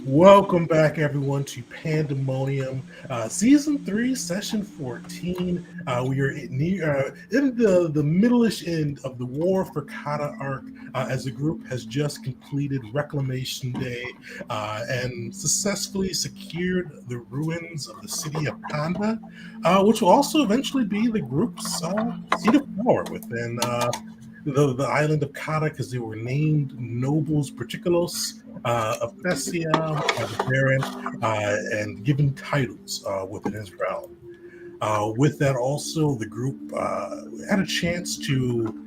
Welcome back, everyone, to Pandemonium, Season 3, Session 14. We are in the middle-ish end of the War for Kata arc, as the group has just completed Reclamation Day and successfully secured the ruins of the city of Panda, which will also eventually be the group's seat of power within the island of Kata, because they were named Nobles Particulos of Thessia by the Baron, and given titles within his realm. With that, also, the group had a chance to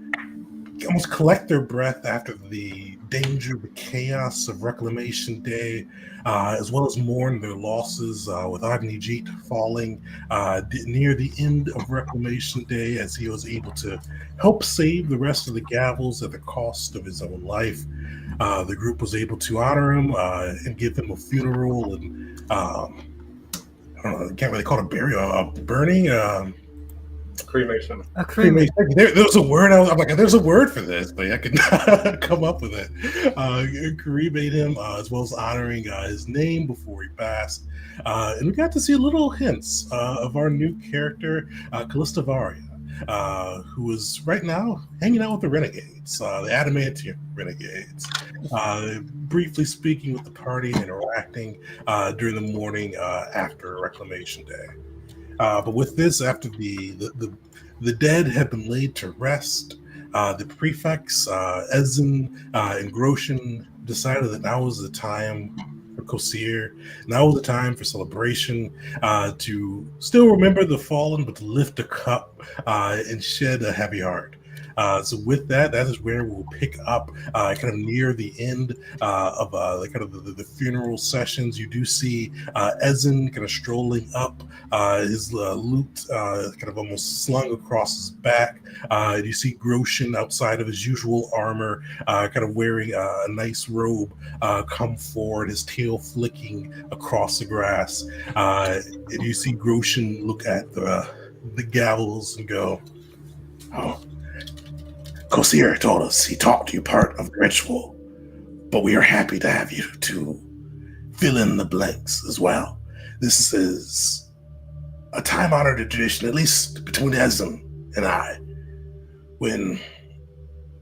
almost collect their breath after the danger, the chaos of Reclamation Day, as well as mourn their losses with Agnijit falling near the end of Reclamation Day, as he was able to help save the rest of the Gavels at the cost of his own life. The group was able to honor him and give him a funeral and I don't know, can't really call it a burial, a burning. Cremation. A cremation. There's a word. I'm like, there's a word for this, but I could not come up with it. Cremate him, as well as honoring his name before he passed. And we got to see little hints of our new character, Callista Varia, who is right now hanging out with the Renegades, the Adamantium Renegades. Briefly speaking with the party, interacting during the morning after Reclamation Day. But with this, after the dead have been laid to rest, the prefects, Ezin and Groshin, decided that now was the time for Kosir. Now was the time for celebration, to still remember the fallen, but to lift a cup and shed a heavy heart. So with that is where we'll pick up kind of near the end of the funeral sessions. You do see Ezin kind of strolling up, his loot kind of almost slung across his back. You see Groshin outside of his usual armor, kind of wearing a nice robe, come forward, his tail flicking across the grass. And you see Groshin look at the gavels and go, "Oh, Kosir told us he taught you part of the ritual, but we are happy to have you to fill in the blanks as well. This is a time-honored tradition, at least between Ezin and I. When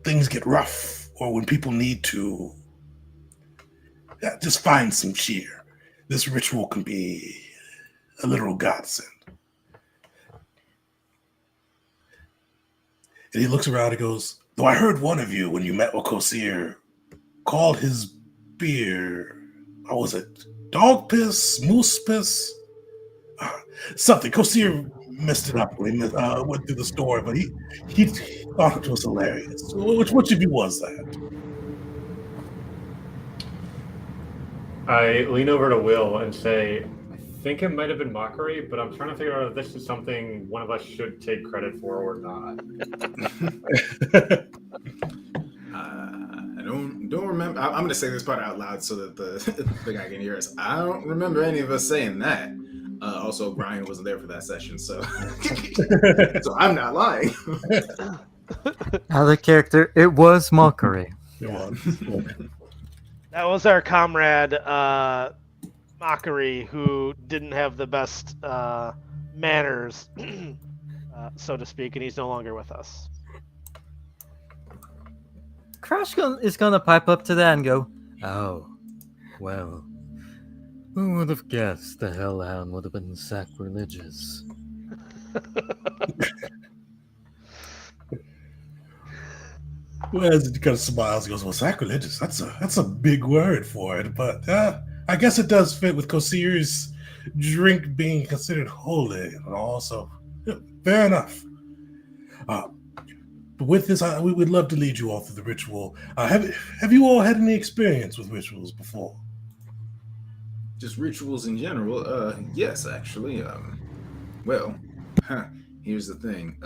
things get rough, or when people need to just find some cheer, this ritual can be a literal godsend." And he looks around and goes, "Though I heard one of you, when you met with Kosir, called his beer, what was it? Dog piss, moose piss? Something. Kosir messed it up when he went through the story, but he thought it was hilarious. Which of you was that?" I lean over to Will and say, I think it might have been mockery, but I'm trying to figure out if this is something one of us should take credit for or not. I don't remember. I'm going to say this part out loud so that the guy can hear us. I don't remember any of us saying that. Also, Brian wasn't there for that session, so so I'm not lying. Out of character, it was mockery. That was our comrade, Mockery, who didn't have the best manners, so to speak, and he's no longer with us. Crash is gonna pipe up to that and go, "Oh, well, who would have guessed the Hellhound would have been sacrilegious?" Well, as he kind of smiles, he goes, "Well, sacrilegious, that's a big word for it, but I guess it does fit with Kosir's drink being considered holy and all, so fair enough. But with this, we would love to lead you all through the ritual. Have you all had any experience with rituals before?" Just rituals in general? Yes, actually. Well, here's the thing.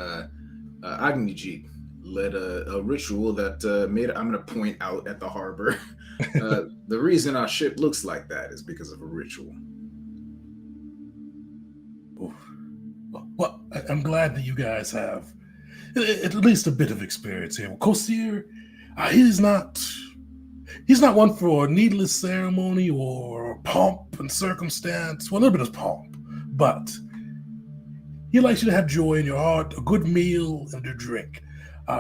Agnijit led a ritual that made. I'm going to point out at the harbor. The reason our ship looks like that is because of a ritual. Well, I'm glad that you guys have at least a bit of experience here. Kosir, he's not He's not one for needless ceremony or pomp and circumstance. Well, a little bit of pomp, but he likes you to have joy in your heart, a good meal, and a drink.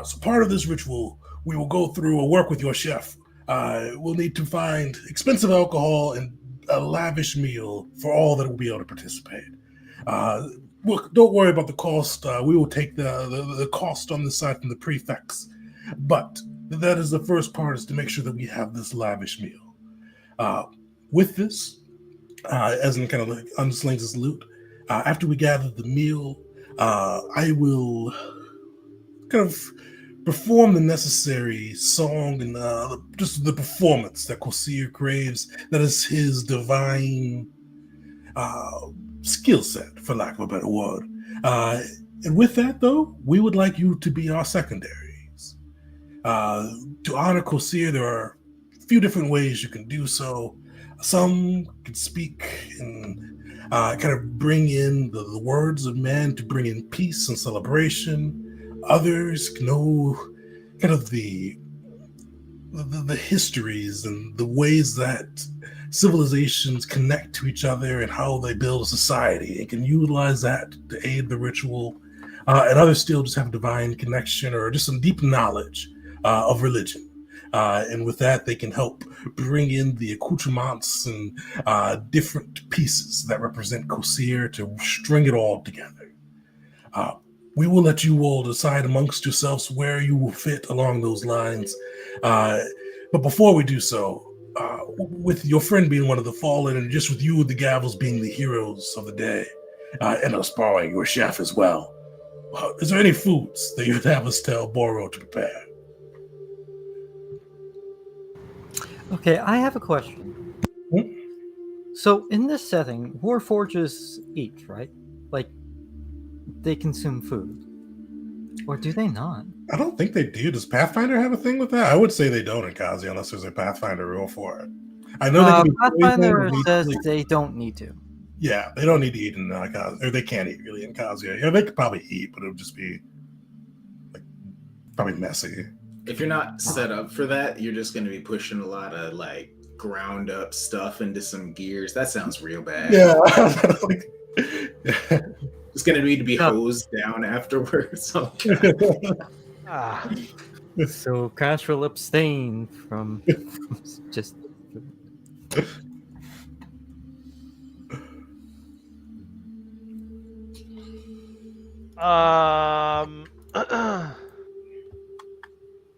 So part of this ritual, we will go through a work with your chef. We'll need to find expensive alcohol and a lavish meal for all that will be able to participate. Look, don't worry about the cost. We will take the cost on this side from the prefects. But that is the first part, is to make sure that we have this lavish meal. With this, Ezen kind of like unslings his lute. After we gather the meal, I will kind of perform the necessary song and just the performance that Kosir craves. That is his divine skill set, for lack of a better word. And with that, though, we would like you to be our secondaries. To honor Kosir, there are a few different ways you can do so. Some can speak and kind of bring in the words of men to bring in peace and celebration. Others know kind of the histories and the ways that civilizations connect to each other and how they build a society, and can utilize that to aid the ritual. And others still just have a divine connection or just some deep knowledge of religion. And with that, they can help bring in the accoutrements and different pieces that represent Kosir to string it all together. We will let you all decide amongst yourselves where you will fit along those lines. But before we do so, with your friend being one of the fallen, and just with you with the Gavels being the heroes of the day, and us borrowing your chef as well, is there any foods that you would have us tell Boro to prepare? Okay, I have a question. So in this setting, Warforges eat, right? Like, they consume food. Or do they not? I don't think they do. Does Pathfinder have a thing with that? I would say they don't in Kazi, unless there's a Pathfinder rule for it. I know they can be Pathfinder says they don't need to. Yeah, they don't need to eat in Kazi, or they can't eat really in Kazuya. Yeah, they could probably eat, but it would just be like probably messy. If you're not set up for that, you're just going to be pushing a lot of like ground up stuff into some gears. That sounds real bad. Yeah. It's going to need to be hosed down afterwards. So Crash will abstain from just...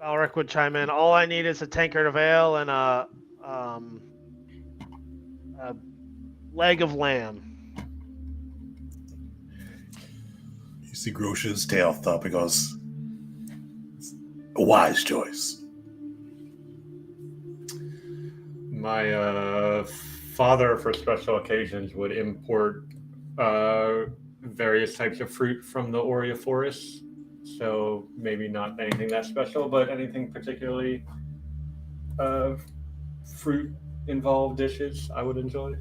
Valric would chime in. All I need is a tankard of ale and a leg of lamb. You see Grosh's tail thump. He goes, a wise choice. My father, for special occasions, would import various types of fruit from the Aurea forest. So maybe not anything that special, but anything particularly fruit-involved dishes I would enjoy.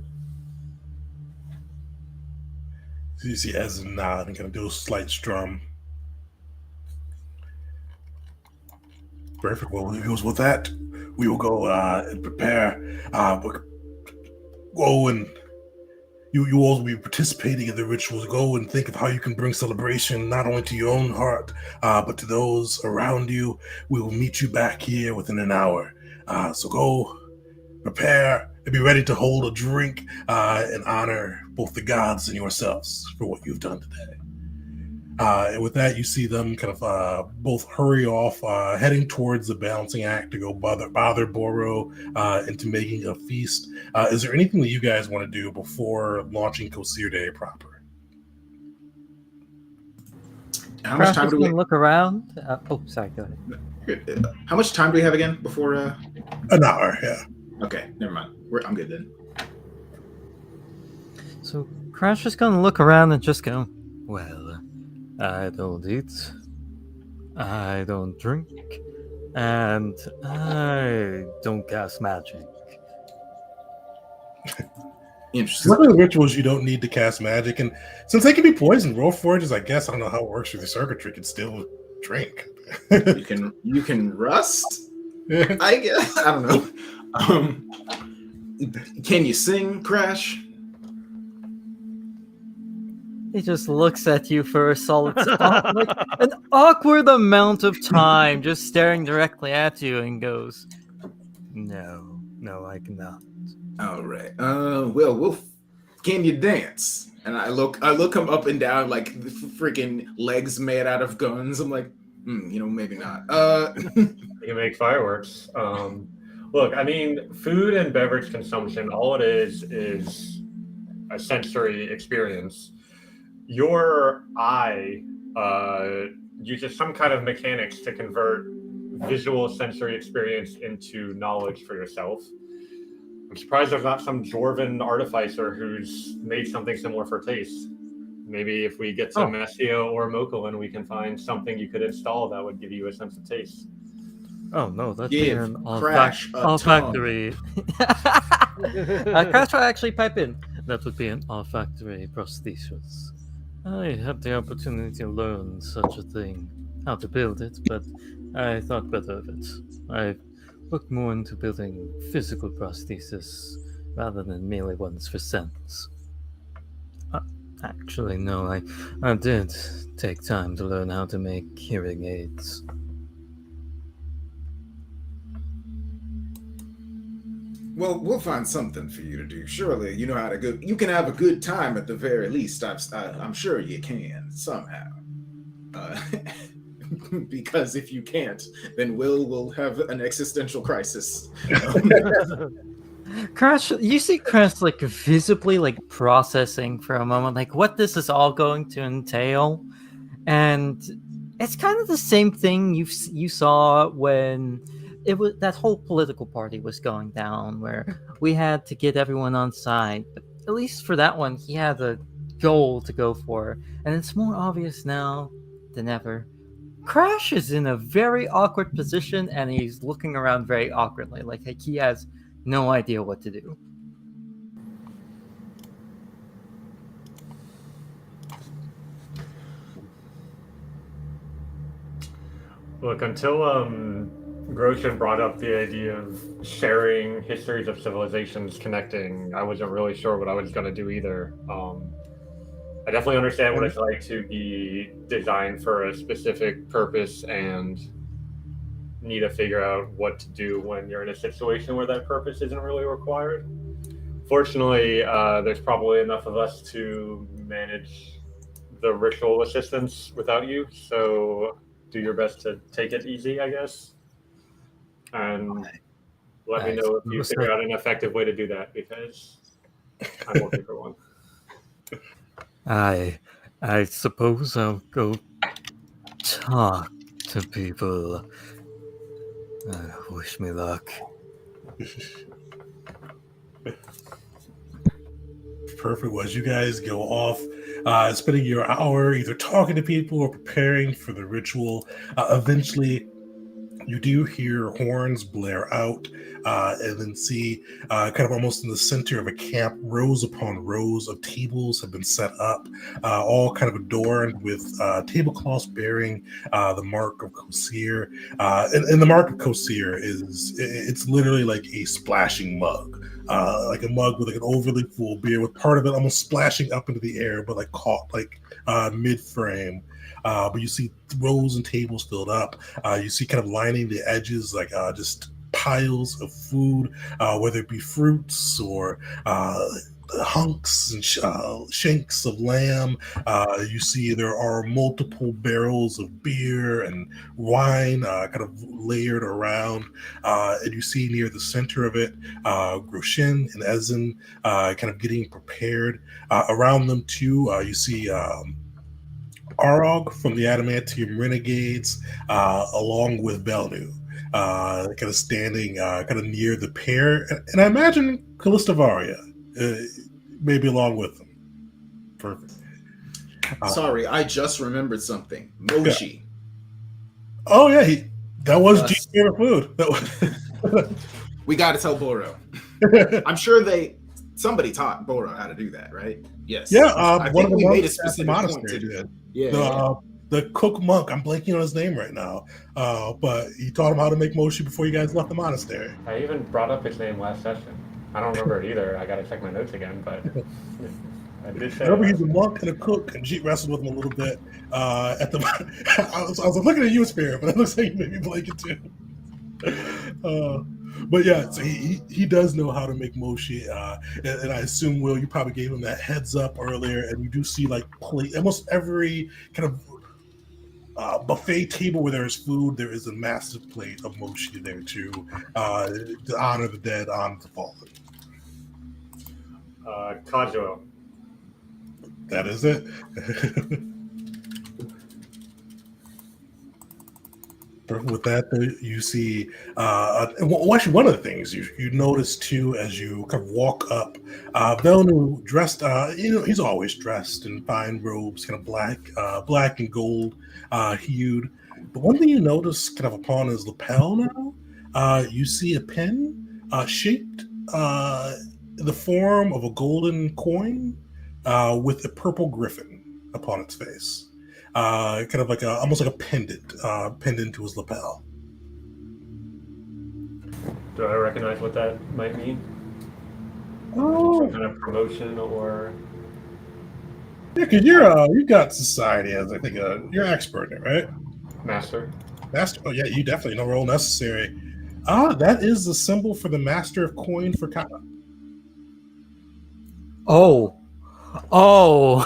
So you see Ezen nod and kind of do a slight strum. Perfect. Well, he goes, with that, we will go and prepare. Go and you all will be participating in the rituals. Go and think of how you can bring celebration not only to your own heart, but to those around you. We will meet you back here within an hour. So go prepare and be ready to hold a drink and honor both the gods and yourselves for what you've done today. And with that, you see them kind of both hurry off, heading towards the balancing act to go bother Boro into making a feast. Is there anything that you guys want to do before launching Kosir Day proper? How much time do we look around? Sorry, go ahead. How much time do we have again before? An hour, yeah. Okay, never mind. I'm good then. So Crash is gonna look around and just go, well, I don't eat, I don't drink, and I don't cast magic. Interesting. One of the rituals you don't need to cast magic, and since they can be poisoned, Warforges, I guess, I don't know how it works with the circuitry, can still drink. You can rust. I guess I don't know. Can you sing, Crash? He just looks at you for a solid, like an awkward amount of time, just staring directly at you, and goes, "No, I cannot." All right. Well, can you dance? And I look him up and down like freaking legs made out of guns. I'm like, maybe not. You can make fireworks. Look, I mean, food and beverage consumption, all it is a sensory experience. Your eye uses some kind of mechanics to convert visual sensory experience into knowledge for yourself. I'm surprised there's not some dwarven artificer who's made something similar for taste. Maybe if we get some Messio or Mokulin, we can find something you could install that would give you a sense of taste. Oh no, that'd Give be an Crash a olfactory. Crash will actually pipe in. That would be an olfactory prosthesis. I had the opportunity to learn such a thing, how to build it, but I thought better of it. I looked more into building physical prosthesis rather than merely ones for sense. Actually, no, I did take time to learn how to make hearing aids. Well, we'll find something for you to do. Surely, you know how to go. You can have a good time at the very least. I'm sure you can somehow. Because if you can't, then will have an existential crisis. Crash, you see Crash like visibly like processing for a moment, like what this is all going to entail, and it's kind of the same thing you saw when it was that whole political party was going down, where we had to get everyone on side. But at least for that one, he had a goal to go for, and it's more obvious now than ever. Crash is in a very awkward position, and he's looking around very awkwardly, like he has no idea what to do. Look, until Grosjean brought up the idea of sharing histories of civilizations connecting, I wasn't really sure what I was going to do either. I definitely understand what it's like to be designed for a specific purpose and need to figure out what to do when you're in a situation where that purpose isn't really required. Fortunately, there's probably enough of us to manage the ritual assistance without you, so do your best to take it easy, I guess. And let me know if you figure out an effective way to do that, because I'm looking for one. I suppose I'll go talk to people. Wish me luck. Perfect. As you guys go off, spending your hour either talking to people or preparing for the ritual, eventually you do hear horns blare out, and then see kind of almost in the center of a camp, rows upon rows of tables have been set up, all kind of adorned with tablecloths bearing the mark of Kosir. And the mark of Kosir it's literally like a splashing mug. Like a mug with like an overly full beer, with part of it almost splashing up into the air, but like caught like mid-frame. But you see rows and tables filled up. You see kind of lining the edges like just piles of food, whether it be fruits or hunks and shanks of lamb. You see there are multiple barrels of beer and wine kind of layered around. And you see near the center of it, Grosjean and Ezen kind of getting prepared. Around them too, you see Arog from the Adamantium Renegades, along with Belnu, kind of standing kind of near the pair. And I imagine Callista Varia maybe along with them. Perfect. Sorry, I just remembered something. Mochi. Yeah. Oh, yeah. That was G's favorite food. We got to tell Boro. I'm sure somebody taught Boro how to do that, right? Yes. Yeah, I think we made a specific point to do that. Yeah. the cook monk. I'm blanking on his name right now. But he taught him how to make mochi before you guys left the monastery. I even brought up his name last session. I don't remember it either. I gotta check my notes again, but I did say. I remember he's a monk and a cook, and Jeet wrestled with him a little bit. At the, I was looking at you, Spirit, but it looks like you made me blank it too. But yeah, so he does know how to make mochi, and I assume, Will, you probably gave him that heads up earlier, and you do see like almost every kind of buffet table where there is food, there is a massive plate of mochi there too, to honor the dead, honor the fallen. Kajuo. That is it. With that, you see, well, actually, one of the things you notice too as you kind of walk up, Velnu dressed, he's always dressed in fine robes, kind of black and gold hued. But one thing you notice kind of upon his lapel now, you see a pin shaped in the form of a golden coin with a purple griffin upon its face. Kind of like almost like a pendant to his lapel. Do I recognize what that might mean? Oh, Some kind of promotion or? yeah, because you got society as I think you're an expert in it, right? Master. Oh yeah, you definitely no role necessary. That is the symbol for the master of coin for Kata. Oh no.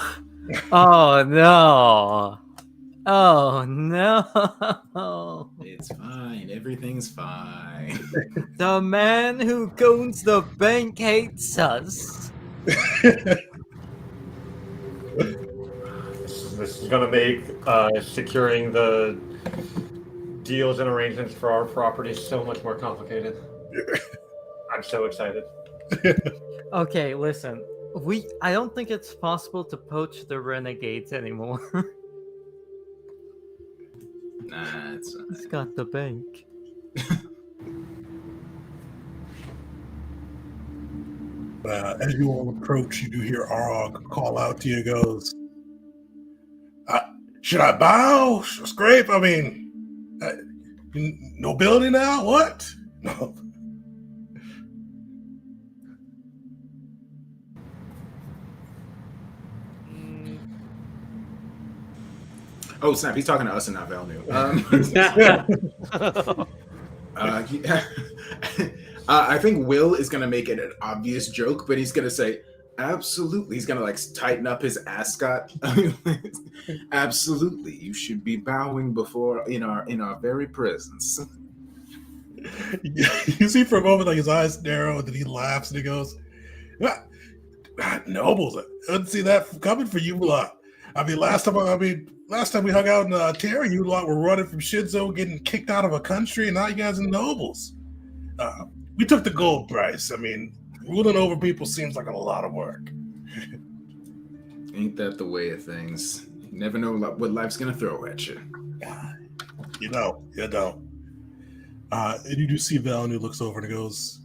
Oh no. It's fine. Everything's fine. The man who owns the bank hates us. This is going to make securing the deals and arrangements for our property so much more complicated. I'm so excited. Okay, listen. I don't think it's possible to poach the renegades anymore. Nah, it's He's got the bank. As you all approach, you do hear Arog call out to you. Goes, should I bow? Scrape? I mean, nobility now? What? No. Oh snap! He's talking to us and not Velnu. I think Will is gonna make it an obvious joke, but he's gonna say, "Absolutely." He's gonna like tighten up his ascot. Absolutely, you should be bowing before in our very presence. You see for a moment like his eyes narrow, and then he laughs and he goes, "Nobles, I didn't see that coming for you lot. I mean, last time we hung out in Terra, you lot were running from Shidzo, getting kicked out of a country, and now you guys are nobles. We took the gold price. I mean, ruling over people seems like a lot of work." Ain't that the way of things? You never know what life's gonna throw at you. You don't. And you do see Velnu looks over and goes,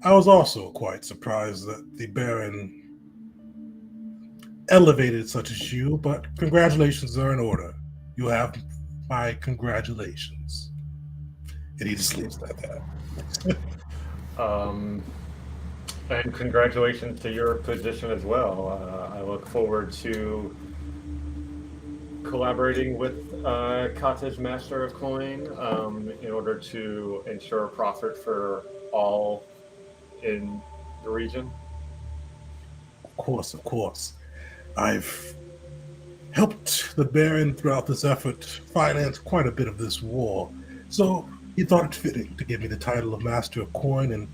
"I was also quite surprised that the Baron elevated such as you, but congratulations are in order. You have my congratulations." And he just leaves that there. And congratulations to your position as well. I look forward to collaborating with Kata's Master of Coin in order to ensure profit for all in the region. Of course. I've helped the Baron throughout this effort finance quite a bit of this war, so he thought it fitting to give me the title of Master of Coin,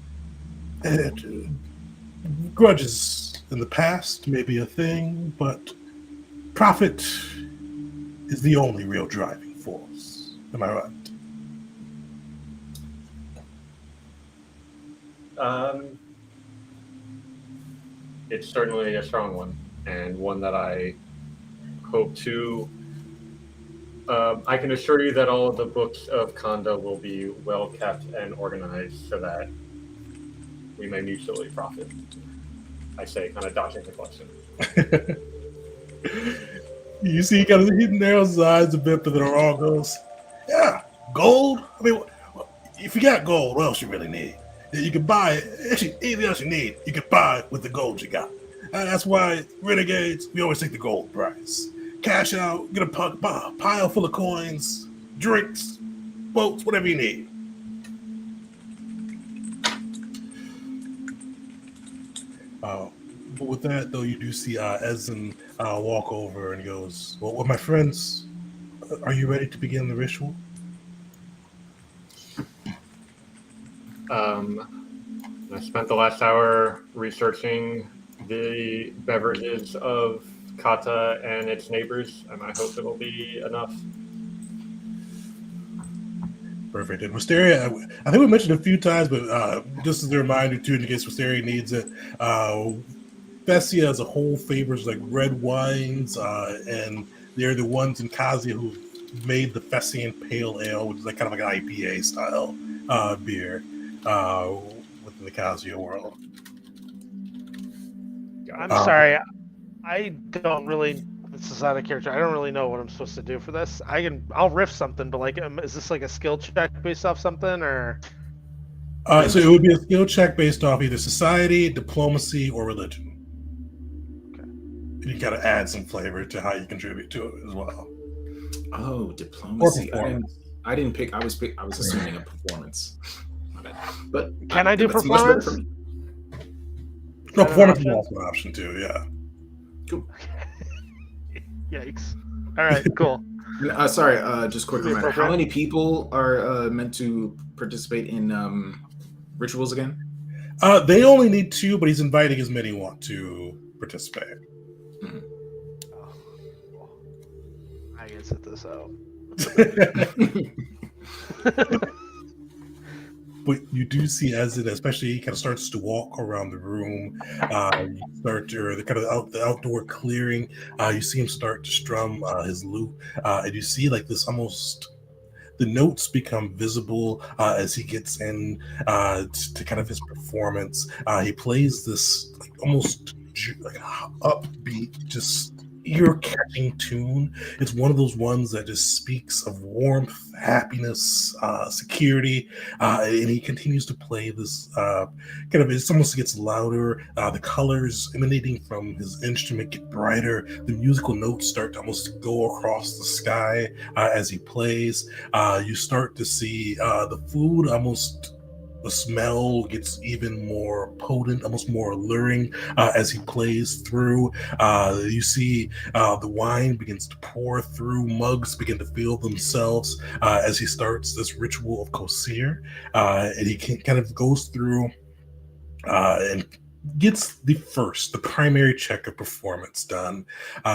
and grudges in the past may be a thing, but profit is the only real driving force. Am I right? It's certainly a strong one, and one that I hope to. I can assure you that all of the books of Kanda will be well kept and organized so that we may mutually profit. I say, kind of dodging the question. You see, he narrows his eyes a bit, but then all goes, yeah, gold. I mean, if you got gold, what else you really need? You can buy it. Actually, anything else you need, you can buy it with the gold you got. That's why renegades, we always take the gold price. Cash out, get a pile full of coins, drinks, boats, whatever you need. But with that, though, you do see Ezen walk over and he goes, well, my friends, are you ready to begin the ritual? I spent the last hour researching the beverages of Kata and its neighbors, and I hope it'll be enough. Perfect. And Wisteria, I think we mentioned a few times, but just as a reminder, too, in case Wisteria needs it, Fessia as a whole favors like red wines, and they're the ones in Kazia who made the Fessian Pale Ale, which is like kind of like an IPA style beer within the Kazia world. I'm sorry, I don't really. This is out of character. I don't really know what I'm supposed to do for this. I'll riff something, but like, is this like a skill check based off something, or? So it would be a skill check based off either society, diplomacy, or religion. You got to add some flavor to how you contribute to it as well. Oh, diplomacy. I didn't pick. I was assuming a performance. But can I do performance? No, performance is also an option too. Yeah. Cool. Yikes! All right, cool. Sorry, just quick reminder. How many people are meant to participate in rituals again? They only need 2, but he's inviting as many want to participate. I can sit this out. But you do see as it, especially, he kind of starts to walk around the room. You start to the outdoor clearing. You see him start to strum his lute, and you see like this almost. The notes become visible as he gets in to kind of his performance. He plays this like almost like upbeat, just ear-catching tune. It's one of those ones that just speaks of warmth, happiness, security, and he continues to play this it almost gets louder. The colors emanating from his instrument get brighter. The musical notes start to almost go across the sky as he plays. You start to see the food almost. The smell gets even more potent, almost more alluring as he plays through. You see the wine begins to pour through, mugs begin to fill themselves as he starts this ritual of Kosir. And he kind of goes through and gets the primary check of performance done.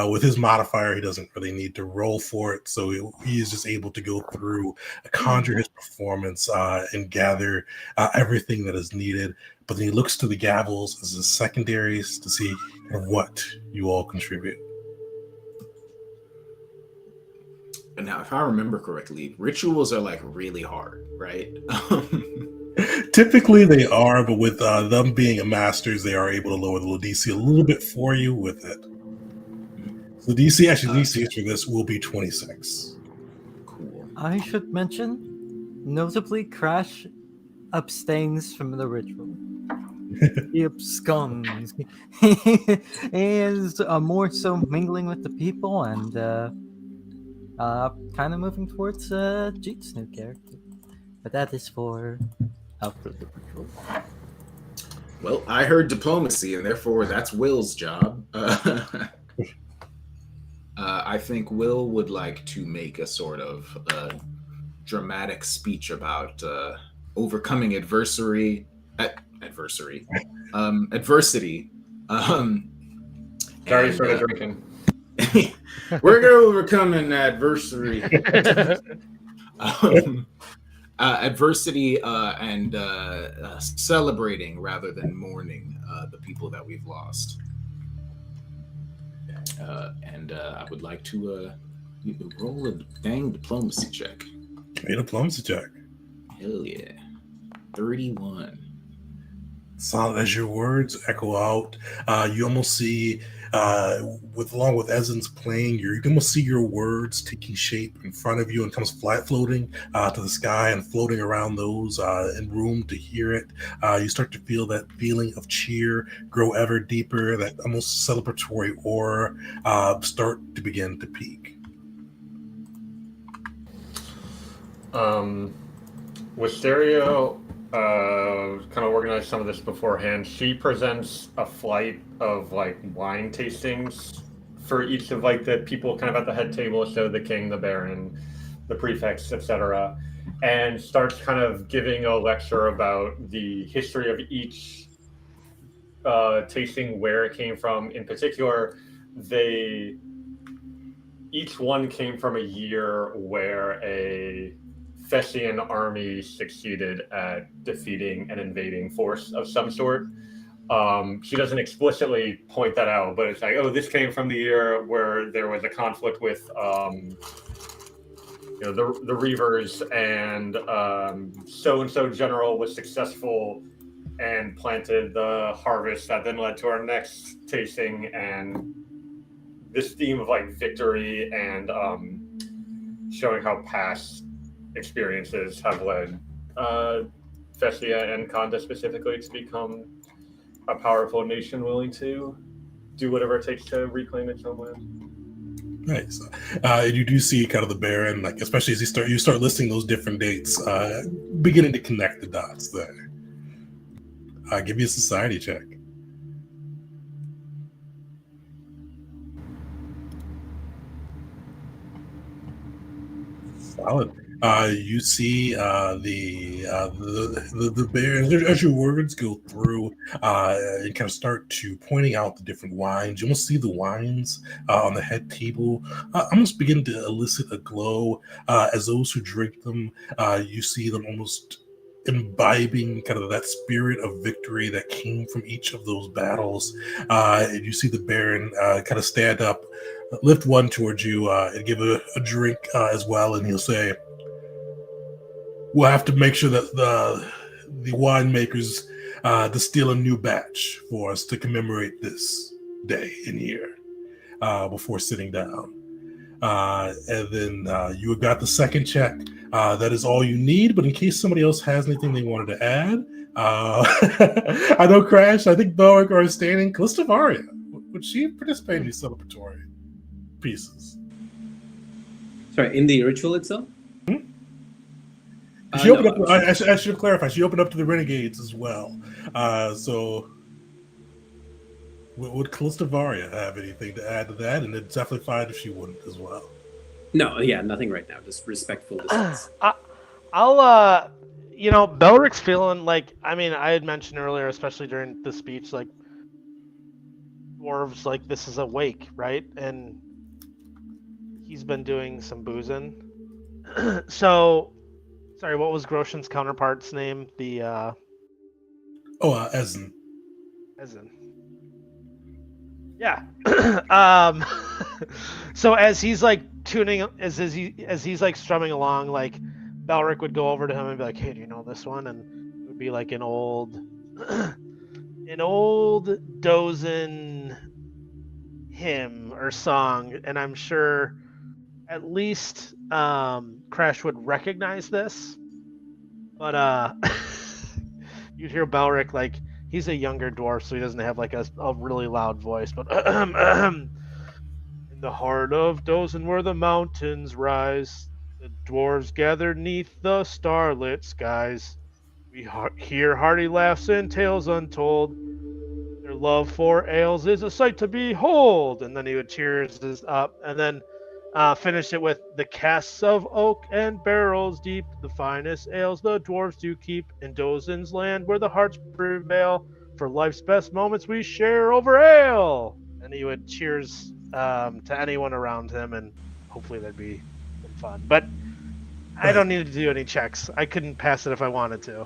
With his modifier, he doesn't really need to roll for it, so he is just able to go through, conjure his performance, and gather everything that is needed. But then he looks to the gavels as his secondaries to see what you all contribute. Now, if I remember correctly, rituals are like really hard, right? Typically they are, but with them being a masters, they are able to lower the DC a little bit for you with it. So the DC for this will be 26. Cool. I should mention, notably, Crash abstains from the ritual. He absconds. He is more so mingling with the people and kind of moving towards Jeet's new character. But that is for after the ritual. Well, I heard diplomacy, and therefore that's Will's job. I think Will would like to make a sort of dramatic speech about overcoming adversity. Sorry, Started drinking. We're going to overcome an adversary. Adversity and celebrating rather than mourning the people that we've lost. And I would like to roll a dang diplomacy check. A diplomacy check. Hell yeah. 31. Solid as your words echo out. You almost see, along with Ezen's playing, you can almost see your words taking shape in front of you and comes flat floating to the sky and floating around those in room to hear it. You start to feel that feeling of cheer grow ever deeper. That almost celebratory aura start to begin to peak. Wisteria kind of organized some of this beforehand. She presents a flight of like wine tastings for each of like the people kind of at the head table, so the king, the baron, the prefects, etc., and starts kind of giving a lecture about the history of each tasting, where it came from. In particular, each one came from a year where a Thessian army succeeded at defeating an invading force of some sort. She doesn't explicitly point that out, but it's like, oh, this came from the year where there was a conflict with the Reavers, and so-and-so general was successful and planted the harvest that then led to our next tasting. And this theme of like victory and showing how past experiences have led Festia and Kanda specifically to become a powerful nation willing to do whatever it takes to reclaim its homeland. Nice. And you do see kind of the Baron, like especially as you start listing those different dates, beginning to connect the dots there. Give me a society check. Solid. You see the bear as your words go through and kind of start to pointing out the different wines. You almost see the wines on the head table almost begin to elicit a glow as those who drink them. You see them almost imbibing kind of that spirit of victory that came from each of those battles. And you see the Baron kind of stand up, lift one towards you, and give a drink as well, and he'll say, "We'll have to make sure that the winemakers distill a new batch for us to commemorate this day and year before sitting down." And then you have got the second check. That is all you need, but in case somebody else has anything they wanted to add, I know Crash, I think Bowick are standing. Calistavaria, would she participate in these celebratory pieces? Sorry, in the ritual itself? She opened up. I should clarify. She opened up to the renegades as well. So, would Calistavaria have anything to add to that? And it's definitely fine if she wouldn't as well. No, yeah, nothing right now. Just respectful distance. I'll Belric's feeling like, I mean, I had mentioned earlier, especially during the speech, like dwarves, like this is a wake, right? And he's been doing some boozing. So, sorry, what was Groshen's counterpart's name? The Ezen. Ezen. Yeah. So as he's like tuning, as he's like strumming along, like Belric would go over to him and be like, "Hey, do you know this one?" And it would be like an old Dozen hymn or song, and I'm sure at least Crash would recognize this. But you'd hear Belric, like, he's a younger dwarf, so he doesn't have like a really loud voice, but in the heart of Dozen where the mountains rise, the dwarves gather neath the starlit skies. We hear hearty laughs and tales untold. Their love for ales is a sight to behold. And then he would cheers this up, and then finish it with the casks of oak and barrels deep, the finest ales the dwarves do keep in Dozen's land where the hearts prevail. For life's best moments we share over ale. And he would cheers to anyone around him, and hopefully that'd be some fun. But I don't need to do any checks. I couldn't pass it if I wanted to.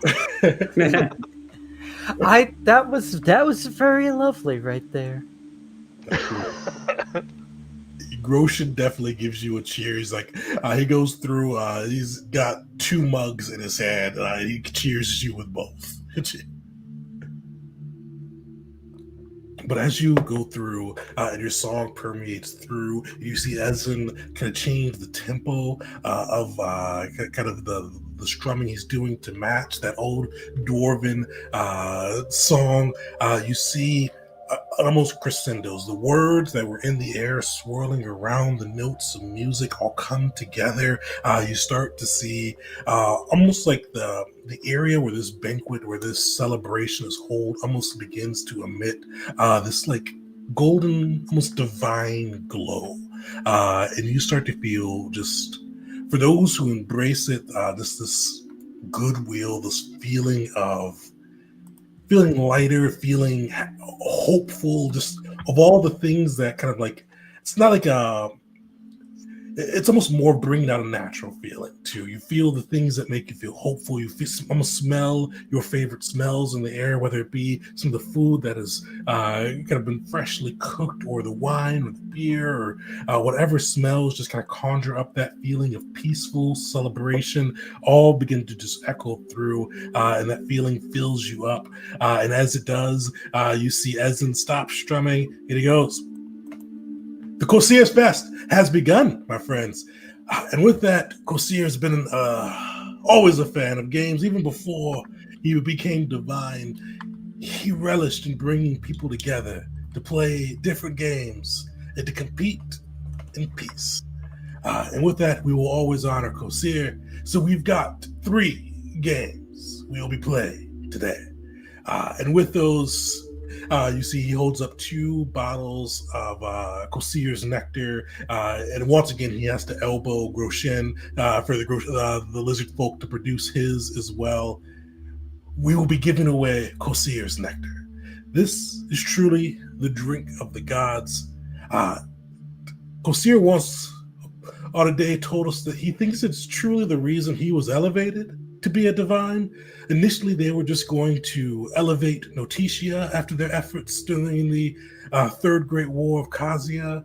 That was very lovely right there. Groshen definitely gives you a cheer. He's like, he goes through, he's got 2 mugs in his hand. He cheers you with both. But as you go through and your song permeates through, you see Ezen kind of change the tempo of kind of the strumming he's doing to match that old dwarven song. You see almost crescendos. The words that were in the air swirling around the notes of music all come together. You start to see almost like the area where this banquet, where this celebration is held, almost begins to emit this like golden, almost divine glow. And you start to feel just, for those who embrace it, this goodwill, this feeling of feeling lighter, feeling hopeful, just of all the things that kind of like, it's not like it's almost more bringing out a natural feeling too. You feel the things that make you feel hopeful. You feel, almost smell your favorite smells in the air, whether it be some of the food that has kind of been freshly cooked, or the wine, or the beer, or whatever smells just kind of conjure up that feeling of peaceful celebration. All begin to just echo through, and that feeling fills you up. And as it does, you see Ezen stop strumming, and he goes, "The Corsairs Fest has begun, my friends." And with that, Corsair has been always a fan of games. Even before he became divine, he relished in bringing people together to play different games and to compete in peace. And with that, we will always honor Corsair. So we've got 3 games we will be playing today. And with those, you see he holds up 2 bottles of Corsier's nectar, and once again he has to elbow Grosjean for the lizard folk to produce his as well. We will be giving away Corsier's nectar. This is truly the drink of the gods. Corsair once on a day told us that he thinks it's truly the reason he was elevated to be a divine. Initially, they were just going to elevate Noticia after their efforts during the Third Great War of Khazia.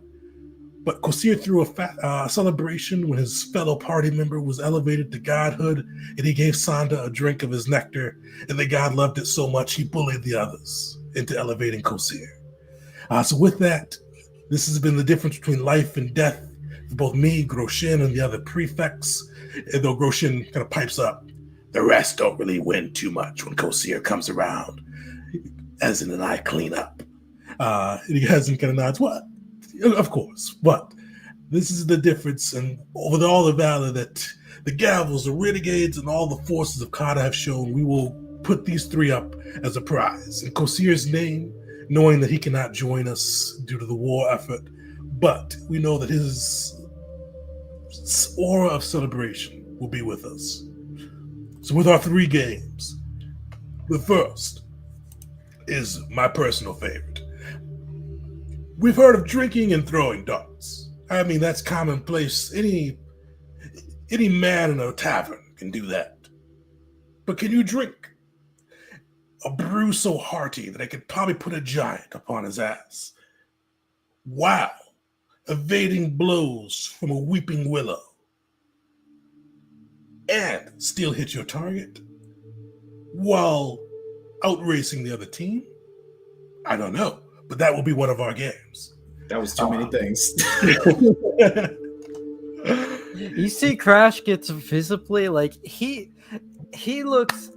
But Corsair threw a celebration when his fellow party member was elevated to godhood, and he gave Sanda a drink of his nectar, and the god loved it so much he bullied the others into elevating Corsair. So with that, this has been the difference between life and death for both me, Grosjean, and the other prefects. And though Grosjean kind of pipes up, "The rest don't really win too much when Corsair comes around. Ezen and I clean up." And Ezen kind of nods, "What? Of course. But this is the difference, and with all the valor that the Gavels, the Renegades, and all the forces of Kata have shown, we will put these 3 up as a prize in Corsier's name, knowing that he cannot join us due to the war effort. But we know that his aura of celebration will be with us. So with our 3 games, the first is my personal favorite. We've heard of drinking and throwing darts. I mean, that's commonplace. Any man in a tavern can do that. But can you drink a brew so hearty that it could probably put a giant upon his ass, while evading blows from a weeping willow, and still hit your target while outracing the other team? I don't know, but that will be one of our games. That was too many things. You see Crash gets visibly like he looks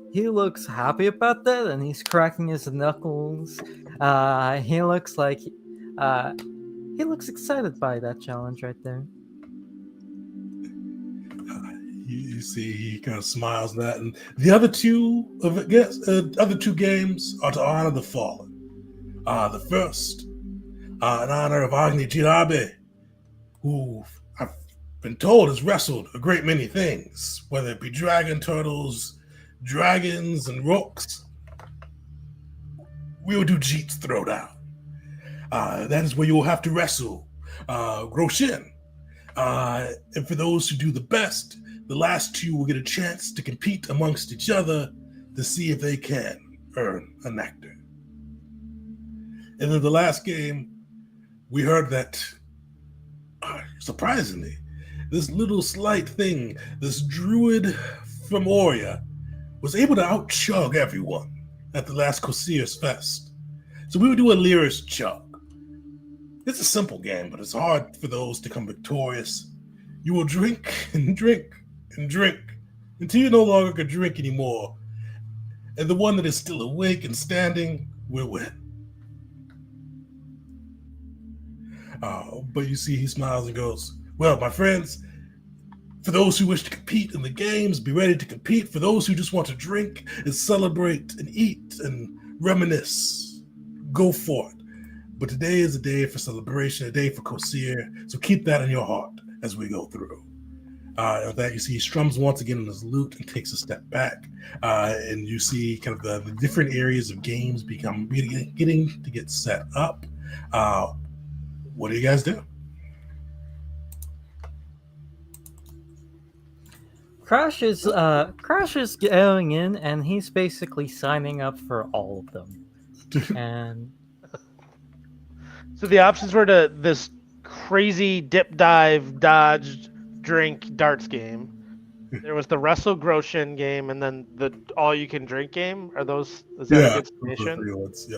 happy about that, and he's cracking his knuckles. He looks like he looks excited by that challenge right there. You see, he kind of smiles at that, and the other 2 of it, yes, other 2 games are to honor the fallen. The first, in honor of Agni Jirabe, who I've been told has wrestled a great many things, whether it be dragon turtles, dragons, and rooks. We will do Jeet's Throwdown. That is where you will have to wrestle Grosjean. And for those who do the best, the last 2 will get a chance to compete amongst each other to see if they can earn a nectar. And then the last game, we heard that, surprisingly, this little slight thing, this druid from Oria, was able to out-chug everyone at the last Corsier's Fest. So we would do a Lyris chug. It's a simple game, but it's hard for those to come victorious. You will drink and drink and drink until you no longer can drink anymore. And the one that is still awake and standing will win. But you see, he smiles and goes, well, my friends, for those who wish to compete in the games, be ready to compete. For those who just want to drink and celebrate and eat and reminisce, go for it. But today is a day for celebration, a day for Kosir. So keep that in your heart as we go through. And that you see he strums once again on his lute and takes a step back. And you see kind of the different areas of games getting to get set up. What do you guys do? Crash is going in, and he's basically signing up for all of them. And So the options were to this crazy dip, dive, dodge, drink, darts game. There was the Wrestle Groshin game, and then the all you can drink game. Is that a good summation? Yeah.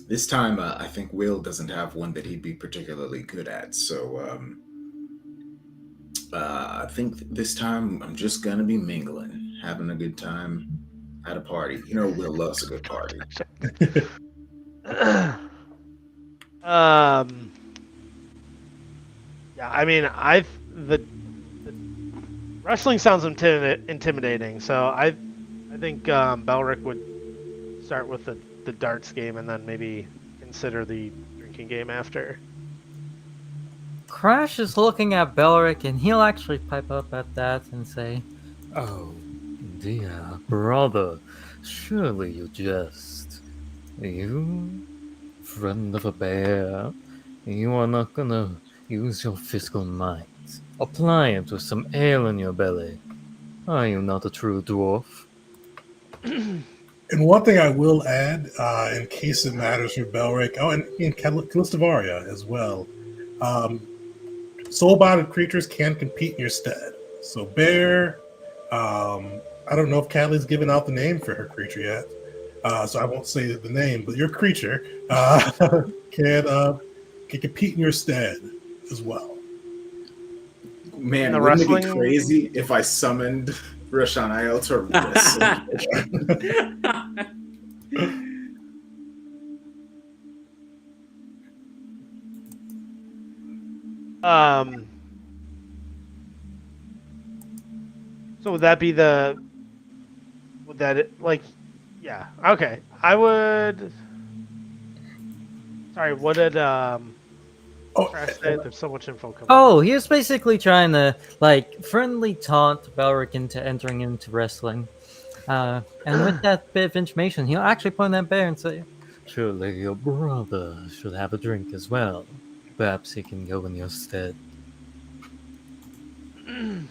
This time, I think Will doesn't have one that he'd be particularly good at. So I think this time I'm just going to be mingling, having a good time at a party. You know, Will loves a good party. Yeah, I mean, the wrestling sounds intimidating, so I think Belric would start with the darts game and then maybe consider the drinking game after. Crash is looking at Belric, and he'll actually pipe up at that and say, "Oh, dear brother, surely you jest. You, friend of a bear, you are not gonna use your physical might. Apply it with some ale in your belly. Are you not a true dwarf?" And one thing I will add, in case it matters for Belric, and Calistavaria as well, soul-bodied creatures can compete in your stead. So Bear, I don't know if Callie's given out the name for her creature yet, so I won't say the name, but your creature can compete in your stead as well. Man, wouldn't it be crazy if I summoned Rashanael to wrestle? So would that be yeah, okay. I would. Sorry, what did Crash say? There's so much info coming. Oh, he was basically trying to friendly taunt Belric into entering into wrestling. And with that bit of information, he'll actually point at Bear and say, "Surely your brother should have a drink as well. Perhaps he can go in your stead." And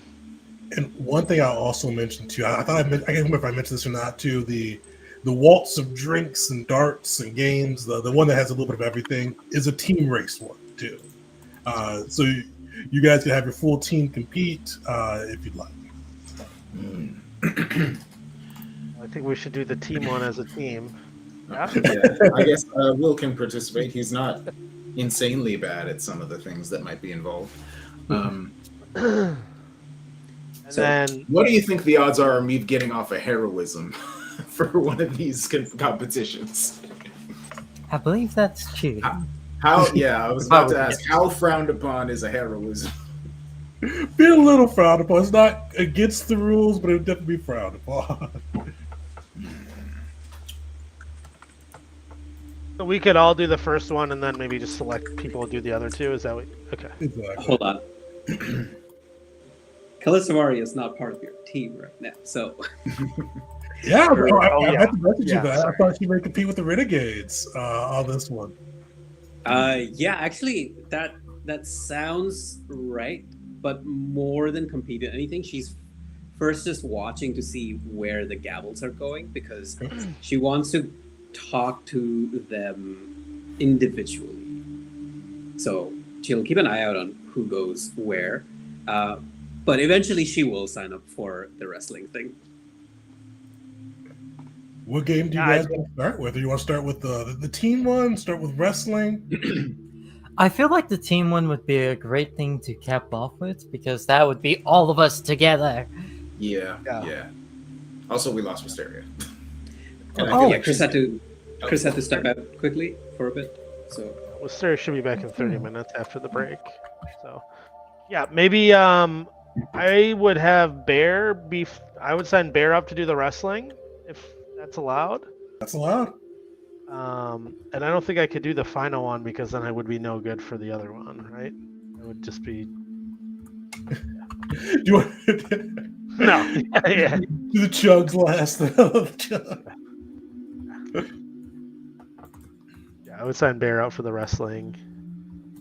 one thing I'll also mention too, I can't remember if I mentioned this or not too, the waltz of drinks and darts and games, the one that has a little bit of everything, is a team race one too. So you guys can have your full team compete if you'd like. I think we should do the team one as a team. Yeah, I guess Will can participate. He's not insanely bad at some of the things that might be involved. Then, what do you think the odds are of me getting off of heroism for one of these competitions? I believe that's cheating. How? Yeah, I was about to ask. How frowned upon is a heroism? Be a little frowned upon. It's not against the rules, but it would definitely be frowned upon. So we could all do the first one and then maybe just select people to do the other two. Is that what? Okay. Exactly. Hold on. Calistavaria is not part of your team right now, so. Yeah, bro, I yeah. had to message you Yeah, that. sorry. I thought she would compete with the Renegades on this one. Yeah, actually, that sounds right, but more than compete in anything, she's first just watching to see where the gavels are going because she wants to talk to them individually. So she'll keep an eye out on who goes where. But eventually she will sign up for the wrestling thing. What game do you guys want to start with? Do you want to start with the team one? Start with wrestling? I feel like the team one would be a great thing to cap off with because that would be all of us together. Yeah. Also, we lost Wisteria. And I Oh, feel Yeah, like Chris she's- had to step out quickly for a bit. So Wisteria should be back in 30 minutes after the break. So, yeah, maybe I would have Bear be. I would sign Bear up to do the wrestling if that's allowed. That's allowed. And I don't think I could do the final one because then I would be no good for the other one, right? It would just be Do you want no. Yeah. do the chugs last? Yeah, I would sign Bear out for the wrestling.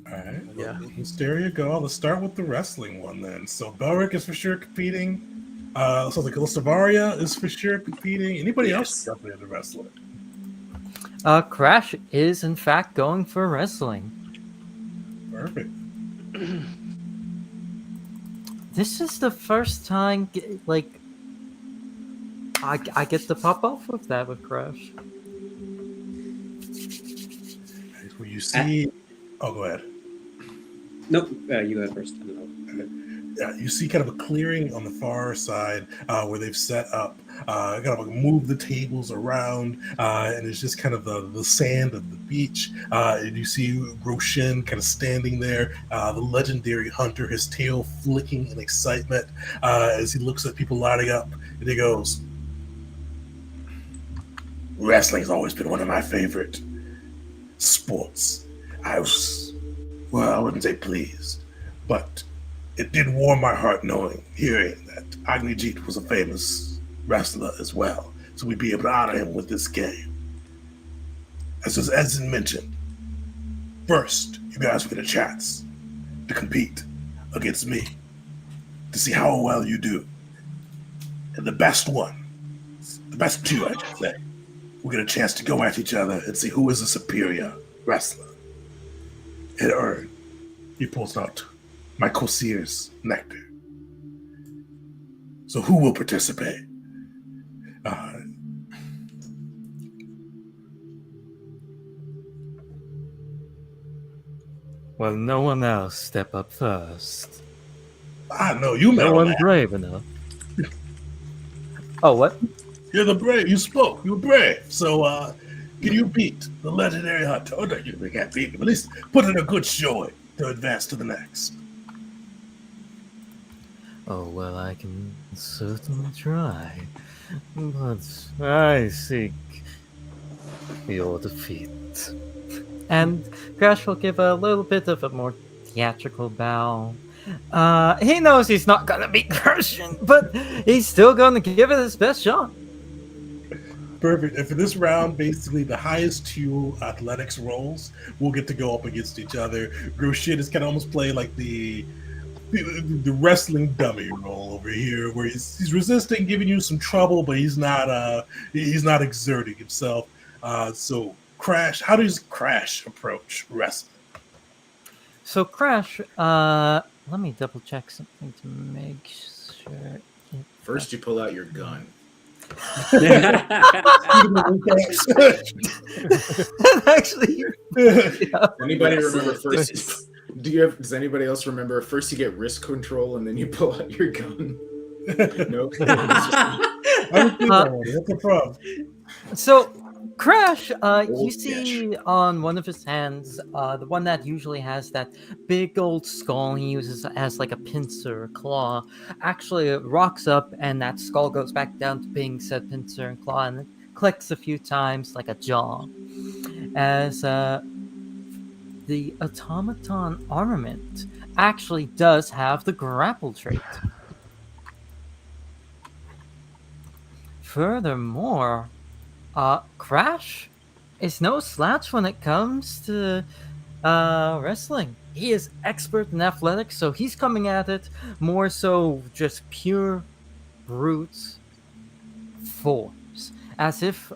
All right. Yeah. Hysteria, go. Let's start with the wrestling one then. So Belric is for sure competing. So like Savaria is for sure competing. Anybody else Yes. definitely in the wrestling? Crash is in fact going for wrestling. Perfect. This is the first time, like, I get to pop off with that with Crash. Where you see, oh, go ahead. no, you go ahead first. I don't know. You see kind of a clearing on the far side where they've set up, kind of like move the tables around, and it's just kind of the sand of the beach. And you see Roshin kind of standing there, the legendary hunter, his tail flicking in excitement as he looks at people lining up, and he goes, "Wrestling's always been one of my favorite sports. I wouldn't say pleased, but it did warm my heart hearing that Agnijit was a famous wrestler as well. So we'd be able to honor him with this game. As mentioned, first, you guys will get a chance to compete against me to see how well you do. And the best two, I should say, will get a chance to go at each other and see who is the superior wrestler. And Ern, he pulls out my Kosir's nectar. So who will participate? Well, no one else step up first. No, you No know one that. brave enough. Oh, what? You're the brave. You spoke. You were brave. So can you beat the legendary hunter? Oh, no, you can't beat him. At least put in a good showing to advance to the next. Oh, well, I can certainly try. But I seek your defeat. And Crash will give a little bit of a more theatrical bow. He knows he's not gonna beat Christian, but he's still gonna give it his best shot. Perfect. And for this round, basically the highest two athletics rolls will get to go up against each other. Groshin is kind of almost playing like the wrestling dummy role over here, where he's resisting, giving you some trouble, but he's not exerting himself. So Crash, how does Crash approach wrestling? So Crash, let me double check something to make sure. First, you pull out your gun. Actually, Anybody remember first? Does anybody else remember first you get wrist control and then you pull out your gun? No. That's a problem. So Crash, you Old see on one of his hands, the one that usually has that big old skull he uses as like a pincer or claw, actually it rocks up and that skull goes back down to being said pincer and claw and it clicks a few times like a jaw. As the automaton armament actually does have the grapple trait. Furthermore, Crash is no slouch when it comes to wrestling. He is expert in athletics, so he's coming at it more so just pure brute force, as if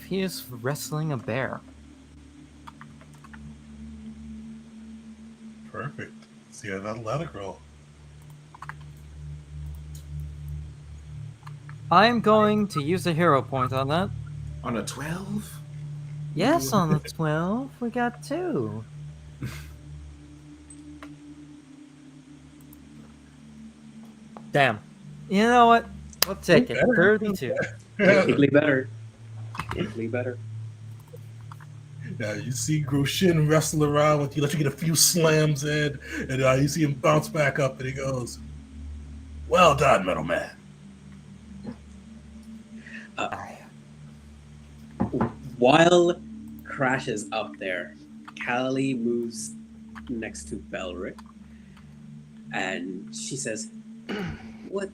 he is wrestling a bear. Perfect. See that athletic roll. I'm going to use a hero point on that. On a 12? Yes, on the 12, we got 2. Damn. You know what? We'll take it. 32. Technically better. Technically better. Yeah, you see Groshin wrestle around with you, let you get a few slams in, and you see him bounce back up, and he goes, "Well done, Metal Man." While Crash is up there, Callie moves next to Belric, and she says, What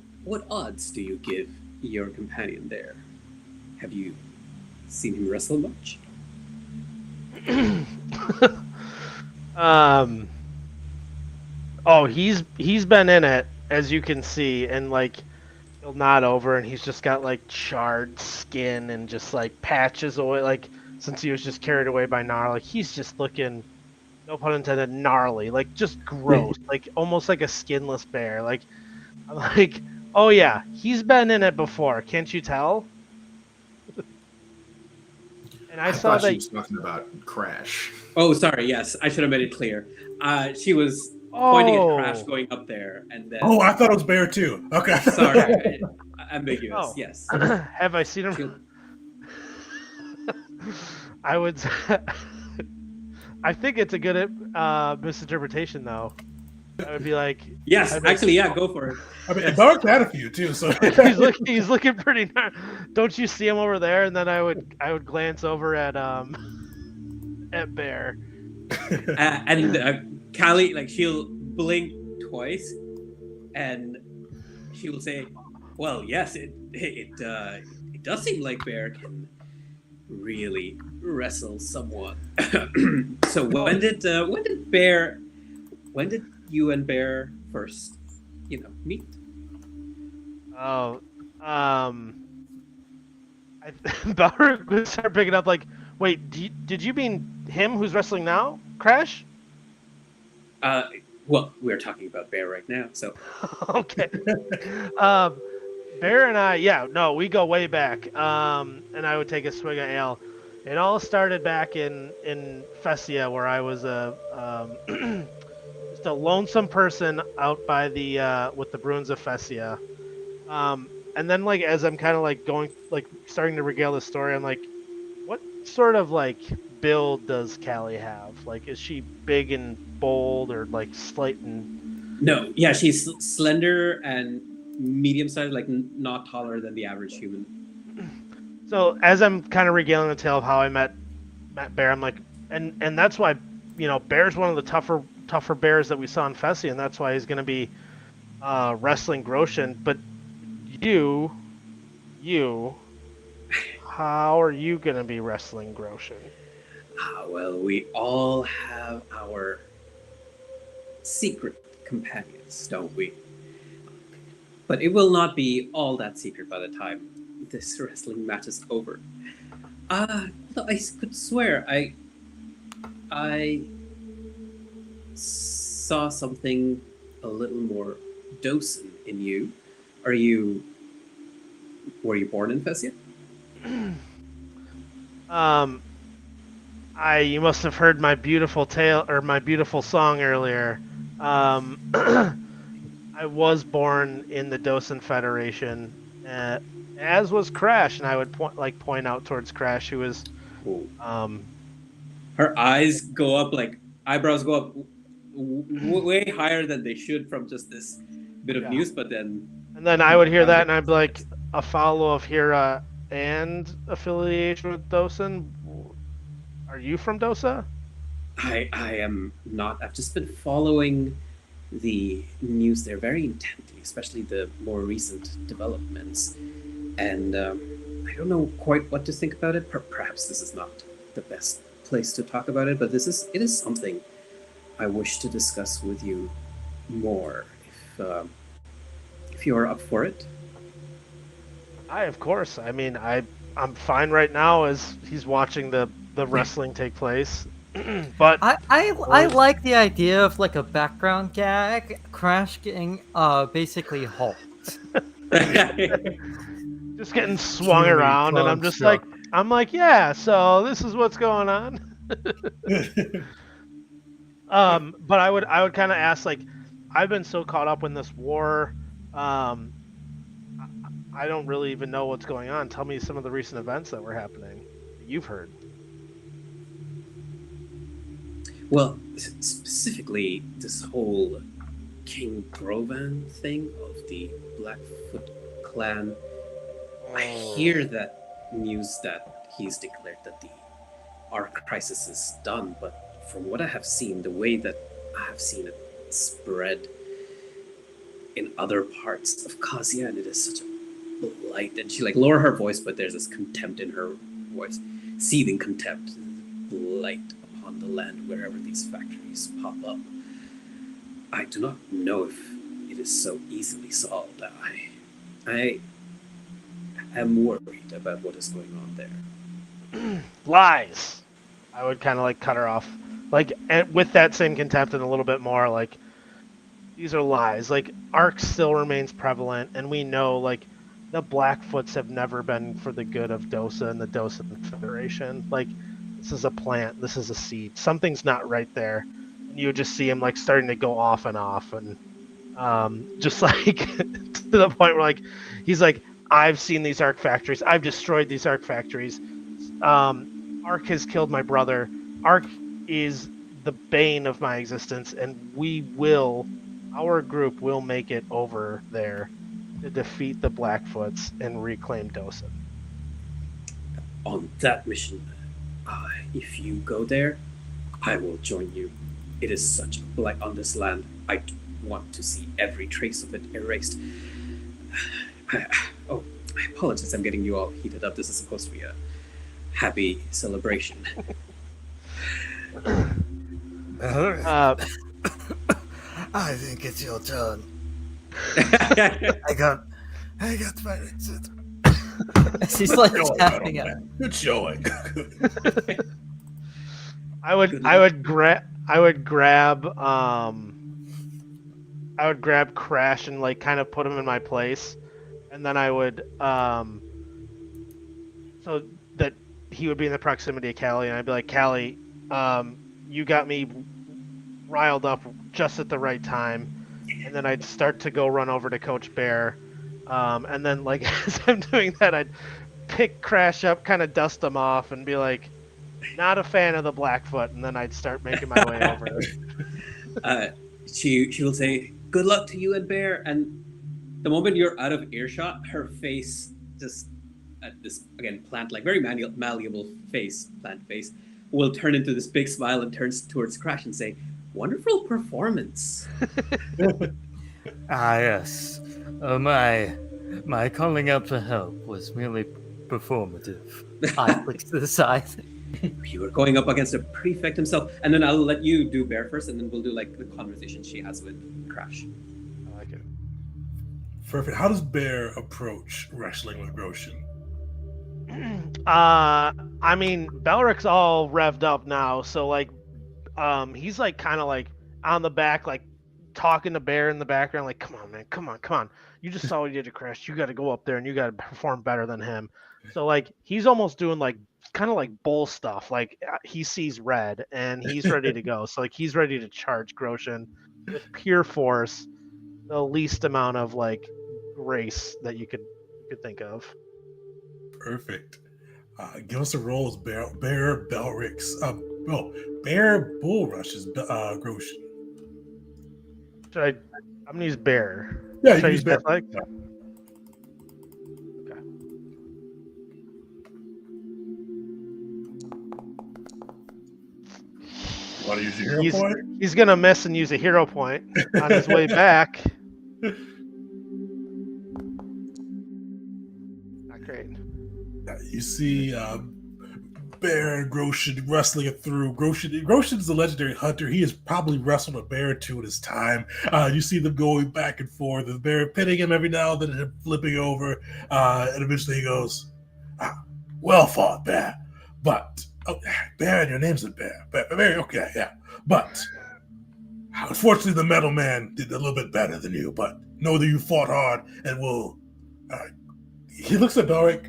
odds do you give your companion there? Have you seen him wrestle much?" Oh, he's been in it, as you can see, and like he'll nod over, and he's just got like charred skin and just like patches away, like since he was just carried away by Gnarl, like he's just looking, no pun intended, gnarly, like just gross, like almost like a skinless bear. Like I'm like, oh yeah, he's been in it before, can't you tell? And I saw thought that she was talking about Crash. Oh, sorry. Yes, I should have made it clear. She was pointing at Crash going up there, and then. Oh, I thought it was Bear too. Okay. Sorry, ambiguous. Oh. Yes. Have I seen him? I would. I think it's a good misinterpretation, though. I would be like. Yes, actually, yeah, go for it. I mean, Dark had a few too, so he's looking pretty. Don't you see him over there? And then I would glance over at Bear. And Callie, like, she'll blink twice, and she will say, "Well, yes, it does seem like Bear can really wrestle someone." So when did you and Bear first, meet? Oh, Bauer would start picking up like, wait, did you mean him who's wrestling now, Crash? Well, we're talking about Bear right now, so. Okay. Bear and I, we go way back. And I would take a swig of ale. It all started back in Fessia, where I was just a lonesome person out by the with the Bruins of Fessia. And then like as I'm kind of like going like starting to regale the story, I'm like, what sort of like build does Callie have? Like, is she big and bold or like slight and? No, yeah, she's slender and medium-sized, like not taller than the average human. So as I'm kind of regaling the tale of how I met Bear, I'm like, and that's why, Bear's one of the tougher bears that we saw in Fessia, and that's why he's going to be wrestling Groshin. But you, how are you going to be wrestling Groshin? Well, we all have our secret companions, don't we? But it will not be all that secret by the time this wrestling match is over. I could swear I saw something a little more docent in you. Were you born in Fessia? You must have heard my beautiful tale or my beautiful song earlier. I was born in the Dosen Federation, as was Crash, and I would point out towards Crash, who was. Her eyes go up, like eyebrows go up way higher than they should from just this bit of news, but then. And then I would hear that, and I'd be like, a follow of Hira and affiliation with Dosen. Are you from Dosa? I am not. I've just been following the news there very intently, especially the more recent developments. And I don't know quite what to think about it. Perhaps this is not the best place to talk about it, but it is something I wish to discuss with you more, if you are up for it. Of course. I mean, I'm fine right now as he's watching the wrestling take place. But I like the idea of like a background gag, Crash getting basically hulked. just getting swung Truly around, and construct. I'm like, yeah. So this is what's going on. But I would kind of ask, like, I've been so caught up in this war. I don't really even know what's going on. Tell me some of the recent events that were happening that you've heard. Well, specifically this whole King Grovan thing of the Blackfoot clan. I hear that news that he's declared that the Ark crisis is done, but from what I have seen, the way that I have seen it spread in other parts of Kazian, it is such a blight. And she lower her voice, but there's this contempt in her voice, seething contempt, blight upon the land wherever these factories pop up. I do not know if it is so easily solved. I am worried about what is going on there. Lies. I would kind of like cut her off, like, and with that same contempt and a little bit more, like, these are lies. Like, Ark still remains prevalent, and we know, like, the Blackfoots have never been for the good of Dosa and the Dosa Federation. Like, this is a plant, this is a seed. Something's not right there. And you just see him, like, starting to go off, and just like to the point where, like, he's like, I've seen these Ark factories. I've destroyed these Ark factories. Ark has killed my brother. Ark is the bane of my existence, and our group will make it over there to defeat the Blackfoots and reclaim Dosa. On that mission, if you go there, I will join you. It is such a blight on this land. I want to see every trace of it erased. I apologize, I'm getting you all heated up. This is supposed to be a happy celebration. I think it's your turn. I got my exit. She's like Good tapping showing, at man. Good showing. I would grab Crash and, like, kind of put him in my place, and then I would so that he would be in the proximity of Callie, and I'd be like, Callie, you got me riled up just at the right time. And then I'd start to go run over to Coach Bear, and then, like, as I'm doing that, I'd pick Crash up, kind of dust him off, and be like, not a fan of the Blackfoot, and then I'd start making my way over. She will say, good luck to you and Bear, and the moment you're out of earshot, her face just, this, again, plant, like, very malleable face, plant face, will turn into this big smile and turns towards Crash and say, wonderful performance. Yes. My calling out for help was merely performative. I click to the side. You were going up against a prefect himself, and then I'll let you do Bear first, and then we'll do, like, the conversation she has with Crash. I like it. Perfect. How does Bear approach wrestling with Groshin? I mean, Belric's all revved up now, so, like, he's, like, kind of, like, on the back, like, talking to Bear in the background, like, come on, man, come on. You just saw what you did to Crash. You got to go up there and you got to perform better than him. So, like, he's almost doing, like, kind of like bull stuff. Like, he sees red and he's ready to go. So, like, he's ready to charge Groshin with pure force, the least amount of, like, grace that you could think of. Perfect. Give us a roll as Bear Belrix. Bear Bull Rushes Groshin. I'm gonna use Bear. Yeah, Should I you use Bear. Bear? Like? Yeah. Okay. Want to use your hero point? He's gonna miss and use a hero point on his way back. Not great. You see Bear and Groshin wrestling it through. Groshin's a legendary hunter. He has probably wrestled a bear or two in his time. You see them going back and forth. The bear pinning him every now and then, him flipping over. And eventually he goes, well fought, Bear. But, Bear, your name's a Bear. Bear, okay, yeah. But, unfortunately, the Metal Man did a little bit better than you. But know that you fought hard and will he looks at Belric.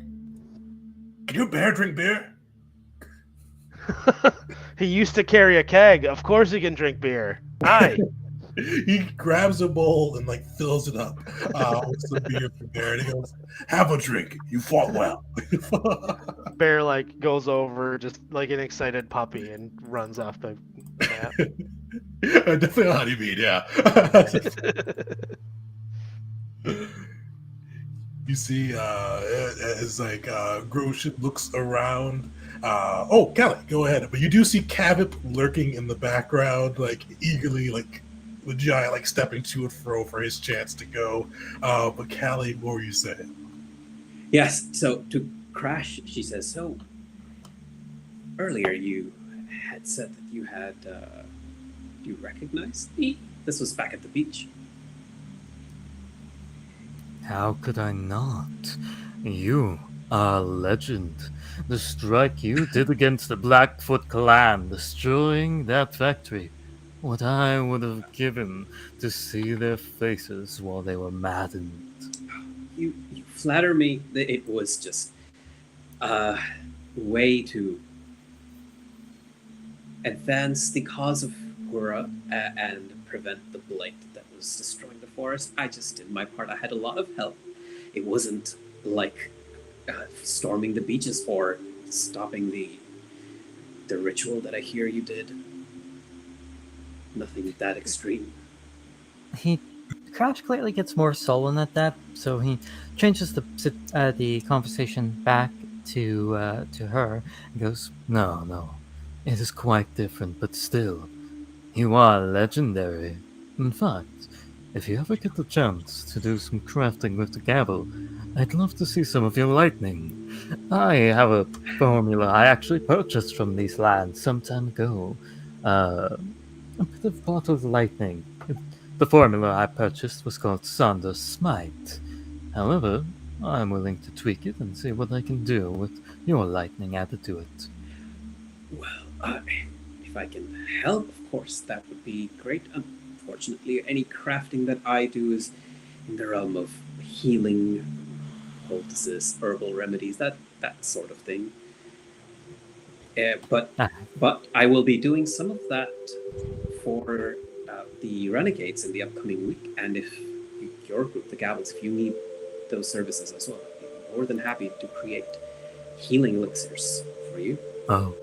Can your bear drink beer? He used to carry a keg. Of course he can drink beer. Aye. He grabs a bowl and like fills it up with some beer from there, and he goes, "Have a drink. You fought well." Bear like goes over just like an excited puppy and runs off the map. Definitely a honeybee, yeah. You see, as like Groship looks around. Kelly, go ahead. But you do see Cavip lurking in the background, like eagerly, like the giant, like stepping to and fro for his chance to go. But Callie, what were you saying? Yes, so to Crash, she says, so earlier you had said that you had, you recognized me? This was back at the beach. How could I not? You are a legend. The strike you did against the Blackfoot clan, destroying that factory. What I would have given to see their faces while they were maddened. You flatter me that it was just a way to advance the cause of Hura and prevent the blight that was destroying the forest. I just did my part. I had a lot of help. It wasn't like storming the beaches or stopping the ritual that I hear you did. Nothing that extreme. Crash clearly gets more sullen at that, so he changes the conversation back to her and goes, No, it is quite different, but still, you are legendary. In fact, if you ever get the chance to do some crafting with the gavel, I'd love to see some of your lightning. I have a formula I actually purchased from these lands some time ago. A bit of bottled lightning. The formula I purchased was called Sander's Smite. However, I'm willing to tweak it and see what I can do with your lightning added to it. Well, if I can help, of course, that would be great. Unfortunately, any crafting that I do is in the realm of healing, poultices, herbal remedies, that sort of thing. But I will be doing some of that for the Renegades in the upcoming week. And if your group, the Gavels, if you need those services as well, I'd be more than happy to create healing elixirs for you. Oh,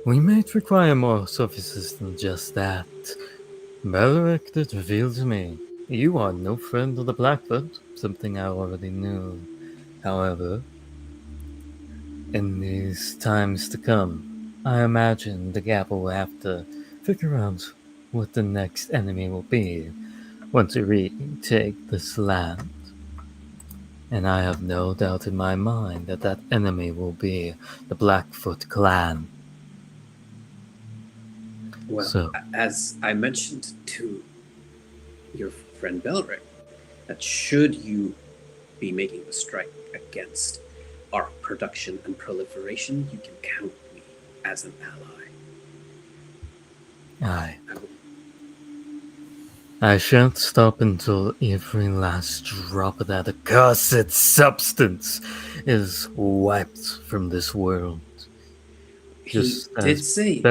we might require more services than just that. Belric did reveal to me you are no friend of the Blackfoot, something I already knew. However, in these times to come, I imagine the Gabble will have to figure out what the next enemy will be once we retake this land. And I have no doubt in my mind that that enemy will be the Blackfoot clan. Well, So, as I mentioned to your friend Belric, that should you be making the strike against our production and proliferation, you can count me as an ally. I shan't stop until every last drop of that accursed substance is wiped from this world. He did say,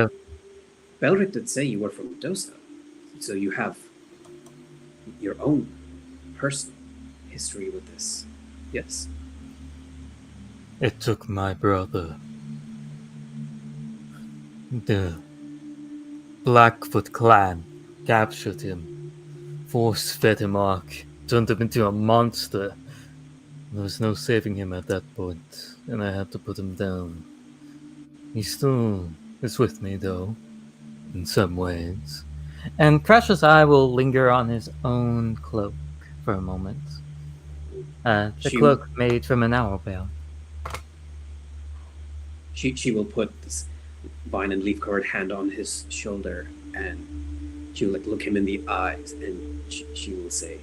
Belric did say you were from Dosa, so you have your own personal history with this. Yes. It took my brother, the Blackfoot clan, captured him, force-fed him Ark, turned him into a monster. There was no saving him at that point, and I had to put him down. He still is with me, though, in some ways. And Crash's eye will linger on his own cloak for a moment. The cloak made from an owl bale. She will put this vine and leaf covered hand on his shoulder, and she will look him in the eyes, and she will say,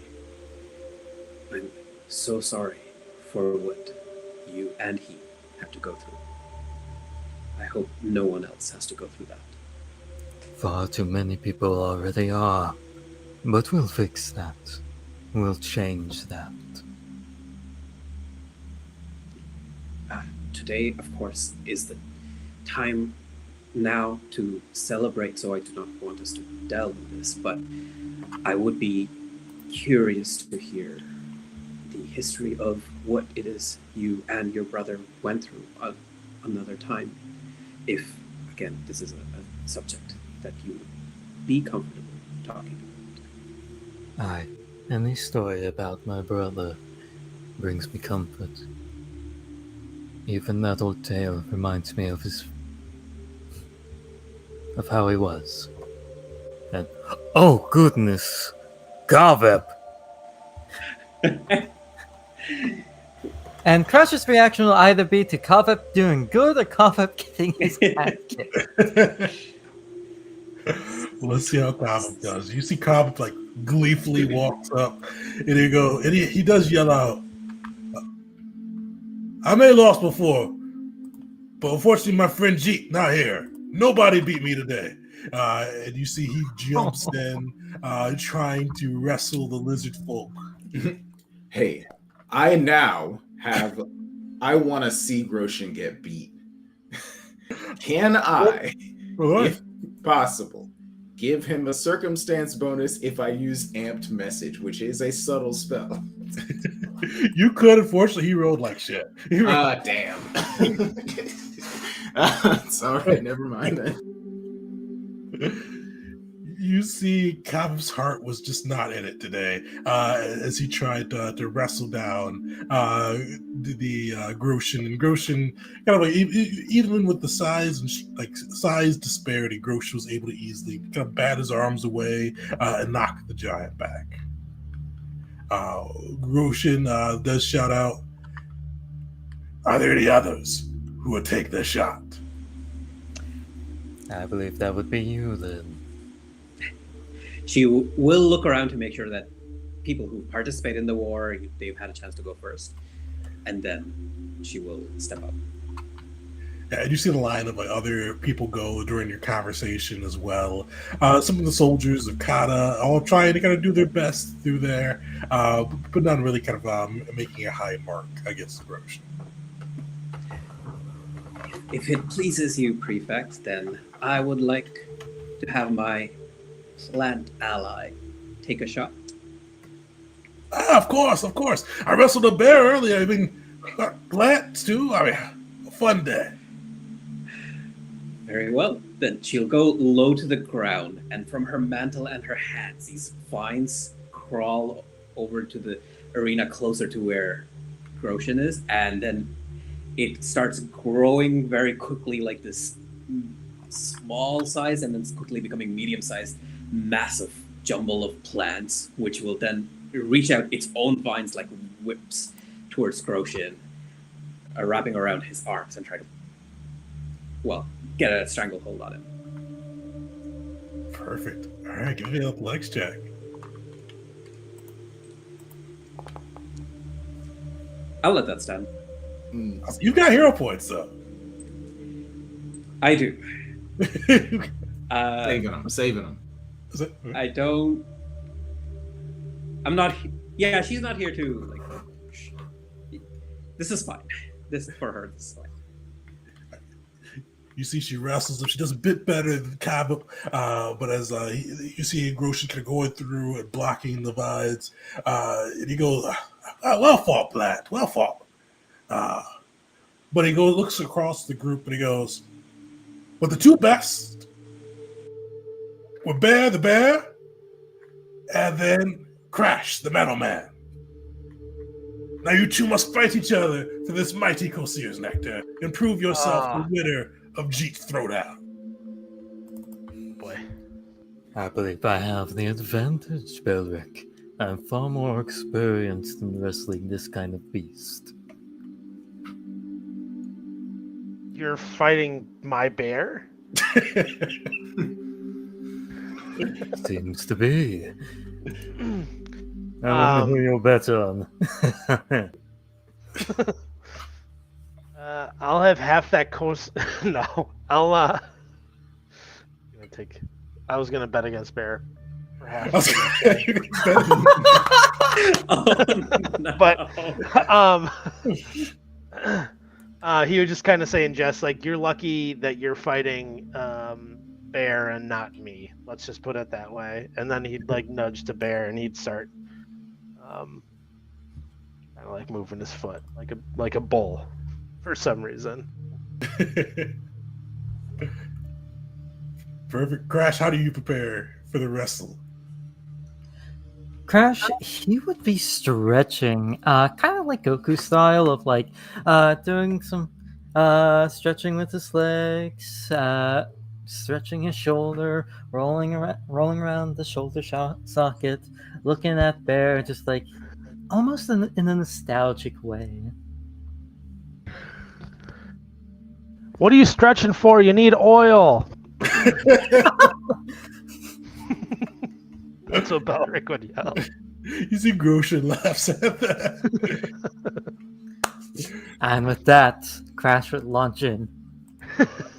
I'm so sorry for what you and he have to go through. I hope no one else has to go through that. Far too many people already are. But we'll fix that. We'll change that. today, of course, is the time now to celebrate, so I do not want us to delve in this, but I would be curious to hear the history of what it is you and your brother went through another time. If, again, this is a subject that you would be comfortable talking about. Aye, any story about my brother brings me comfort. Even that old tale reminds me of how he was. And oh goodness, Garvep! And Crash's reaction will either be to Carvep doing good or Carvep getting his ass kicked. Let's see how Cobb does. You see Cobb like gleefully walks up, and he does yell out, "I may have lost before, but unfortunately my friend Jeet not here. Nobody beat me today." And you see he jumps in, trying to wrestle the lizard folk. Hey, I want to see Groshin get beat. Can I, if possible, give him a circumstance bonus if I use Amped Message, which is a subtle spell? You could, unfortunately, he rolled like shit. Damn. Sorry, never mind that. You see Cobb's heart was just not in it today, as he tried to wrestle down the Groshin. And Groshin, kind of like, even with the size and size disparity, Groshin was able to easily kind of bat his arms away and knock the giant back. Groshin does shout out, "Are there any others who would take the shot?" I believe that would be you then. She will look around to make sure that people who participate in the war, they've had a chance to go first, and then she will step up. Yeah, and you see the line of other people go during your conversation as well. Some of the soldiers of Kata all trying to kind of do their best through there, but not really kind of making a high mark against the Groshin. If it pleases you, Prefect, then I would like to have my plant ally take a shot. Of course. I wrestled a bear earlier. I mean, plants too. I mean, a fun day. Very well. Then she'll go low to the ground, and from her mantle and her hands, these vines crawl over to the arena closer to where Groshin is, and then it starts growing very quickly, like this small size, and then it's quickly becoming medium-sized, massive jumble of plants, which will then reach out its own vines like whips towards Groshin, wrapping around his arms and try to, get a stranglehold on him. Perfect. All right, give me an athletics check. I'll let that stand. You've got hero points, though. I do. Saving them. I don't. I'm not. Yeah, she's not here too. This is fine. This for her. This is fine. You see, she wrestles him. She does a bit better than Kaba, but as you see Groshin kind of going through and blocking the vines, and he goes, "Well fought, Plant. Well fought." But he looks across the group and he goes, "But the two best were Bear the Bear and then Crash the Metal Man. Now you two must fight each other for this mighty Kosir's nectar and prove yourself the winner of Jeet's Throwdown." Boy. I believe I have the advantage, Belric. I'm far more experienced in wrestling this kind of beast. You're fighting my bear? Seems to be. I wonder who you'll bet on. I'll have half that coast. No, I'll gonna take. I was gonna bet against Bear for half. Oh, no. But He would just kind of say in jest, like, "You're lucky that you're fighting Bear and not me. Let's just put it that way." And then he'd like nudge to Bear, and he'd start kind of like moving his foot like a bull for some reason. Perfect. Crash, how do you prepare for the wrestle? Crash, he would be stretching, kind of like Goku style of like doing some stretching with his legs, stretching his shoulder, rolling around the shoulder socket, looking at Bear, just like almost in a nostalgic way. What are you stretching for? You need oil. That's what Belric would yell. You see Groshan laughs at that. And with that, Crash would launch in.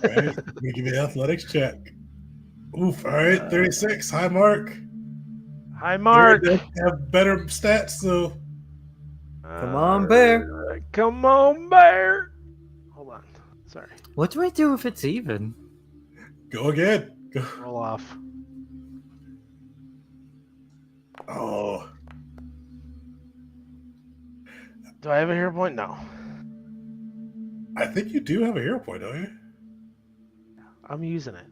Right, we give you an athletics check. Oof, all right, 36, high mark. Hi, Mark. They have better stats, so Come on, Bear. Come on, Bear. Hold on. Sorry. What do we do if it's even? go again. Go. Roll off. Oh, Do I have a hero point? No. I think you do have a hero point, don't I'm using it.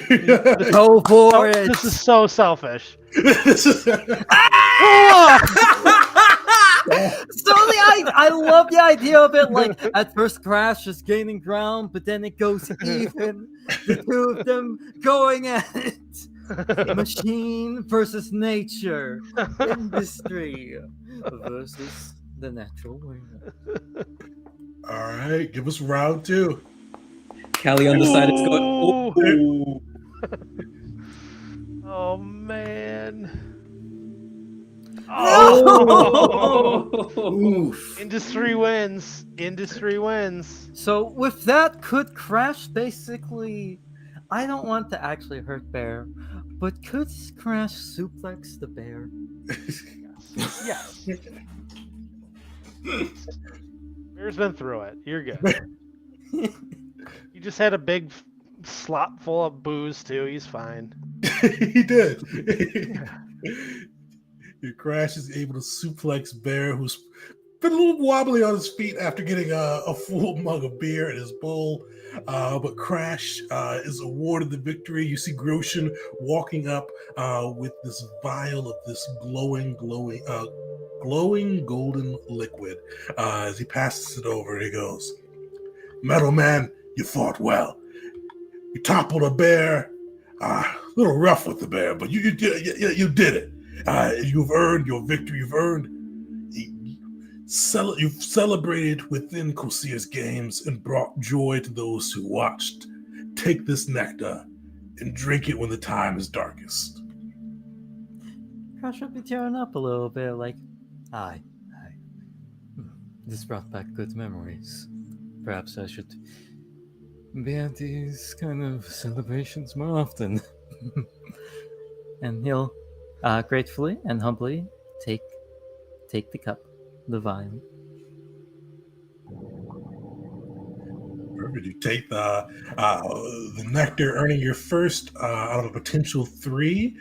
you? Go for it! This is so selfish. This is- So I love the idea of it. Like at first, Crash is gaining ground, but then it goes even. The two of them going at it. Machine versus nature. Industry versus the natural world. All right, give us round two. Callie on the side is going. Ooh. Oh. Oh man. Oh! Oof. Industry wins. Industry wins. So with that, could Crash basically? I don't want to actually hurt Bear, but could Crash suplex the bear? Yes. Bear's been through it. You're good. You just had a big slop full of booze too. He's fine. He did. Your Crash is able to suplex Bear, who's been a little wobbly on his feet after getting a full mug of beer in his bowl. But Crash is awarded the victory. You see Groshan walking up with this vial of this glowing golden liquid. As he passes it over, he goes, "Metal Man, you fought well. You toppled a bear. A little rough with the bear, but you did it. You've earned your victory. You've celebrated within Kosir's games and brought joy to those who watched. Take this nectar and drink it when the time is darkest." Crash would be tearing up a little bit, like, aye. This brought back good memories. Perhaps I should be at these kind of celebrations more often. And he'll gratefully and humbly take the cup, the vial. Perfect. You take the nectar, earning your first out of a potential 3.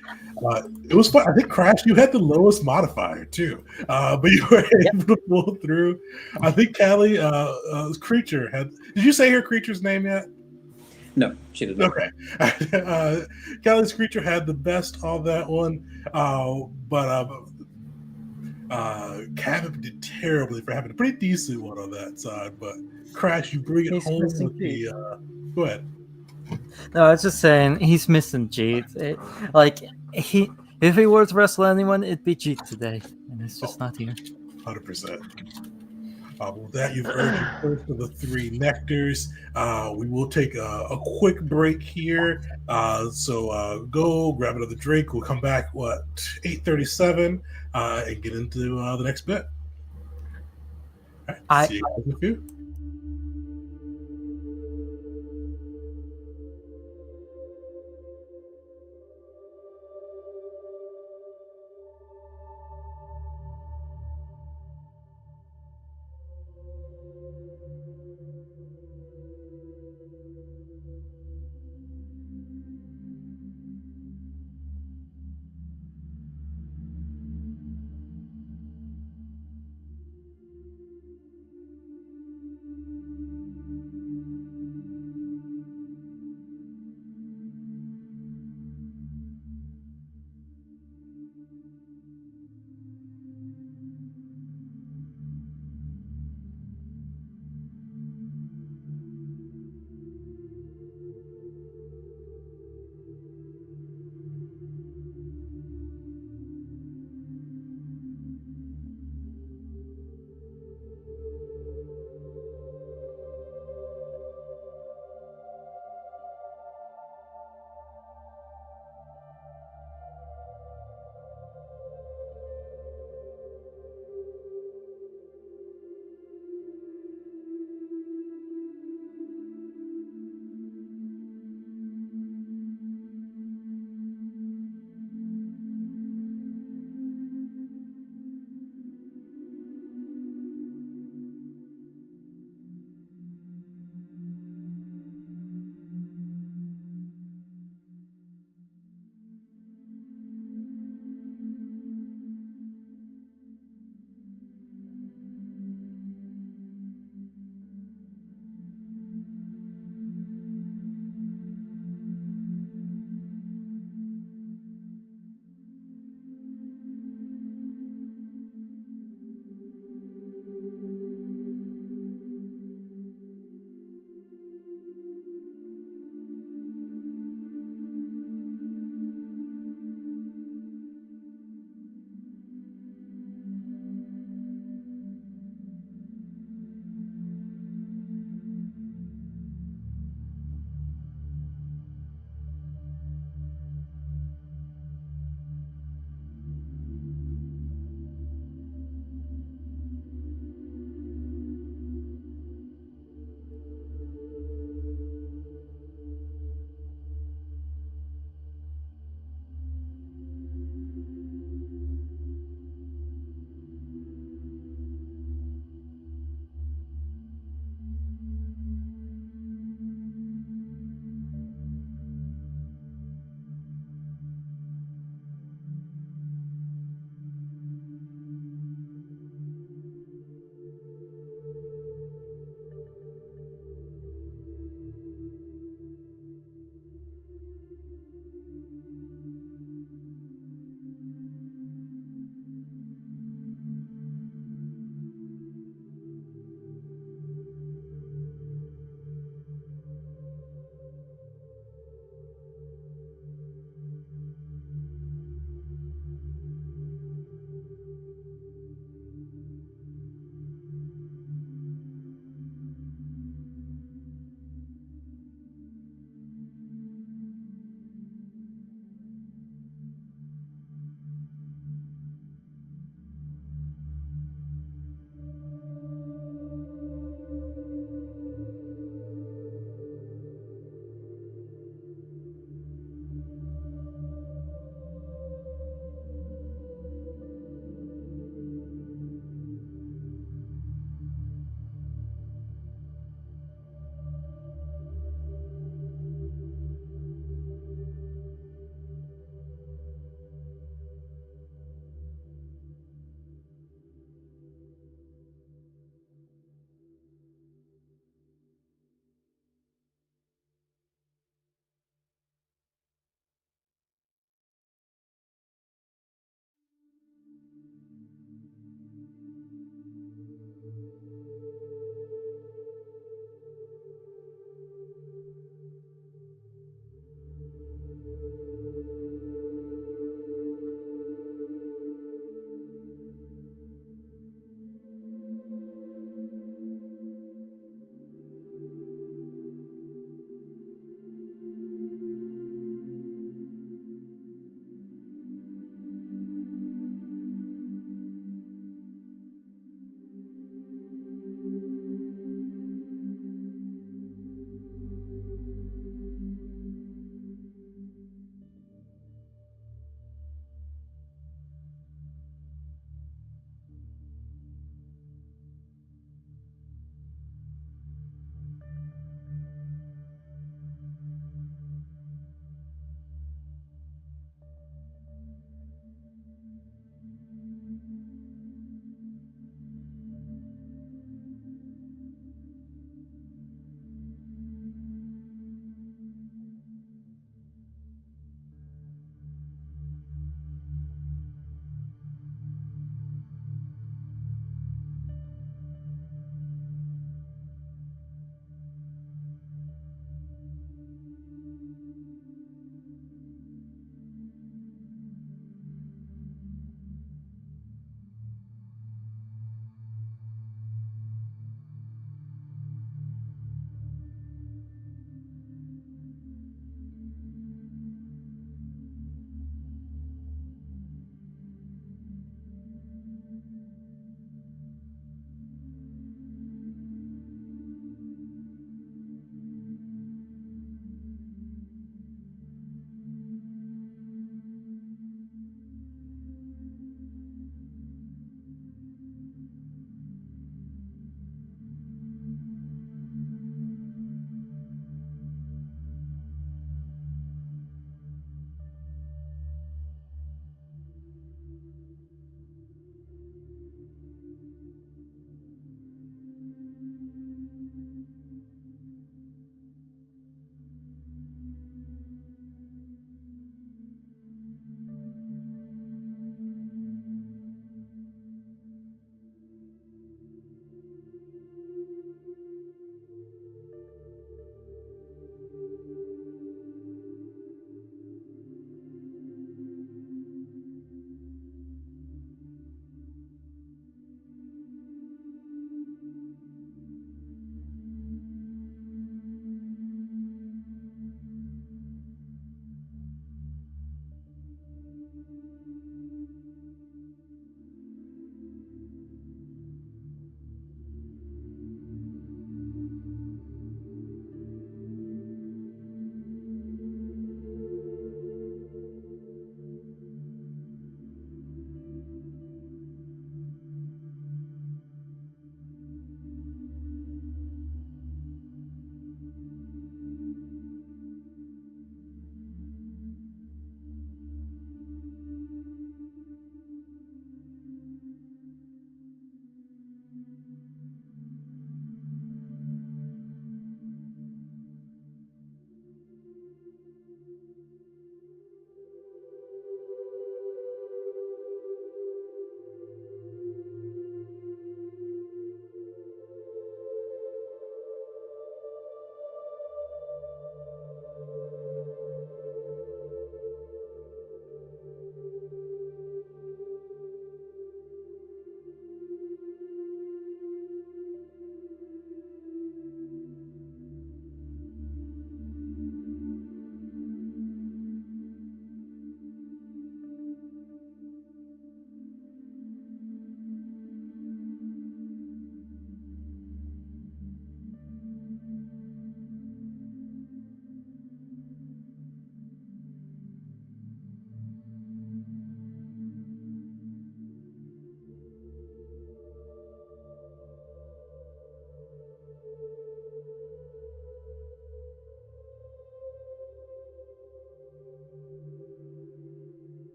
It was fun. I think Crash, you had the lowest modifier too, but you were able to pull through. I think Callie, Creature had. Did you say her creature's name yet? No, she did not. Okay. Callie's Creature had the best on that one, but Cabot did terribly for having a pretty decent one on that side. But Crash, you bring it He's home missing with the. Go ahead. No, I was just saying he's missing Jeet. If he were to wrestle anyone, it'd be Jeet today, and he's just not here. 100%. With that, you've earned your first of the 3 nectars. We will take a quick break here. So go grab another drink. We'll come back, 8:37, and get into the next bit. All right, see you guys in a few.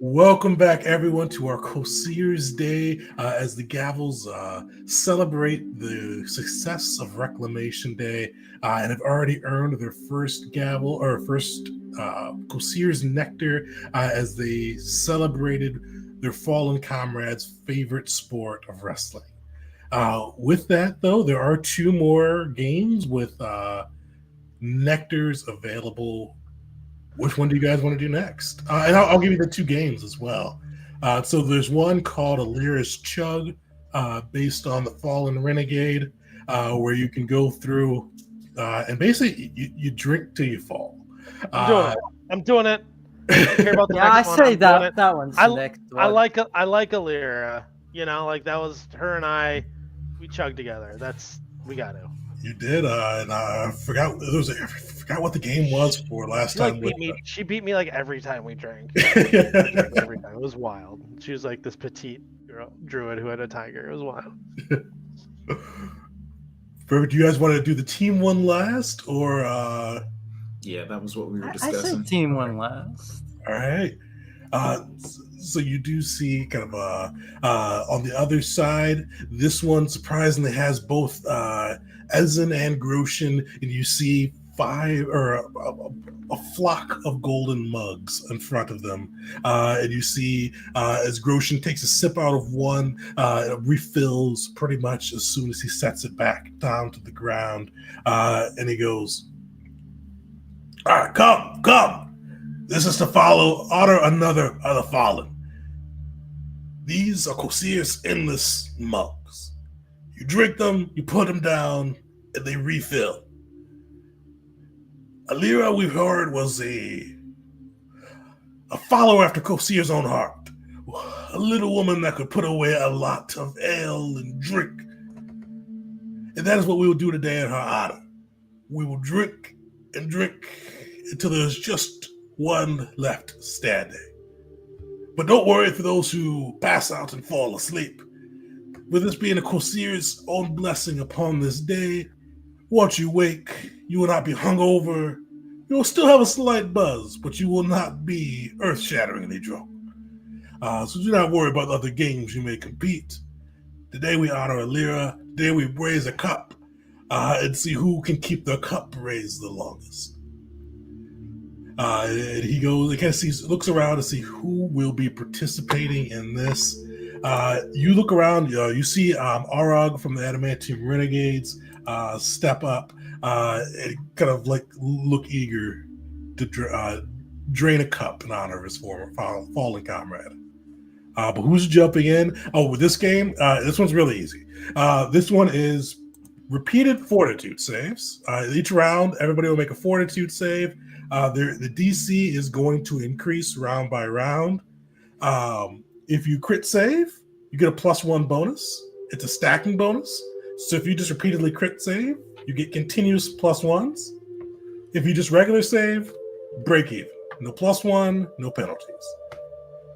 Welcome back, everyone, to our Coseers Day as the Gavels celebrate the success of Reclamation Day and have already earned their first gavel or first Coseers Nectar as they celebrated their fallen comrades' favorite sport of wrestling. With that, though, there are 2 more games with nectars available. Which one do you guys want to do next? And I'll give you the 2 games as well. So there's one called Alira's Chug, based on the Fallen Renegade, where you can go through and basically you drink till you fall. I'm doing it. I don't care about the Yeah, I next one. say I'm doing it. that one's the next one. I like Alira. You know, like that was her and I. We chugged together. We got to. You did, and I forgot I forgot what the game was for last time. She beat me like every time we drank. Every time. It was wild. She was like this petite girl, druid who had a tiger. It was wild. Perfect. Do you guys want to do the team one last, or? Yeah, that was what we were I discussing. said team one last. All right. So you do see kind of on the other side, this one surprisingly has both Ezen and Groshin, and you see 5 or a flock of golden mugs in front of them, and you see as Groshin takes a sip out of one, it refills pretty much as soon as he sets it back down to the ground, and he goes, "All right, come. This is to honor another of the fallen. These are Coseer's endless mugs. You drink them, you put them down, and they refill. Alira, we've heard, was a follower after Coseer's own heart. A little woman that could put away a lot of ale and drink. And that is what we will do today in her honor. We will drink and drink until there's just one left standing. But don't worry for those who pass out and fall asleep. With this being a Coseer's own blessing upon this day, once you wake, you will not be hungover. You will still have a slight buzz, but you will not be earth-shatteringly drunk. So do not worry about the other games you may compete. Today we honor Alira. Today we raise a cup and see who can keep the cup raised the longest. And he goes and kind of looks around to see who will be participating in this. You look around, you see Arag from the Adamantium Renegades step up and kind of like look eager to drain a cup in honor of his former fallen comrade. But who's jumping in? Oh, with this game, this one's really easy. This one is repeated fortitude saves. Each round, everybody will make a fortitude save. The DC is going to increase round by round. If you crit save, you get a +1 bonus. It's a stacking bonus. So if you just repeatedly crit save, you get continuous +1s. If you just regular save, break even. No +1, no penalties.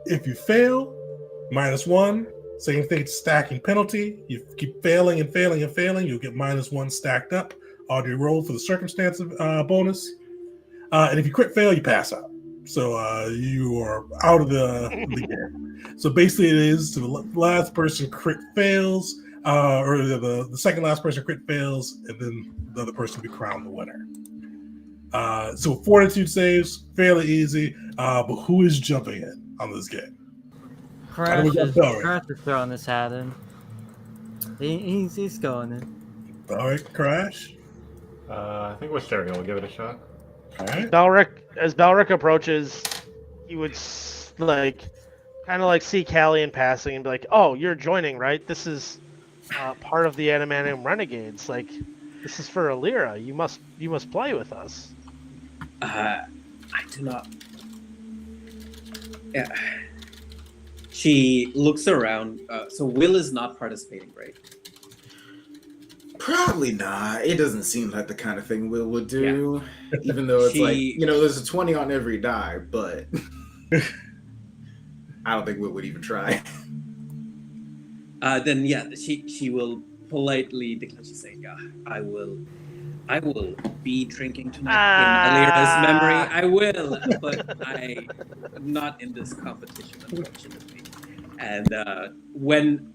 If you fail, -1. Same thing, it's stacking penalty. You keep failing and failing and failing, you'll get -1 stacked up on your roll for the circumstance bonus. And if you crit fail, you pass out. So you are out of the game. So basically it is to the last person crit fails, or the second last person crit fails, and then the other person will be crowned the winner. So fortitude saves, fairly easy. But who is jumping in on this game? Crash is throwing his hat in. He's going in. All right, Crash. I think Wisteria will give it a shot. All right. As Balric approaches, he would kind of like see Callie in passing and be like, "Oh, you're joining, right? This is part of the Adamantium Renegades. Like, this is for Alira. You must play with us." I do not. Yeah. She looks around. So Will is not participating, right? Probably not. It doesn't seem like the kind of thing Will would do, even though it's like, there's a 20 on every die, but I don't think Will would even try. Then she will politely decline. She's saying, "I will I will be drinking tonight in Alira's memory. I will, but I'm not in this competition, unfortunately. And when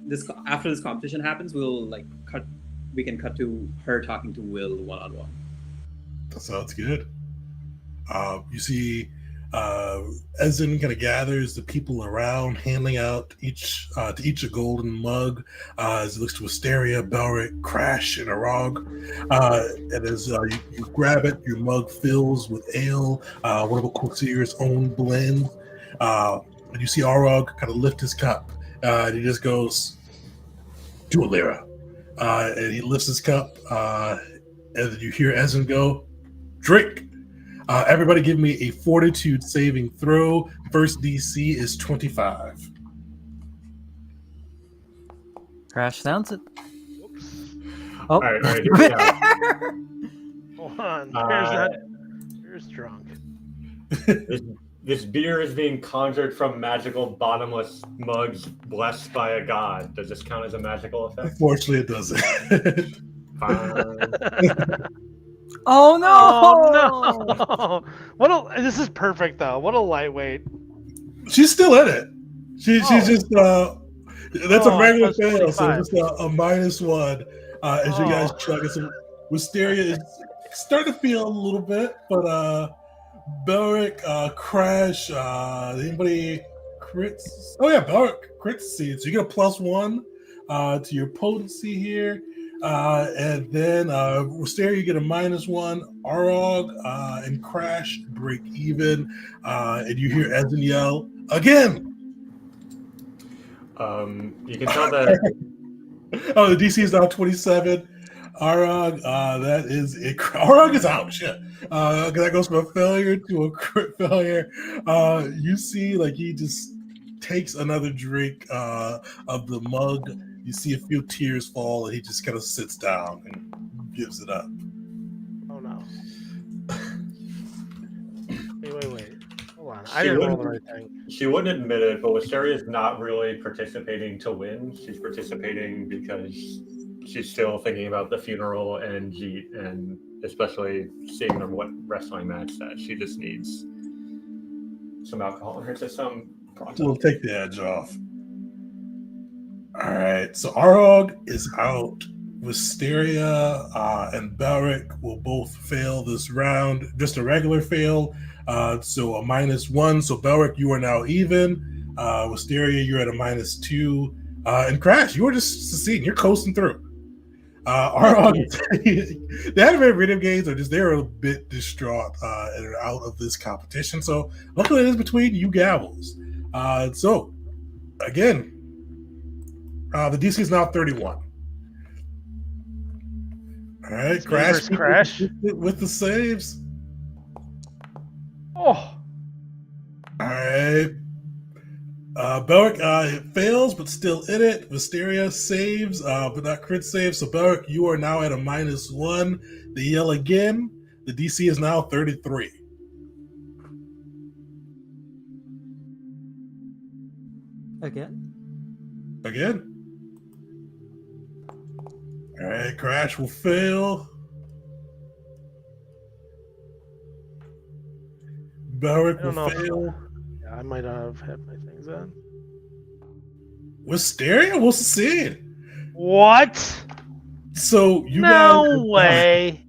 after this competition happens, we'll like cut. We can cut to her talking to Will one-on-one. That sounds good. You see, Ezen kind of gathers the people around, handing out to each a golden mug. As he looks to Asteria, Belric, Crash, and Arog. And as you grab it, your mug fills with ale, one of Quasir's own blends. And you see Arog kind of lift his cup, and he just goes, "To Alira." And he lifts his cup, and then you hear Ezen go, "Drink." Everybody give me a fortitude saving throw. First DC is 25. Crash sounds it. Whoops. Oh, All right, here we go. Hold on. Here's drunk. This beer is being conjured from magical bottomless mugs blessed by a god. Does this count as a magical effect? Unfortunately, it doesn't. Fine. Oh no! Oh no! This is perfect though. What a lightweight. She's still in it. She's just that's a regular plus fail, so 25. it's just a -1 as you guys chug it. So Wisteria is starting to feel a little bit, but Belric, Crash, anybody crits? Oh yeah, Belric crits seed. So you get a +1 to your potency here. And then Wisteria, you get a -1. Arog and Crash break even. And you hear Ezen yell, "Again!" You can tell that Oh, the DC is now 27. Arog, that is it. Arog is out. Shit. That goes from a failure to a crit failure. You see, like, he just takes another drink of the mug. You see a few tears fall, and he just kind of sits down and gives it up. Oh no. Wait. Hold on. I didn't roll the right thing. she wouldn't admit it, but Wisteria is not really participating to win. She's participating because she's still thinking about the funeral and Jeet, and especially seeing what wrestling match that she just needs some alcohol in her system. We'll take the edge off. All right, so Arog is out. Wisteria and Belric will both fail this round. Just a regular fail, so a -1. So Belric, you are now even. Wisteria, you're at a -2. And Crash, you are just succeeding. You're coasting through. Arog, the animated video games are they're a bit distraught and are out of this competition. So luckily it is between you gavels. So again, the DC is now 31. All right, Crash with the saves. Oh. All right. Belric, it fails, but still in it. Wisteria saves, but not crit saves. So Belric, you are now at a -1. They yell again. The DC is now 33. Again? All right, Crash will fail. Belric will fail. Yeah, I might have had my things on. Wisteria will succeed. What? So you No way.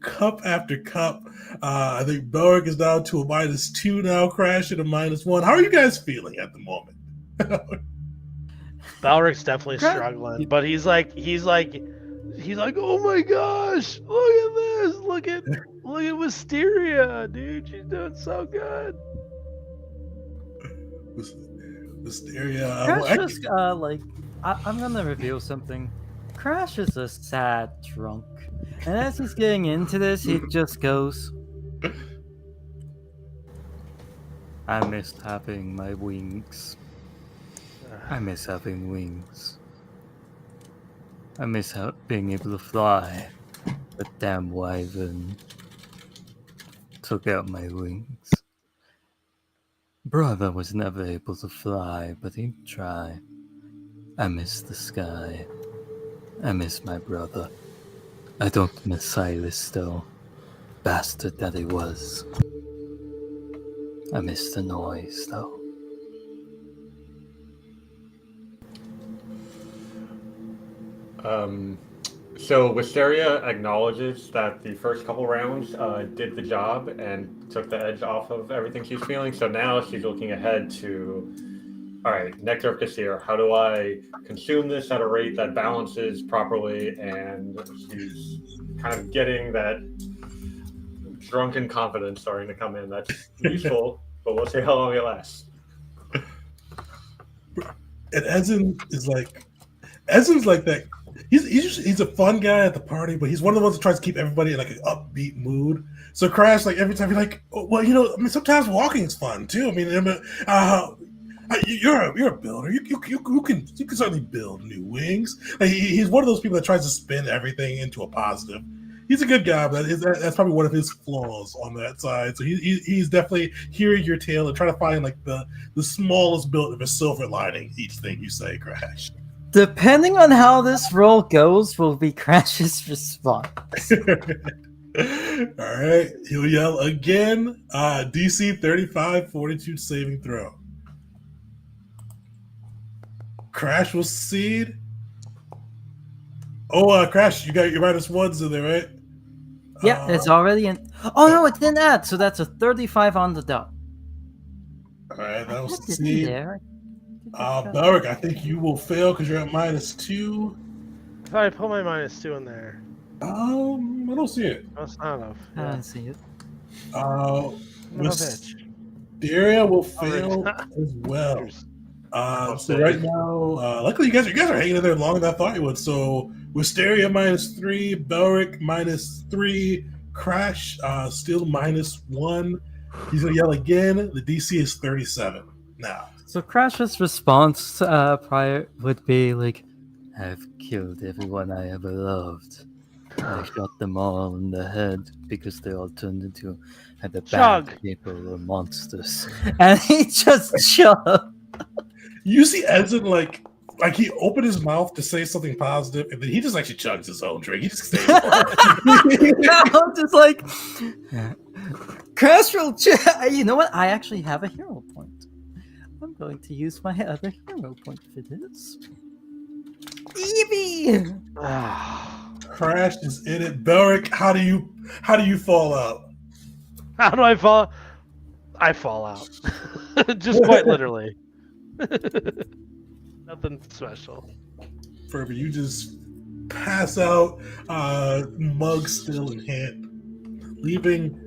Cup after cup. I think Belric is down to a -2 now. Crash at a -1. How are you guys feeling at the moment? Balric's definitely struggling, but he's like, oh my gosh, look at this, look at Wisteria, dude, she's doing so good. Wisteria. Crash just I'm gonna reveal something. Crash is a sad drunk, and as he's getting into this, he just goes, "I miss having my wings. I miss having wings. I miss being able to fly. The damn wyvern took out my wings. Brother was never able to fly, but he'd try. I miss the sky. I miss my brother. I don't miss Silas, though. Bastard that he was. I miss the noise, though. So Wisteria acknowledges that the first couple rounds did the job and took the edge off of everything she's feeling. So now she's looking ahead to, all right, Nectar of Kasir. How do I consume this at a rate that balances properly? And she's kind of getting that drunken confidence starting to come in. That's useful, but we'll see how long it lasts. And Ezen's like that. He's a fun guy at the party, but he's one of the ones that tries to keep everybody in like an upbeat mood. So Crash, like every time you're like, oh, well, I mean, sometimes walking is fun too. I mean, you're a builder. You can certainly build new wings. Like, he's one of those people that tries to spin everything into a positive. He's a good guy, but that's probably one of his flaws on that side. So he's definitely hearing your tale and trying to find like the smallest bit of a silver lining each thing you say, Crash. Depending on how this roll goes, will be Crash's response. All right, he'll yell again. DC 35 Fortitude saving throw. Crash will succeed. Oh, Crash, you got your -1s in there, right? Yeah, it's already in. Oh no, it didn't add, so that's a 35 on the dot. All right, that will What did succeed. there? Belric, I think you will fail because you're at -2. I thought I put my -2 in there. I don't see it. Must not have. I don't see it. Wisteria will fail as well. So right now, luckily you guys are hanging in there longer than I thought you would. So Wisteria -3, Belric -3, Crash still -1. He's gonna yell again. The DC is 37 now. So Crash's response prior would be like, I've killed everyone I ever loved. I shot them all in the head because they all turned into either bad Chug. people or monsters. and he just shoved. You see Ezen like he opened his mouth to say something positive, and then he just actually chugs his own drink. He just stays. I'm just like, Crash will. You know what? I actually have a hero point. I'm going to use my other hero point for this. Eevee! Crash is in it. Belric, how do you fall out? How do I fall? I fall out. Just quite literally. Nothing special. Furby, you just pass out, mug still in hand, leaving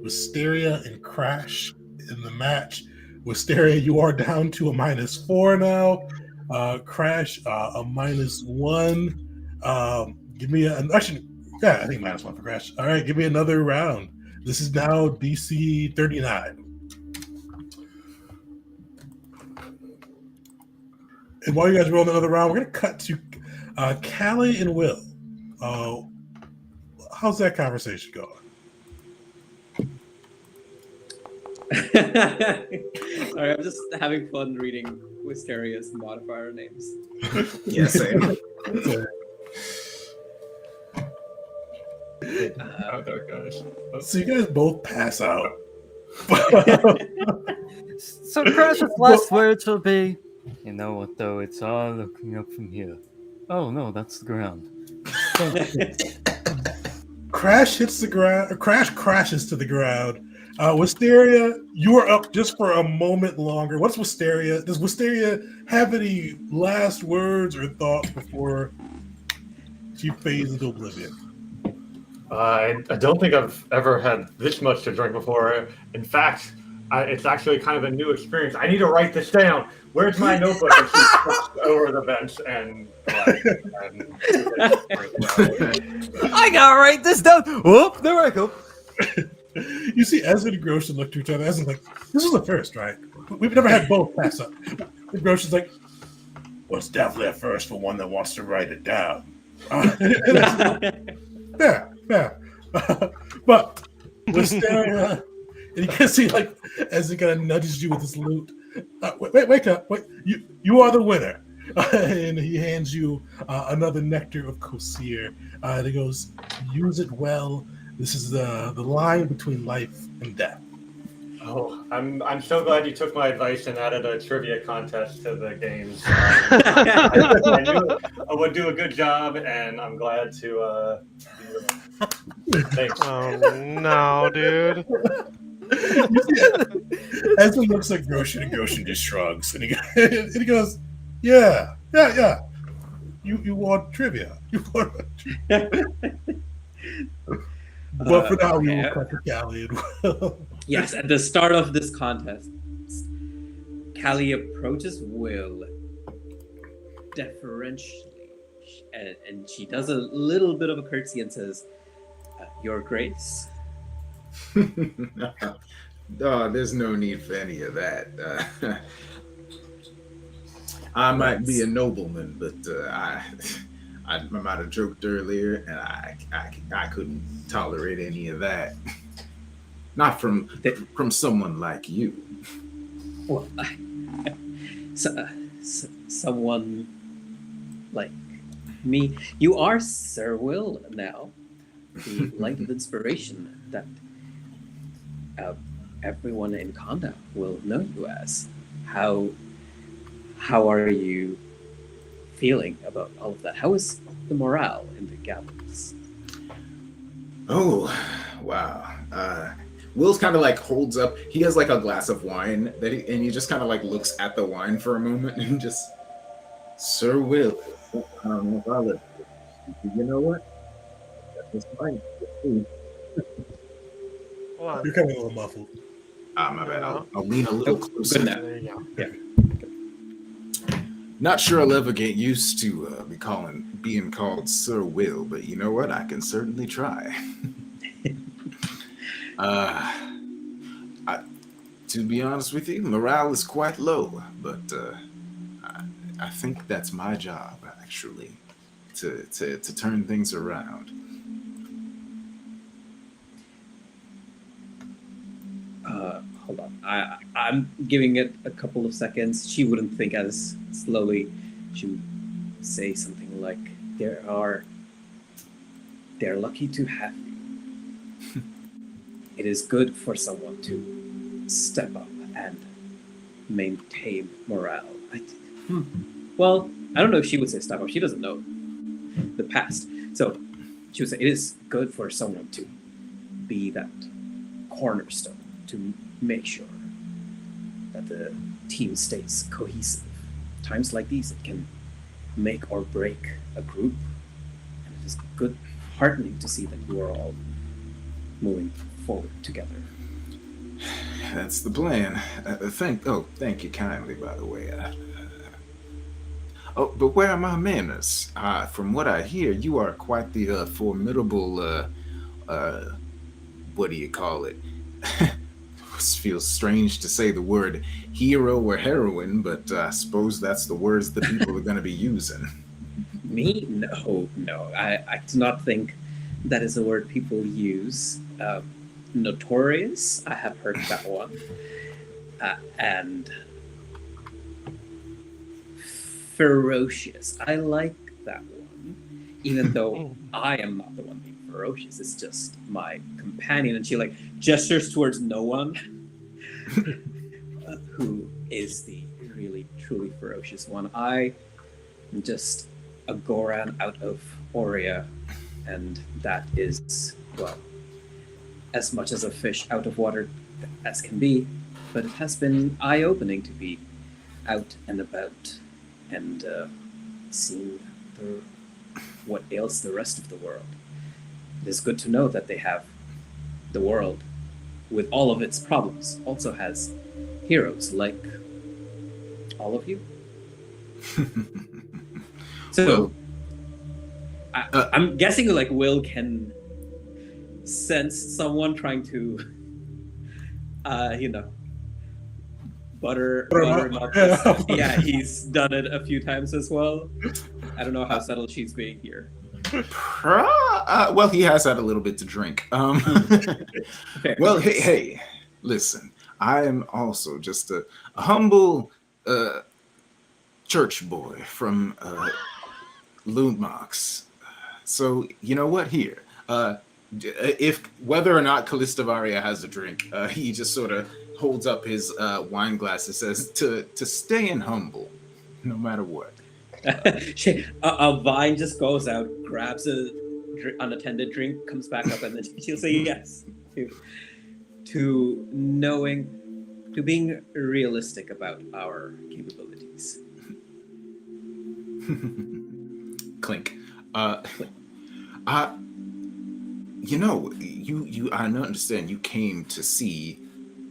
Wisteria and Crash in the match. Wisteria, you are down to a -4 now. Crash, a -1. Give me actually, yeah, I think -1 for Crash. All right, give me another round. This is now DC 39. And while you guys roll another round, we're going to cut to Callie and Will. How's that conversation going? Sorry, I'm just having fun reading Wisteria's modifier names. Yeah, same. Out there, guys. So you guys both pass out. So Crash's last words will be, You know what, though? It's all looking up from here. Oh, no, that's the ground. Crash hits the ground. Crash crashes to the ground. Wisteria, you are up just for a moment longer. What's Wisteria? Does Wisteria have any last words or thoughts before she fades into oblivion? I don't think I've ever had this much to drink before. In fact, it's actually kind of a new experience. I need to write this down. Where's my notebook? And she flips over the bench and I gotta write this down. Whoop, there I go. You see Ezen and Groshen look to each other. Ezen's like, this is the first, right? We've never had both pass up. And Groshen's like, well, it's definitely a first for one that wants to write it down. Fair. But Wisteria, and you can see like Ezen kind of nudges you with his loot. Wait up. You are the winner. and he hands you another nectar of Kosir. And he goes, "Use it well. This is the line between life and death." Oh, I'm so glad you took my advice and added a trivia contest to the games. I knew I would do a good job, and I'm glad to be with it. Thanks. Oh no, dude. Ezra looks at Goshen, and Goshen just shrugs, and he goes, "Yeah, yeah, yeah. You want trivia? You want?" But for now, we will cut to Callie and Will. Yes, at the start of this contest, Callie approaches Will deferentially, and she does a little bit of a curtsy and says, "Your Grace." Oh, there's no need for any of that. I might be a nobleman, but I might have joked earlier, and I couldn't tolerate any of that. Not from someone like you. Well, someone like me. You are Sir Will now, the light of inspiration that everyone in Conda will know you as. How are you feeling about all of that? How is the morale in the galleys? Oh, wow. Will's kind of like holds up. He has like a glass of wine and he just kind of like looks at the wine for a moment and just, Sir Will, you know what? That's fine. Hold on. You're coming a little muffled. My bad. I'll lean a little closer. Good now. There you go. Yeah. Not sure I'll ever get used to being called Sir Will, but you know what? I can certainly try. To be honest with you, morale is quite low, but I think that's my job, actually, to turn things around. Hold on. I'm giving it a couple of seconds. She wouldn't think as slowly. She would say something like, They're lucky to have you. It is good for someone to step up and maintain morale. Well, I don't know if she would say step up. She doesn't know the past. So she would say it is good for someone to be that cornerstone, to make sure that the team stays cohesive. Times like these, it can make or break a group. And it is good, heartening to see that you are all moving forward together. That's the plan. Thank you kindly, by the way. But where are my manners? From what I hear, you are quite the formidable, what do you call it? It feels strange to say the word hero or heroine, but I suppose that's the words that people are going to be using. Me? No. I do not think that is a word people use. Notorious, I have heard that one. And ferocious, I like that one. Even though I am not the one being ferocious, it's just my companion. And she like gestures towards no one who is the really, truly ferocious one. I am just a Goran out of Aurea, and that is, well, as much as a fish out of water as can be, but it has been eye-opening to be out and about and seeing what ails the rest of the world. It is good to know that they have the world, with all of its problems, also has heroes like all of you. So, I'm guessing like Will can sense someone trying to, butter him up. Yeah, he's done it a few times as well. I don't know how subtle she's being here. Well, he has had a little bit to drink. Well, hey, listen. I am also just a humble church boy from Lumax. So you know what? Here, if whether or not Callistavaria has a drink, he just sort of holds up his wine glass and says to stay in humble, no matter what. A Vine just goes out, grabs a unattended drink, comes back up, and then she'll say yes to being realistic about our capabilities. Clink. You I understand you came to see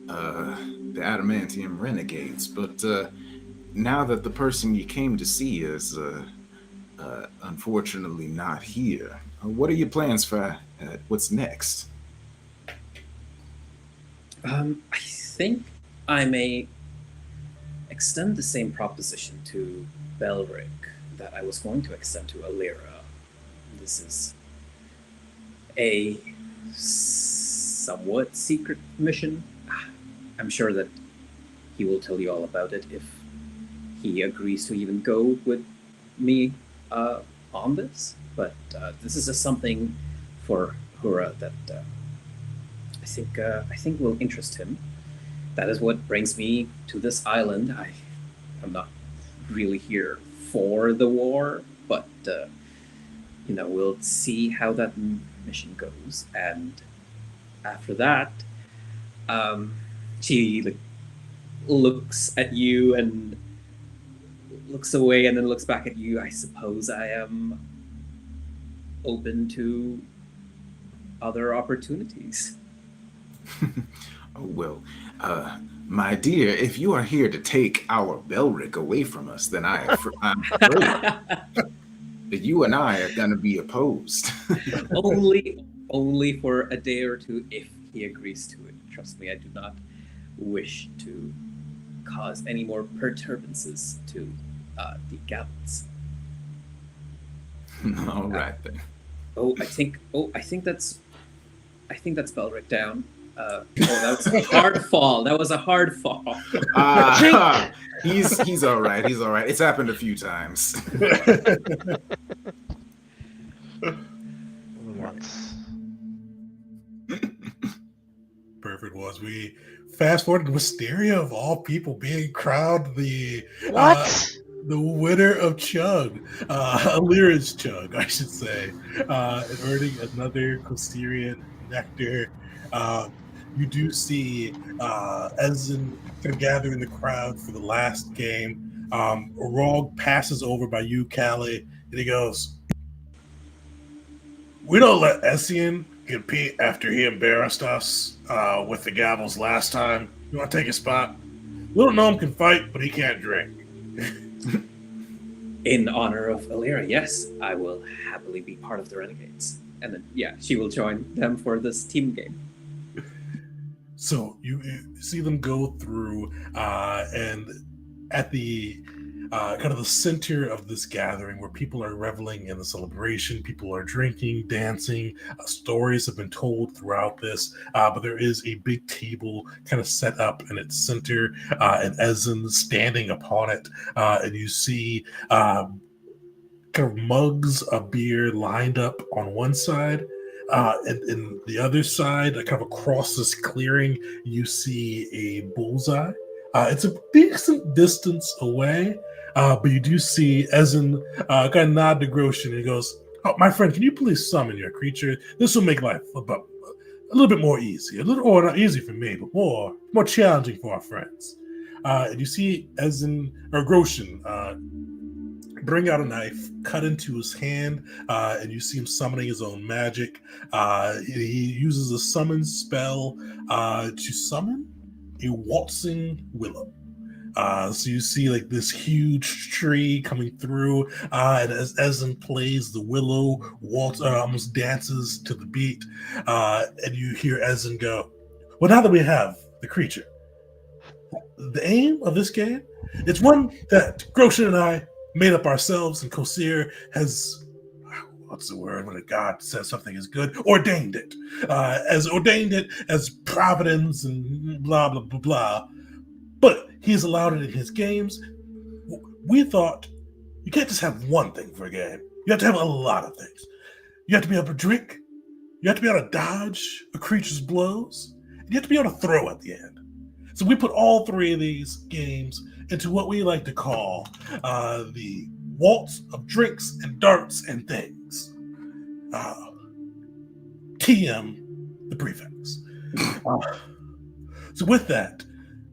the Adamantium Renegades, but now that the person you came to see is unfortunately not here, what are your plans for what's next? I think I may extend the same proposition to Belric that I was going to extend to Alira. This is a somewhat secret mission. I'm sure that he will tell you all about it if he agrees to even go with me on this. But this is just something for Hura that I think will interest him. That is what brings me to this island. I'm not really here for the war, but we'll see how that mission goes. And after that, she looks at you and looks away and then looks back at you. I suppose I am open to other opportunities. Oh, well, my dear, if you are here to take our Belric away from us, then I'm afraid that you and I are going to be opposed. only for a day or two if he agrees to it. Trust me, I do not wish to cause any more perturbances to the Gabbles. All right then. I think that's Belric down. That was a hard fall. That was a hard fall. He's all right. He's all right. It's happened a few times. Once. Perfect. Was we fast forward to Wisteria of all people being crowned the winner of Chug, Alira's Chug, I should say, and earning another Costerian nectar. You do see Ezen kind of gathering the crowd for the last game. Rog passes over by you, Callie, and he goes, "We don't let Essien compete after he embarrassed us with the Gavels last time. You want to take a spot? Little Gnome can fight, but he can't drink." In honor of Alira, yes, I will happily be part of the Renegades. And then, she will join them for this team game. So you see them go through, and at the kind of the center of this gathering where people are reveling in the celebration, people are drinking, dancing, stories have been told throughout this, but there is a big table kind of set up in its center, and Ezen standing upon it, and you see kind of mugs of beer lined up on one side. And in the other side, kind of across this clearing, you see a bullseye. It's a decent distance away, but you do see Ezen kind of nod to Groshin, and he goes, "Oh, my friend, can you please summon your creature? This will make life a little bit more easy. Or not easy for me, but more challenging for our friends." And you see Ezen, or Groshin, bring out a knife, cut into his hand, and you see him summoning his own magic. He uses a summon spell to summon a waltzing willow. So you see like this huge tree coming through, and as Ezen plays, the willow almost dances to the beat, and you hear Ezen go, "Well, now that we have the creature, the aim of this game, it's one that Groshin and I made up ourselves, and Kosir has, what's the word when a god says something is good? Ordained it. As providence and blah, blah, blah, blah. But he's allowed it in his games. we thought you can't just have one thing for a game. You have to have a lot of things. You have to be able to drink. You have to be able to dodge a creature's blows. And you have to be able to throw at the end. So we put all three of these games into what we like to call the waltz of drinks and darts and things. TM, the prefix. So with that,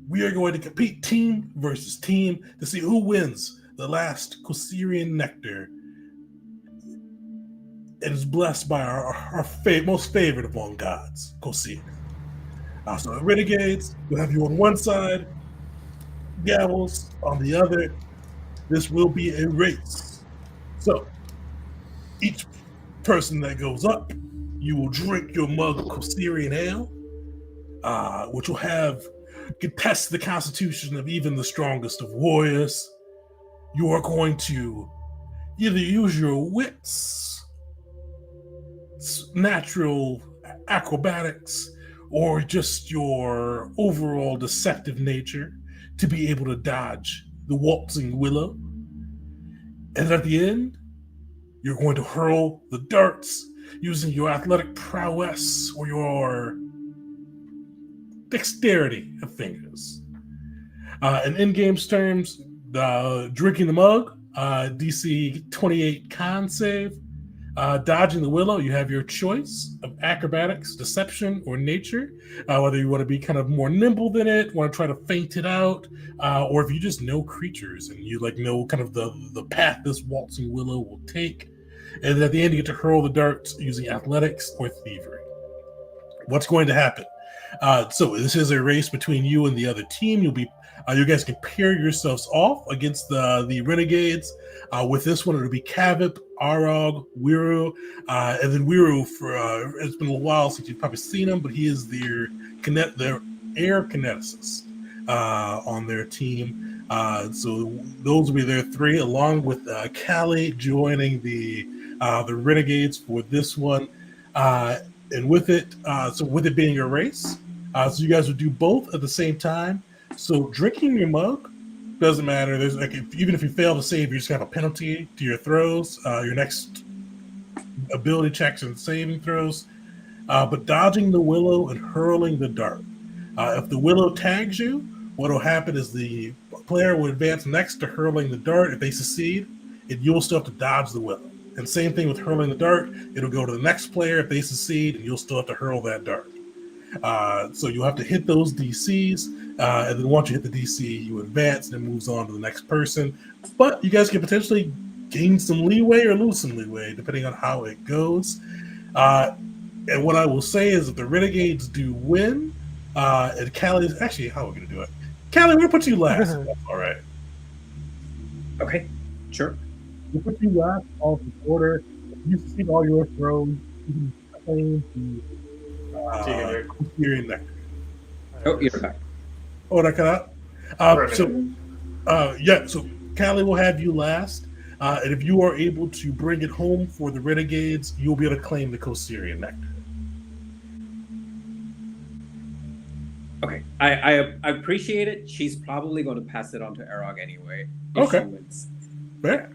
we are going to compete team versus team to see who wins the last Kosirian nectar and is blessed by our most favorite of all gods, Kosir. So Renegades, we'll have you on one side, Gavels on the other. This will be a race. So each person that goes up, you will drink your mug of Kosirian ale, which will can test the constitution of even the strongest of warriors. You are going to either use your wits, natural acrobatics, or just your overall deceptive nature to be able to dodge the waltzing willow. And at the end, you're going to hurl the darts using your athletic prowess or your dexterity of fingers. In in-game terms, drinking the mug, DC 28 con save. Dodging the willow, you have your choice of acrobatics, deception, or nature. Whether you want to be kind of more nimble than it, want to try to feint it out, or if you just know creatures and you know kind of the path this waltzing willow will take. And then at the end, you get to hurl the darts using athletics or thievery. What's going to happen? So this is a race between you and the other team. You guys can pair yourselves off against the Renegades. With this one, it'll be Kavip, Arog, Wiru, and then Wiru. It's been a while since you've probably seen him, but he is their air kineticist on their team. So those will be their three, along with Callie joining the Renegades for this one. And with it, with it being a race, so you guys would do both at the same time. So drinking your mug doesn't matter. There's even if you fail to save, you just have a penalty to your throws, your next ability checks and saving throws. But dodging the willow and hurling the dart. If the willow tags you, what will happen is the player will advance next to hurling the dart. If they succeed, you'll still have to dodge the willow. And same thing with hurling the dart. It'll go to the next player if they succeed, and you'll still have to hurl that dart. So you'll have to hit those DCs, and then once you hit the DC, you advance, and it moves on to the next person. But you guys can potentially gain some leeway or lose some leeway, depending on how it goes. And what I will say is if the Renegades do win, and Callie's... Actually, how are we going to do it? Callie, we're going to put you last. That's all right. Okay, sure. We'll put you last off the order. You succeed all your throws. You can claim the Kosirian nectar. Oh, you're back. Oh, that cut out? So Callie will have you last. And if you are able to bring it home for the Renegades, you'll be able to claim the Kosirian nectar. Okay, I appreciate it. She's probably going to pass it on to Arog anyway. If she wins. Fair.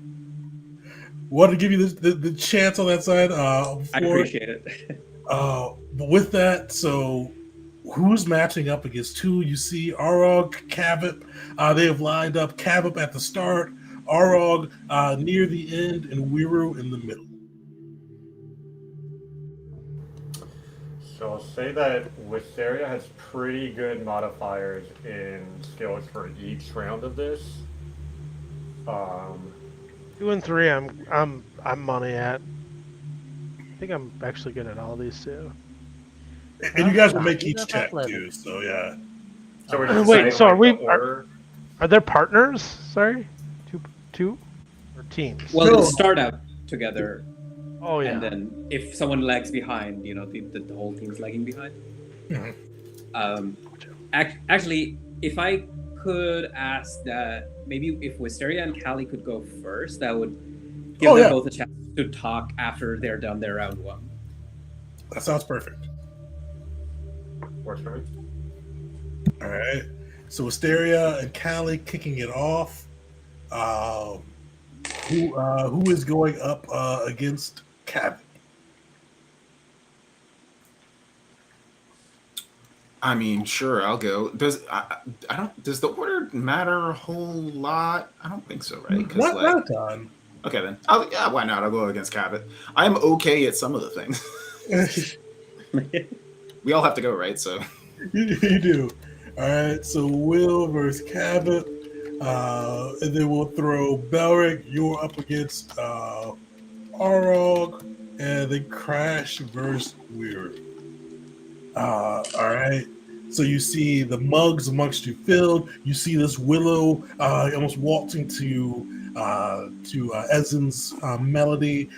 Want to give you the chance on that side. I appreciate it. But with that, so who's matching up against who? You see Arog, Kavip. They have lined up Kavip at the start, Arog near the end, and Wiru in the middle. So I'll say that Wisteria has pretty good modifiers in skills for each round of this. 2 and 3, I'm money at. I think I'm actually good at all these too. And you guys will make each check too. So yeah. So we're wait. So are we? Are there partners? Sorry, two or teams? Well, they'll start out together. Oh yeah. And then if someone lags behind, the whole team's lagging behind. Mm-hmm. Actually, if I could ask that maybe if Wisteria and Callie could go first, that would give them both a chance to talk after they're done their round one. That sounds perfect. Works for me. All right. So Wisteria and Callie kicking it off. Uh, who is going up against Cabot? I mean, sure, I'll go. I don't does the order matter a whole lot? I don't think so, right? Because Not a ton. okay then. Yeah, why not? I'll go against Cabot. I'm okay at some of the things. We all have to go, right? So You do. All right. So Will versus Cabot, and then we'll throw Belric. You're up against Arog, and then Crash versus Weird. All right. So you see the mugs amongst you filled. You see this Willow almost waltzing to Ezen's melody,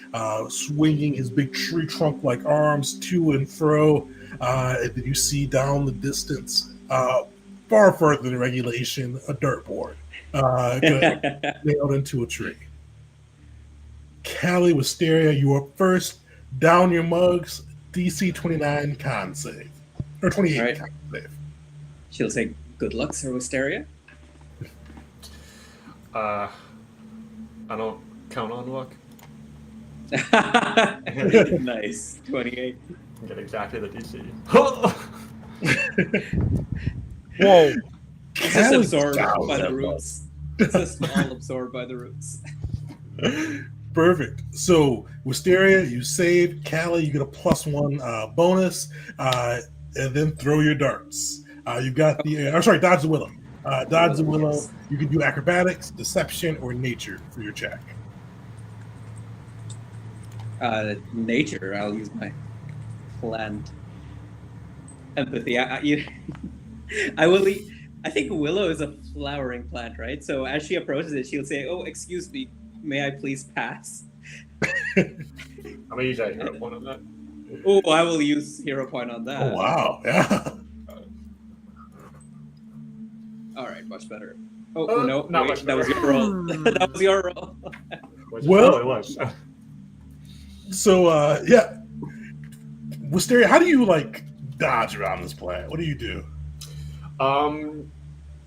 swinging his big tree trunk-like arms to and fro. And then you see down the distance, far further than regulation, a dirt board nailed into a tree. Callie Wisteria, you are first. Down your mugs. DC 29 con save. Or 28 Right. con save. She'll say good luck, Sir Wisteria. I don't count on luck. Nice. 28. Get exactly the DC. Whoa. It's just Callie absorbed down by that the roots. It's just all absorbed by the roots. Perfect. So, Wisteria, you save. Callie, you get a +1 bonus. And then throw your darts. You've got the... dodge the willow. Dodge the willow. Yes. You can do acrobatics, deception, or nature for your check. Nature. I'll use my plant empathy. I will. I think willow is a flowering plant, right? So as she approaches it, she'll say, "Oh, excuse me, may I please pass?" I'm gonna use that hero point on that. Oh, I will use hero point on that. Oh, wow. Yeah. All right, much better. Oh, no, not wait, much that was better. your roll. That was your roll. Well- it was. So, yeah. Wisteria, how do you, dodge around this plant? What do you do?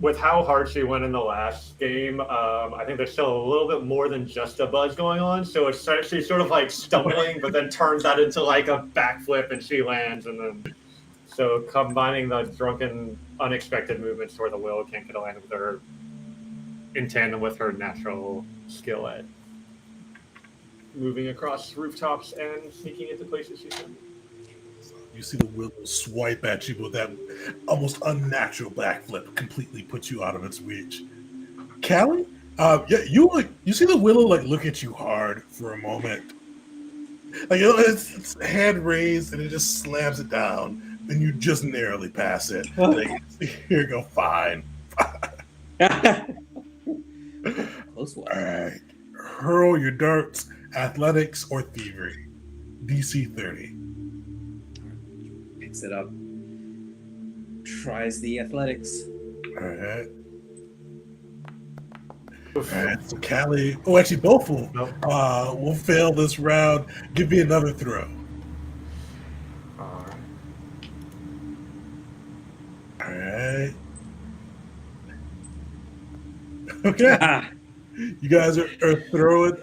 With how hard she went in the last game, I think there's still a little bit more than just a buzz going on. So it's she's sort of stumbling, but then turns that into a backflip and she lands. And then, so combining the drunken, unexpected movements where the Will can't get a land with her in tandem with her natural skill at moving across rooftops and sneaking into places she's in. You see the willow swipe at you with that almost unnatural backflip, completely puts you out of its reach. Callie, yeah, you see the willow look at you hard for a moment. It's hand raised and it just slams it down, and you just narrowly pass it. Here you go, fine. Close one. All right, hurl your darts, athletics or thievery. DC 30. Picks it up. Tries the athletics. All right. All right, so Callie, actually both will fail this round. Give me another throw. All right. All right. Okay. You guys are throwing.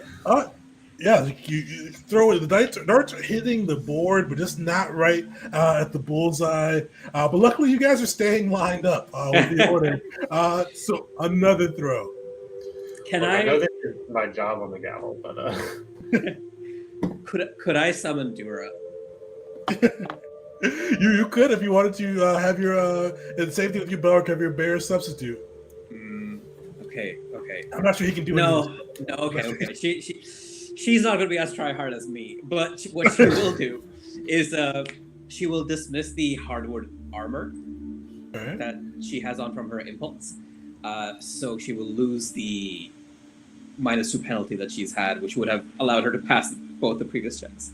Yeah, you throw it. The darts are hitting the board, but just not right at the bullseye. But luckily, you guys are staying lined up with the order. So another throw. Can Look, I know this is my job on the gavel, but Could I summon Dura? You could if you wanted to have your and same thing with your Belric, have your bear substitute. Okay. I'm not sure he can do No. Okay. She's not going to be as try hard as me, but what she will do is she will dismiss the hardwood armor Right. that she has on from her impulse. So she will lose the -2 penalty that she's had, which would have allowed her to pass both the previous checks.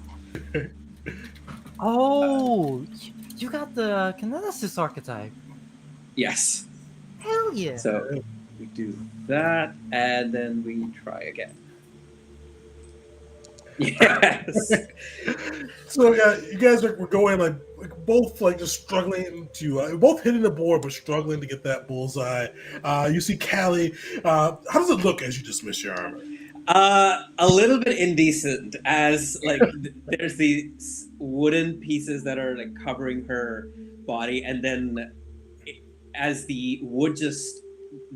Oh, you got the Kineticist archetype. Yes. Hell yeah. So we do that, and then we try again. Yes. So yeah, you guys were going like both like just struggling to both hitting the board but struggling to get that bullseye. You see Callie. How does it look as you dismiss your armor? A little bit indecent, as like there's these wooden pieces that are like covering her body, and then as the wood just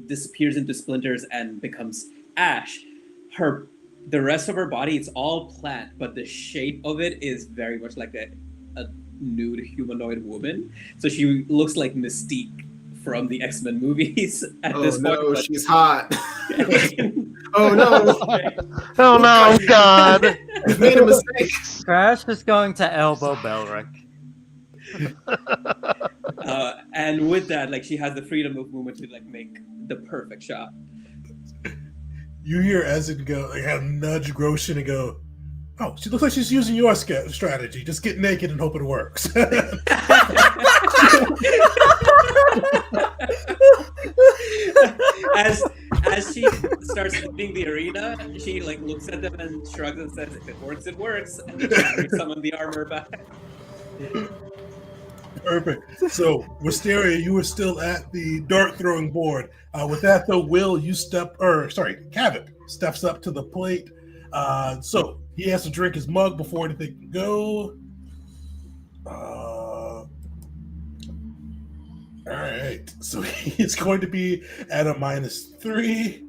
disappears into splinters and becomes ash, the rest of her body, it's all plant, but the shape of it is very much like a nude humanoid woman. So she looks like Mystique from the X-Men movies at this point. No, but she's hot. Oh no! Oh no, God! We've made a mistake. Crash is going to elbow Belric. And with that, like, she has the freedom of movement to like make the perfect shot. You hear Ezin go, like, have nudge Groshin and go, "Oh, she looks like she's using your strategy. Just get naked and hope it works." as she starts leaving the arena, she like looks at them and shrugs and says, "If it works, it works." And then she summons the armor back. Perfect. So, Wisteria, you were still at the dart throwing board. With that, though, Cavett steps up to the plate. So he has to drink his mug before anything can go. All right. So he's going to be at a -3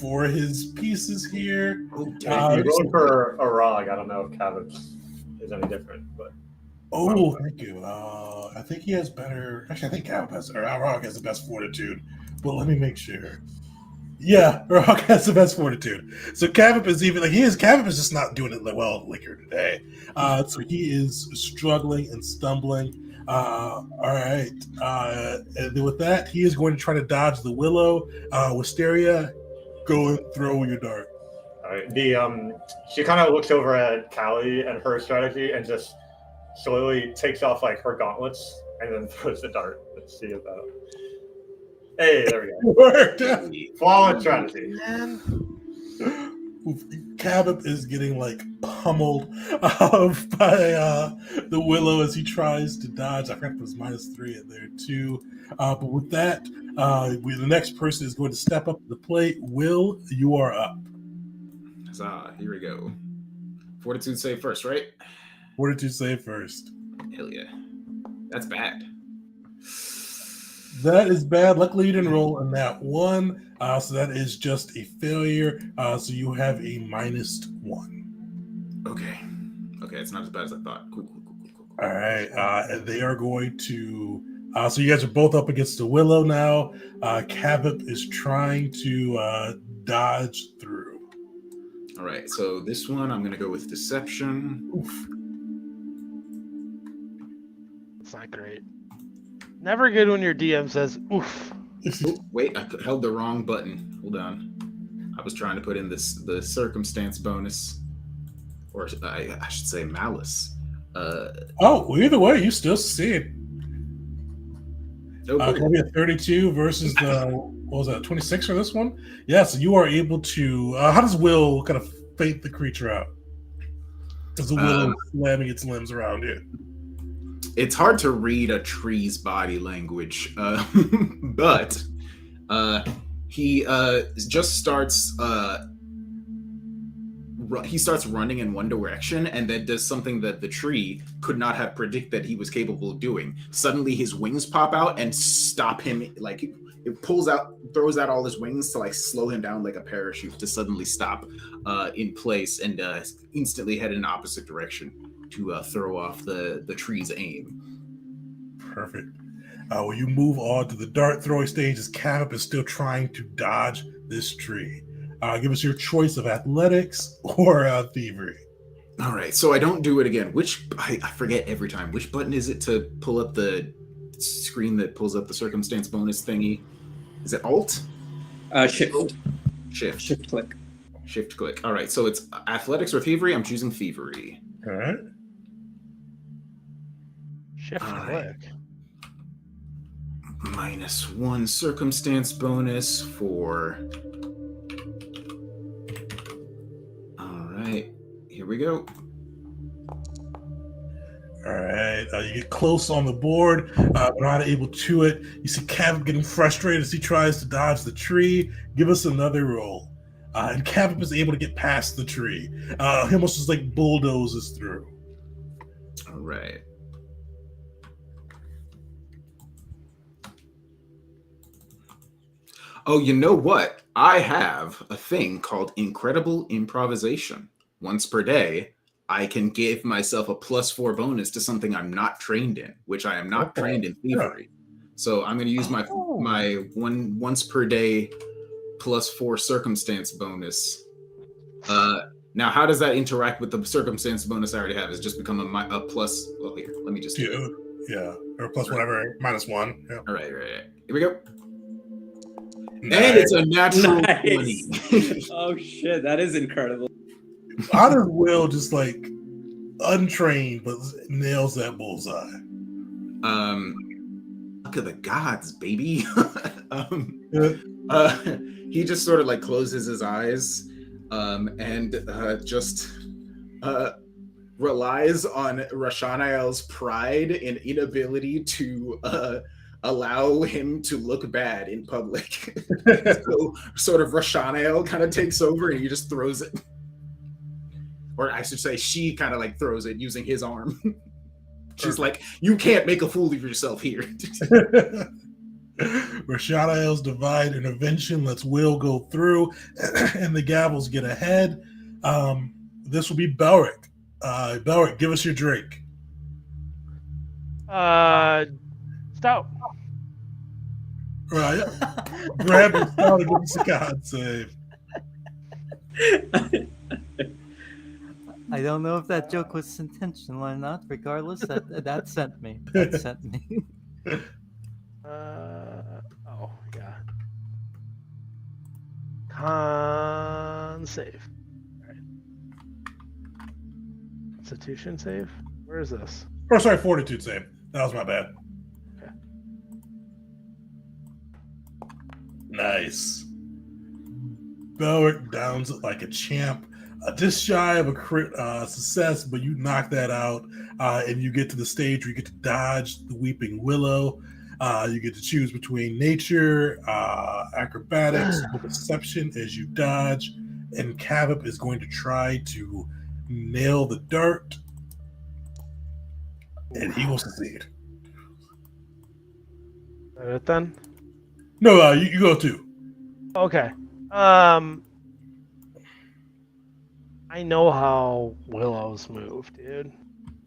for his pieces here. If you're going for a Rog, I don't know if Cavett is any different, but. Oh, thank you. I think he has better. Actually, I think Rog has the best fortitude. But let me make sure. Yeah, Rog has the best fortitude. So Cavip is even like Cavip is just not doing it well liquor today. So he is struggling and stumbling. All right. And then with that, he is going to try to dodge the willow. Wisteria, go and throw your dart. All right. She kind of looks over at Callie and her strategy and just slowly takes off like her gauntlets and then throws the dart. Let's see about. Hey, there we go. Worked. Flawless strategy. Cabot is getting like pummeled by the willow as he tries to dodge. I forgot it was -3 in there too. But with that, the next person is going to step up to the plate. Will, you are up. Here we go. Fortitude save first, right? Fortitude save first. Hell yeah. That's bad. That is bad. Luckily, you didn't roll in that one. So that is just a failure. So you have a -1. Okay. Okay, it's not as bad as I thought. Cool. All right. And they are going to... so you guys are both up against the willow now. Cabot is trying to dodge through. All right. So this one, I'm going to go with deception. Oof. It's not great. Never good when your DM says, oof. Oh, wait, I held the wrong button. Hold on. I was trying to put in the circumstance bonus. Or I should say malice. Well, either way, you still succeed. Can be a 32 versus the, what was that, 26 for this one? Yeah, so you are able to, how does Will kind of fate the creature out? As the willow slamming its limbs around it. It's hard to read a tree's body language, but he just starts. He starts running in one direction, and then does something that the tree could not have predicted he was capable of doing. Suddenly, his wings pop out and stop him. Like it throws out all his wings to like slow him down like a parachute to suddenly stop in place and instantly head in an opposite direction to throw off the tree's aim. Perfect. Well, you move on to the dart throwing stage as Cap is still trying to dodge this tree. Give us your choice of athletics or thievery. All right, so I don't do it again. I forget every time. Which button is it to pull up the screen that pulls up the circumstance bonus thingy? Is it Alt? Shift. Shift. Shift click. Shift click. All right, so it's athletics or thievery. I'm choosing thievery. All right. Shift click. -1 circumstance bonus for... All right. we go. All right, you get close on the board, but not able to it. You see Cavip getting frustrated as he tries to dodge the tree. Give us another roll. And Cavip is able to get past the tree. He almost just like bulldozes through. All right. Oh, you know what? I have a thing called Incredible Improvisation. Once per day, I can give myself a +4 bonus to something I'm not trained in, which I am not trained in thievery. So I'm going to use my once per day +4 circumstance bonus. Now, how does that interact with the circumstance bonus I already have? Is just become a plus? Well, here, let me just do it. Yeah, or plus whatever, -1. Yeah. All right. Here we go. Nice. And it's a natural Nice. 20. Oh shit, that is incredible. How does Will just like untrained but nails that bullseye? Look at the gods, baby. He just sort of like closes his eyes and just relies on Rashanael's pride and inability to allow him to look bad in public. So sort of Rashanael kind of takes over and he just throws it. Or I should say she kind of like throws it using his arm. She's like, you can't make a fool of yourself here. Rashanael's divine intervention lets Will go through and the Gavels get ahead. This will be Belric. Belric, give us your drink. Stout. Right. Grab your stout and give us a con save. I don't know if that joke was intentional or not. Regardless, that sent me. That sent me. Oh yeah. Con save. All right. Constitution save. Where is this? Oh, sorry, fortitude save. That was my bad. Okay. Nice. Belric downs it like a champ. Just shy of a crit success, but you knock that out, and you get to the stage where you get to dodge the Weeping Willow. You get to choose between nature, acrobatics, or perception as you dodge, and Cavip is going to try to nail the dart, and he will succeed. Is that it then? No, you go too. Okay. I know how willows move, dude.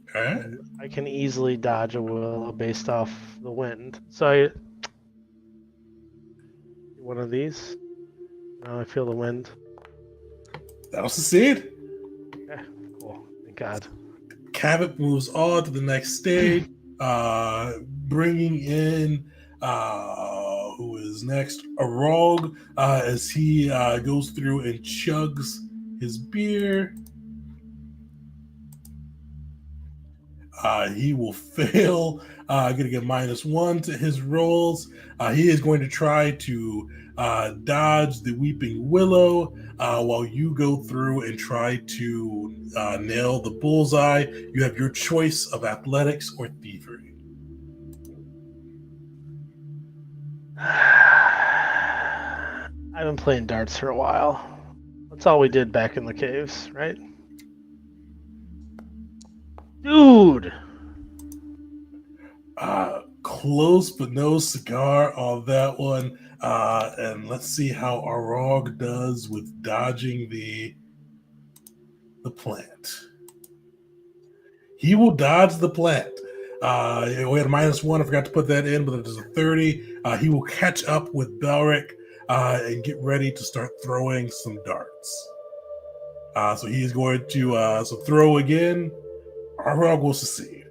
Okay. I can easily dodge a willow based off the wind. So one of these. Now I feel the wind. That'll succeed. Okay, cool. Thank God. Cavip moves on to the next stage, bringing in who is next? Arog, as he goes through and chugs his beer. He will fail. Going to get -1 to his rolls. He is going to try to dodge the Weeping Willow while you go through and try to nail the bullseye. You have your choice of athletics or thievery. I've been playing darts for a while. That's all we did back in the caves, right? Dude! Close but no cigar on that one. And let's see how Arog does with dodging the plant. He will dodge the plant. We had a -1. I forgot to put that in, but it is a 30. He will catch up with Belric and get ready to start throwing some darts. So he's going to throw again. Arog will succeed.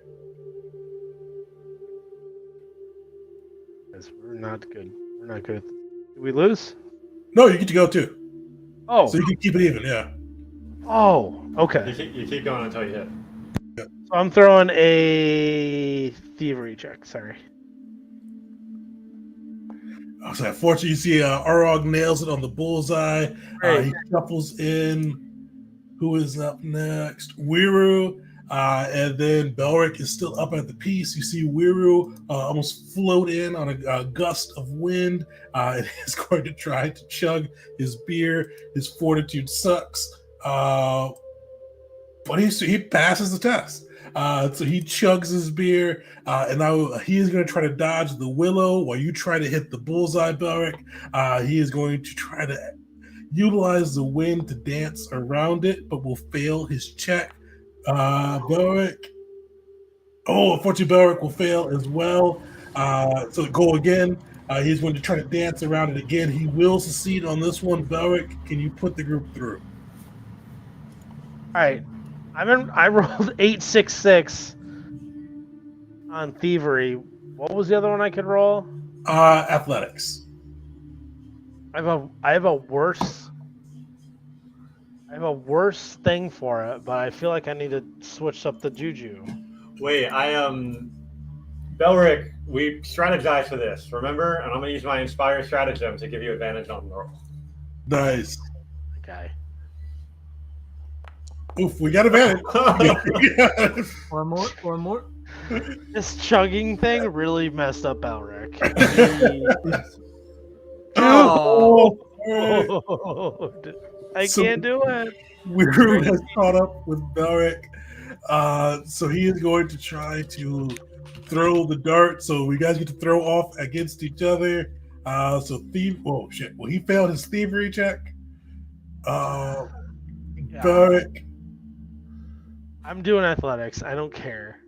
We're not good. We're not good. Did we lose? No, you get to go too. Oh. So you can keep it even, yeah. Oh, okay. You keep going until you hit. So I'm throwing a thievery check. Sorry. So unfortunately, you see Arog nails it on the bullseye. Great. He shuffles in. Who is up next? Wiru. And then Belric is still up at the piece. You see Wiru almost float in on a gust of wind. And he's going to try to chug his beer. His fortitude sucks. But he passes the test. So he chugs his beer, and now he is going to try to dodge the willow while you try to hit the bullseye, Belric. He is going to try to utilize the wind to dance around it, but will fail his check. Belric. Oh, unfortunately, Belric will fail as well. So go again. He's going to try to dance around it again. He will succeed on this one. Belric, can you put the group through? All right. I rolled 866 on thievery. What was the other one I could roll? Athletics. I have a worse thing for it, but I feel like I need to switch up the juju. Wait, Belric, we strategized for this, remember? And I'm gonna use my inspire stratagem to give you advantage on the roll. Nice. Okay. Oof, we got advantage. Or more. This chugging thing really messed up Belric. Oh, I can't do it. Wiru has caught up with Belric. So he is going to try to throw the dart. So you guys get to throw off against each other. So oh shit. Well, he failed his thievery check. Belric. I'm doing athletics. I don't care.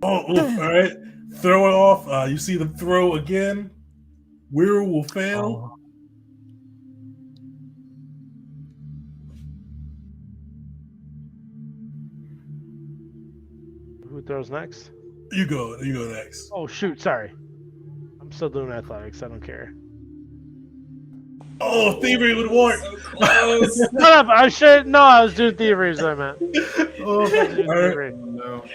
All right. Throw it off. You see them throw again. Wiru will fail. Who throws next? You go next. Oh shoot! Sorry. I'm still doing athletics. I don't care. Oh, thievery would work. So close. Shut up! I should. No, I was doing thievery. Is what I meant. Oh, Doing all right. thievery. No.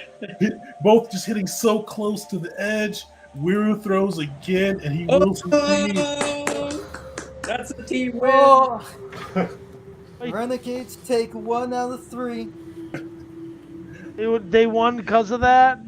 Both just hitting so close to the edge. Wiru throws again, and he will succeed. That's a team win. Oh. Renegades take 1 out of 3. They won because of that.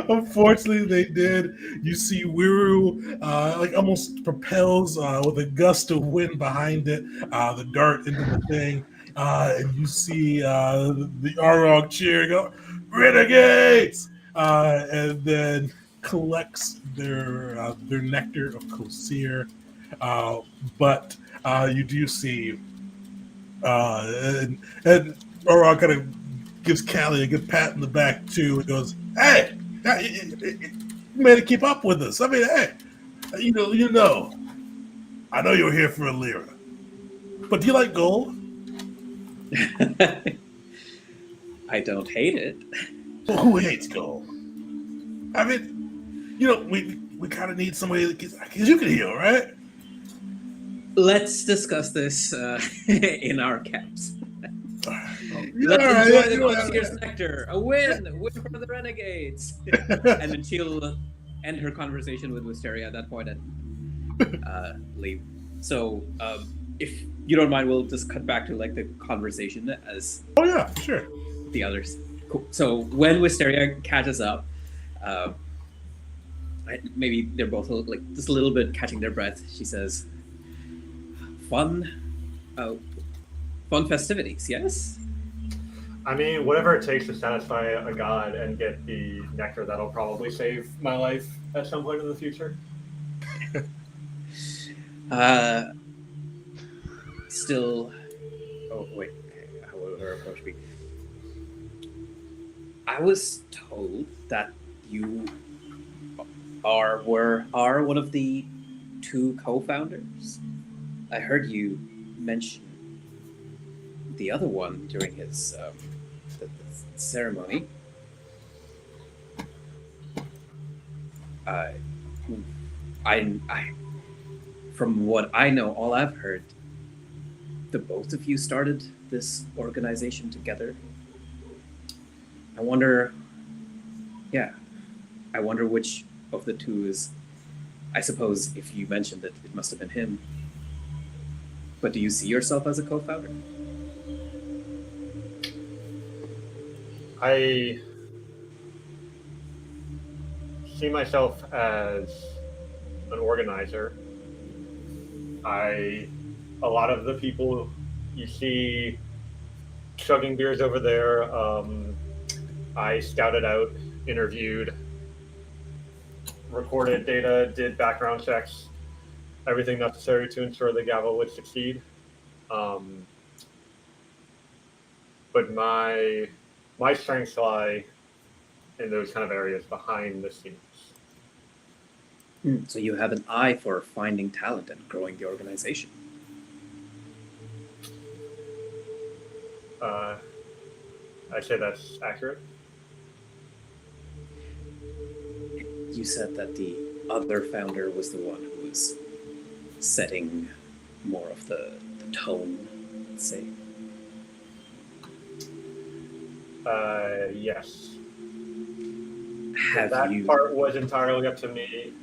Unfortunately, they did. You see Wiru like almost propels with a gust of wind behind it, the dart into the thing. And you see the Arog cheer go, Renegades! And then collects their nectar of Kosir. But you do see, and Arog kind of gives Callie a good pat in the back too. It goes, "Hey, you made it keep up with us. I mean, hey, you know, I know you were here for a lira, but do you like gold?" I don't hate it. Well, who hates gold? I mean, we kind of need somebody that because you can heal, right? Let's discuss this in our camps. Yeah, Let's all right, enjoy the yeah. Concierge Nectar. A win for the Renegades. And then she'll end her conversation with Wisteria at that point and leave. So, if you don't mind, we'll just cut back to like the conversation as Oh yeah, sure. the others. Cool. So when Wisteria catches up, maybe they're both like just a little bit catching their breath. She says, "Fun festivities, yes." I mean, whatever it takes to satisfy a god and get the nectar, that'll probably save my life at some point in the future. Still. Oh wait, how will her approach be? I was told that you are one of the 2 co-founders. I heard you mention the other one during his the ceremony. I, from what I know, all I've heard, the both of you started this organization together. I wonder which of the two is I suppose if you mentioned it, it must have been him. But do you see yourself as a co-founder? I see myself as an organizer. A lot of the people you see chugging beers over there, I scouted out, interviewed, recorded data, did background checks, everything necessary to ensure the gavel would succeed. But my strengths lie in those kind of areas behind the scenes. So you have an eye for finding talent and growing the organization. I'd say that's accurate. You said that the other founder was the one who was setting more of the tone, let's say. Yes. Have If that you... part was entirely up to me,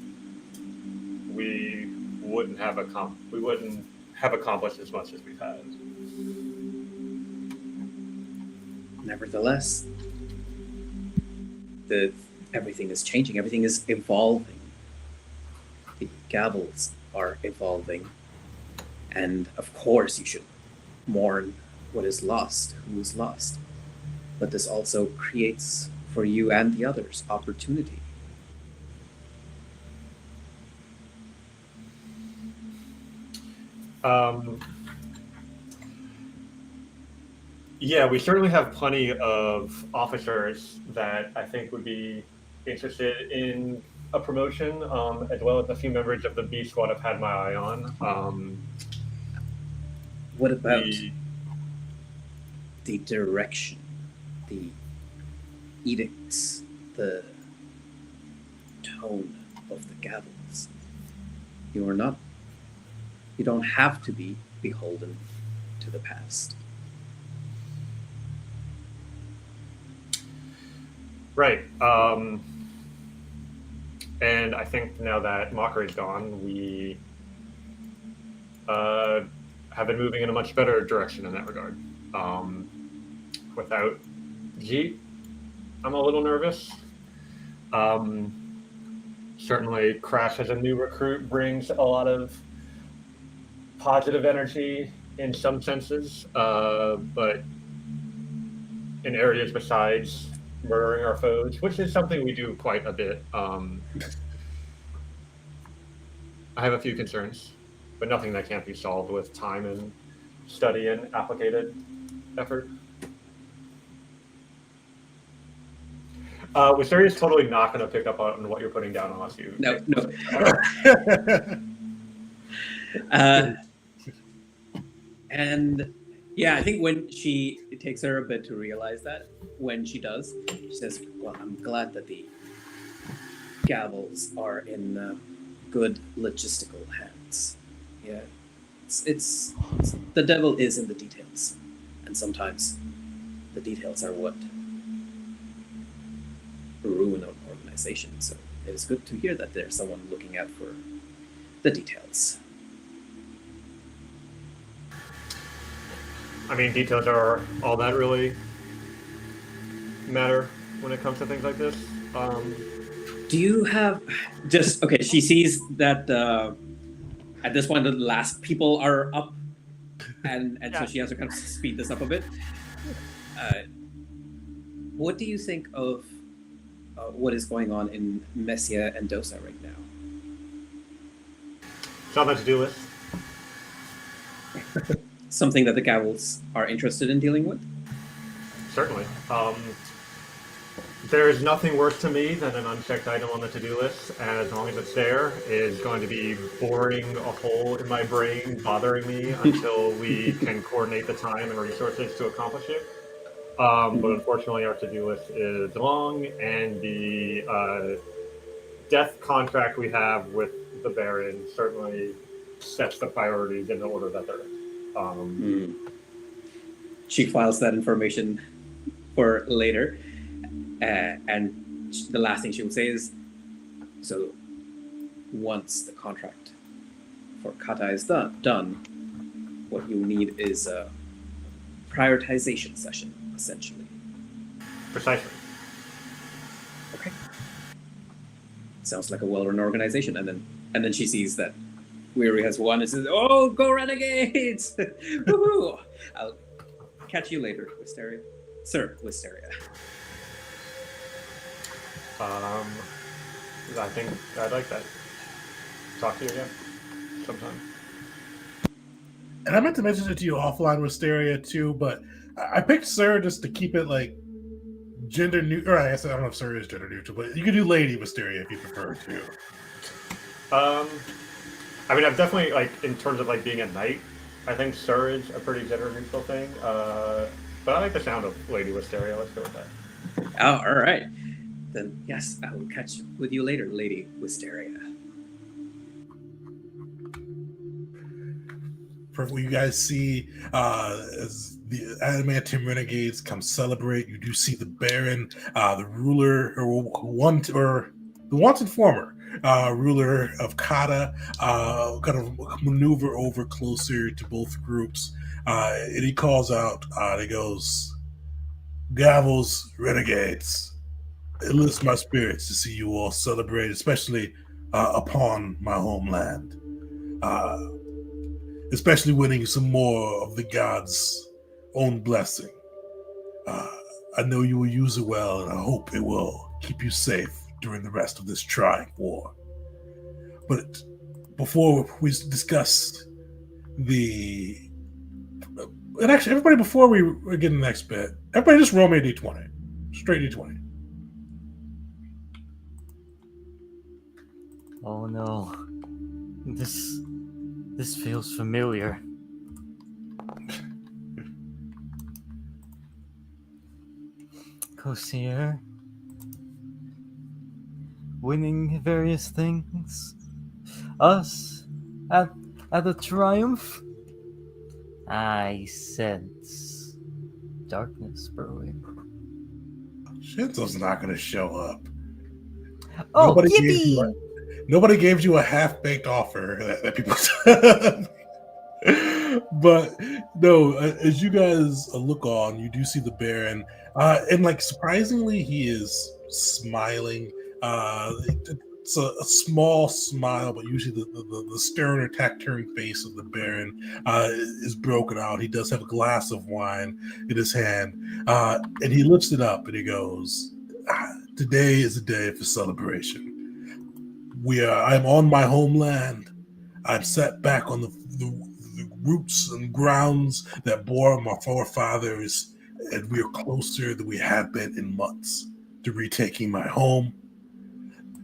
we wouldn't have accomplished as much as we've had. Nevertheless, everything is changing. Everything is evolving. The gavels are evolving, and of course, you should mourn what is lost, who is lost. But this also creates for you and the others opportunity. Yeah, we certainly have plenty of officers that I think would be interested in a promotion, as well as a few members of the B squad I've had my eye on. What about the direction, the edicts, the tone of the gavels? You don't have to be beholden to the past. Right. And I think now that Mockery's gone, we have been moving in a much better direction in that regard. Without G, I'm a little nervous. Certainly, Crash as a new recruit brings a lot of positive energy in some senses, but in areas besides murdering our foes, which is something we do quite a bit. I have a few concerns, but nothing that can't be solved with time and study and applicated effort. Wisteria's totally not going to pick up on what you're putting down unless you... No. And yeah, I think it takes her a bit to realize that. When she does, she says, well, I'm glad that the gavels are in good logistical hands. Yeah, it's the devil is in the details. And sometimes the details are what ruin an organization. So it is good to hear that there's someone looking out for the details. I mean, details are all that really matter when it comes to things like this. Do you have okay? She sees that at this point the last people are up, and so she has to kind of speed this up a bit. What do you think of what is going on in Messia and Dosa right now? Something to do with. Something that the gavels are interested in dealing with? Certainly. There is nothing worse to me than an unchecked item on the to-do list, and as long as it's there, it's going to be boring a hole in my brain, bothering me until we can coordinate the time and resources to accomplish it. But unfortunately, our to-do list is long, and the death contract we have with the Baron certainly sets the priorities in the order that they're in. She files that information for later, and the last thing she will say is, so once the contract for Kata is done, what you need is a prioritization session, essentially. Precisely. Okay. Sounds like a well-run organization. And then she sees that Weary has won and says, "Oh, go Renegades!" Woohoo! I'll catch you later, Wisteria. Sir, Wisteria. I think I'd like that. Talk to you again sometime. And I meant to mention it to you offline, Wisteria, too, but I picked Sir just to keep it like gender neutral. Or I guess I don't know if Sir is gender neutral, but you can do Lady Wisteria if you prefer to. I mean, I've definitely, like, in terms of, like, being a knight, I think Sir is a pretty gender-neutral thing. But I like the sound of Lady Wisteria. Let's go with that. Oh, all right. Then, yes, I will catch with you later, Lady Wisteria. Perfect. You guys see as the Adamantium Renegades come celebrate, you do see the Baron, the ruler, the wanted former ruler of Kata, kind of maneuver over closer to both groups, and he calls out, he goes, "Gavels, Renegades, it lifts my spirits to see you all celebrate, especially upon my homeland. Especially winning some more of the gods' own blessing. I know you will use it well, and I hope it will keep you safe during the rest of this trying war. But before we discuss and actually, everybody, before we get in the next bit, everybody just roll me a d20. Straight d20. Oh no. This feels familiar. Kosier. Winning various things. Us at a triumph. I sense darkness brewing. Shinzo's not going to show up. Oh, yippee! Nobody gave you a half-baked offer that people but no, as you guys look on, you do see the Baron, and like surprisingly, he is smiling. It's a small smile, but usually the stern or taciturn face of the Baron is broken out. He does have a glass of wine in his hand, and he lifts it up and he goes, "Today is a day for celebration. I'm on my homeland. I'm set back on the roots and grounds that bore my forefathers, and we are closer than we have been in months to retaking my home.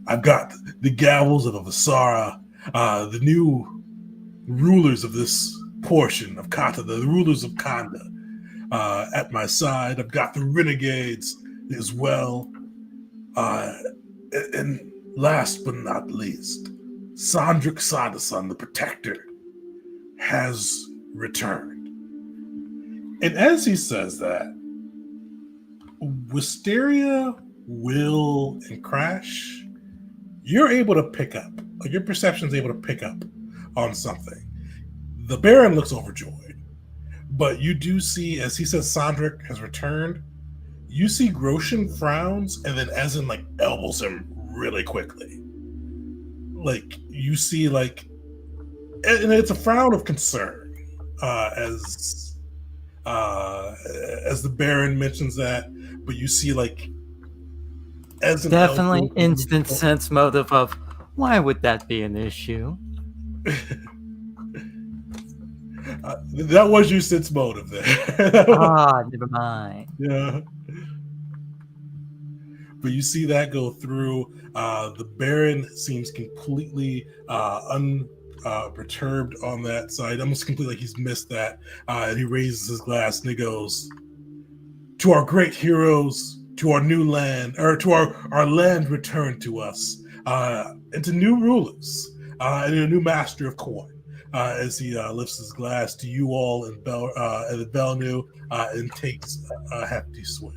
I've got the gavels of Avasara, the new rulers of this portion of Kata, the rulers of Kanda, at my side. I've got the renegades as well. And last but not least, Sandrik Sadasan, the Protector, has returned." And as he says that, Wisteria, Will, and Crash, you're able to pick up, like your perception's able to pick up on something. The Baron looks overjoyed, but you do see, as he says Sandrik has returned, you see Groshin frowns and then Ezen like elbows him really quickly. Like you see, like, and it's a frown of concern as the Baron mentions that, but you see like as an Definitely elbow, instant sense motive of why would that be an issue? That was your sense motive there. Never mind. Yeah. But you see that go through. The Baron seems completely unperturbed on that side, almost completely like he's missed that. And he raises his glass and he goes, "To our great heroes, to our new land, or to our land returned to us, and to new rulers, and a new master of coin." As he lifts his glass to you all and Belnu, and takes a hefty swig.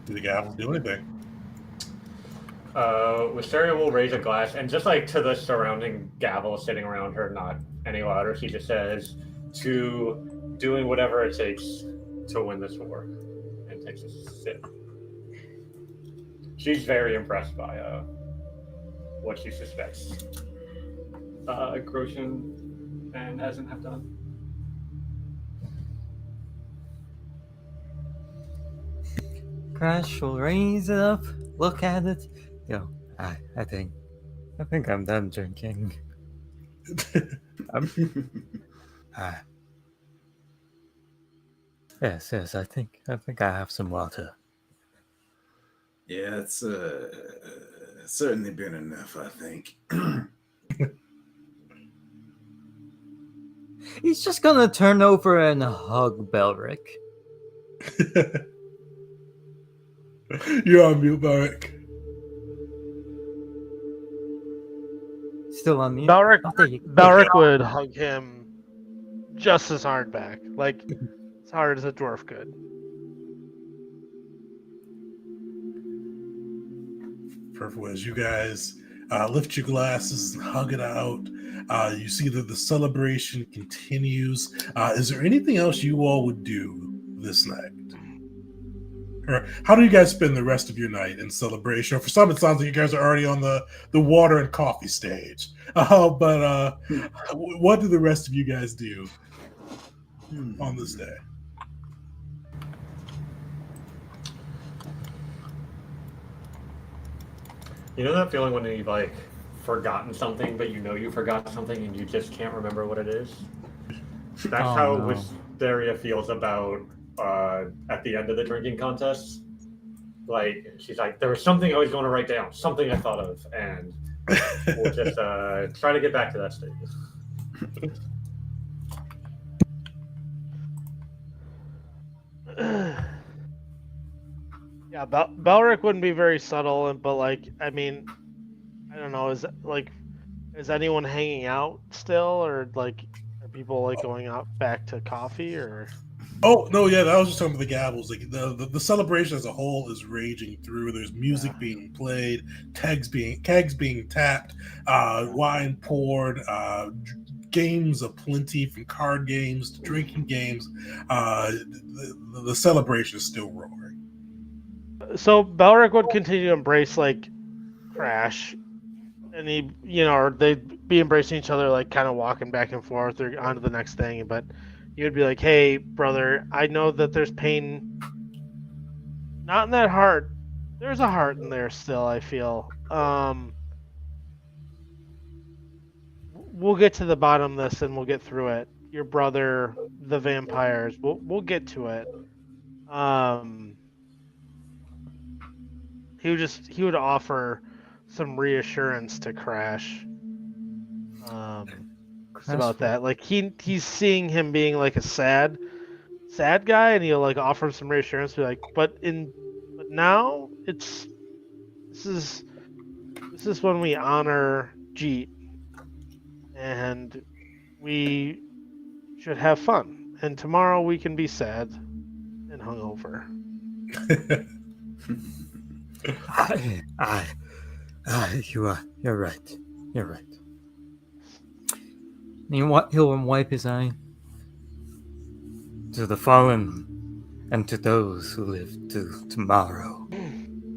Do the gavels do anything? Wisteria will raise a glass, and just like to the surrounding gavel sitting around her, not any louder, she just says, to doing whatever it takes to win this war, and takes a sip. She's very impressed by what she suspects Grosjean and Essen have done. Crash will raise it up, look at it. Yo, I think I'm done drinking. Yes, I think I have some water. Yeah, it's certainly been enough, I think. He's just gonna turn over and hug Belric. You're on mute, Barak. Still on mute. Belric, Oh, there you go. Belric would hug him just as hard back, like as hard as a dwarf could. Perfect. As you guys lift your glasses and hug it out, you see that the celebration continues. Is there anything else you all would do this night? Or how do you guys spend the rest of your night in celebration? Or for some, it sounds like you guys are already on the water and coffee stage. But what do the rest of you guys do on this day? You know that feeling when you've like forgotten something, but you know you forgot something and you just can't remember what it is? That's how no. Wisteria feels about at the end of the drinking contest. Like she's like, there was something I was going to write down, something I thought of, and we'll just try to get back to that stage. Yeah, Belric wouldn't be very subtle, but like, I mean, I don't know. Is anyone hanging out still, or like, are people like going out back to coffee, or? Oh no, yeah, that was just talking about the gavels. Like the celebration as a whole is raging through. There's music being played, kegs being tapped, wine poured, games aplenty, from card games to drinking games. The celebration is still roaring. So Belric would continue to embrace like Crash, and he, or they'd be embracing each other, like kind of walking back and forth or on to the next thing. But you would be like, "Hey, brother, I know that there's pain, not in that heart. There's a heart in there still. I feel. We'll get to the bottom of this and we'll get through it. Your brother, the vampires, we'll get to it. He would offer some reassurance to Crash. About that, like he's seeing him being like a sad guy, and he'll like offer him some reassurance, be like, but now this is when we honor Jeet, and we should have fun, and tomorrow we can be sad and hungover. You're right. You're right. He'll wipe his eye. To the fallen, and to those who live to tomorrow. And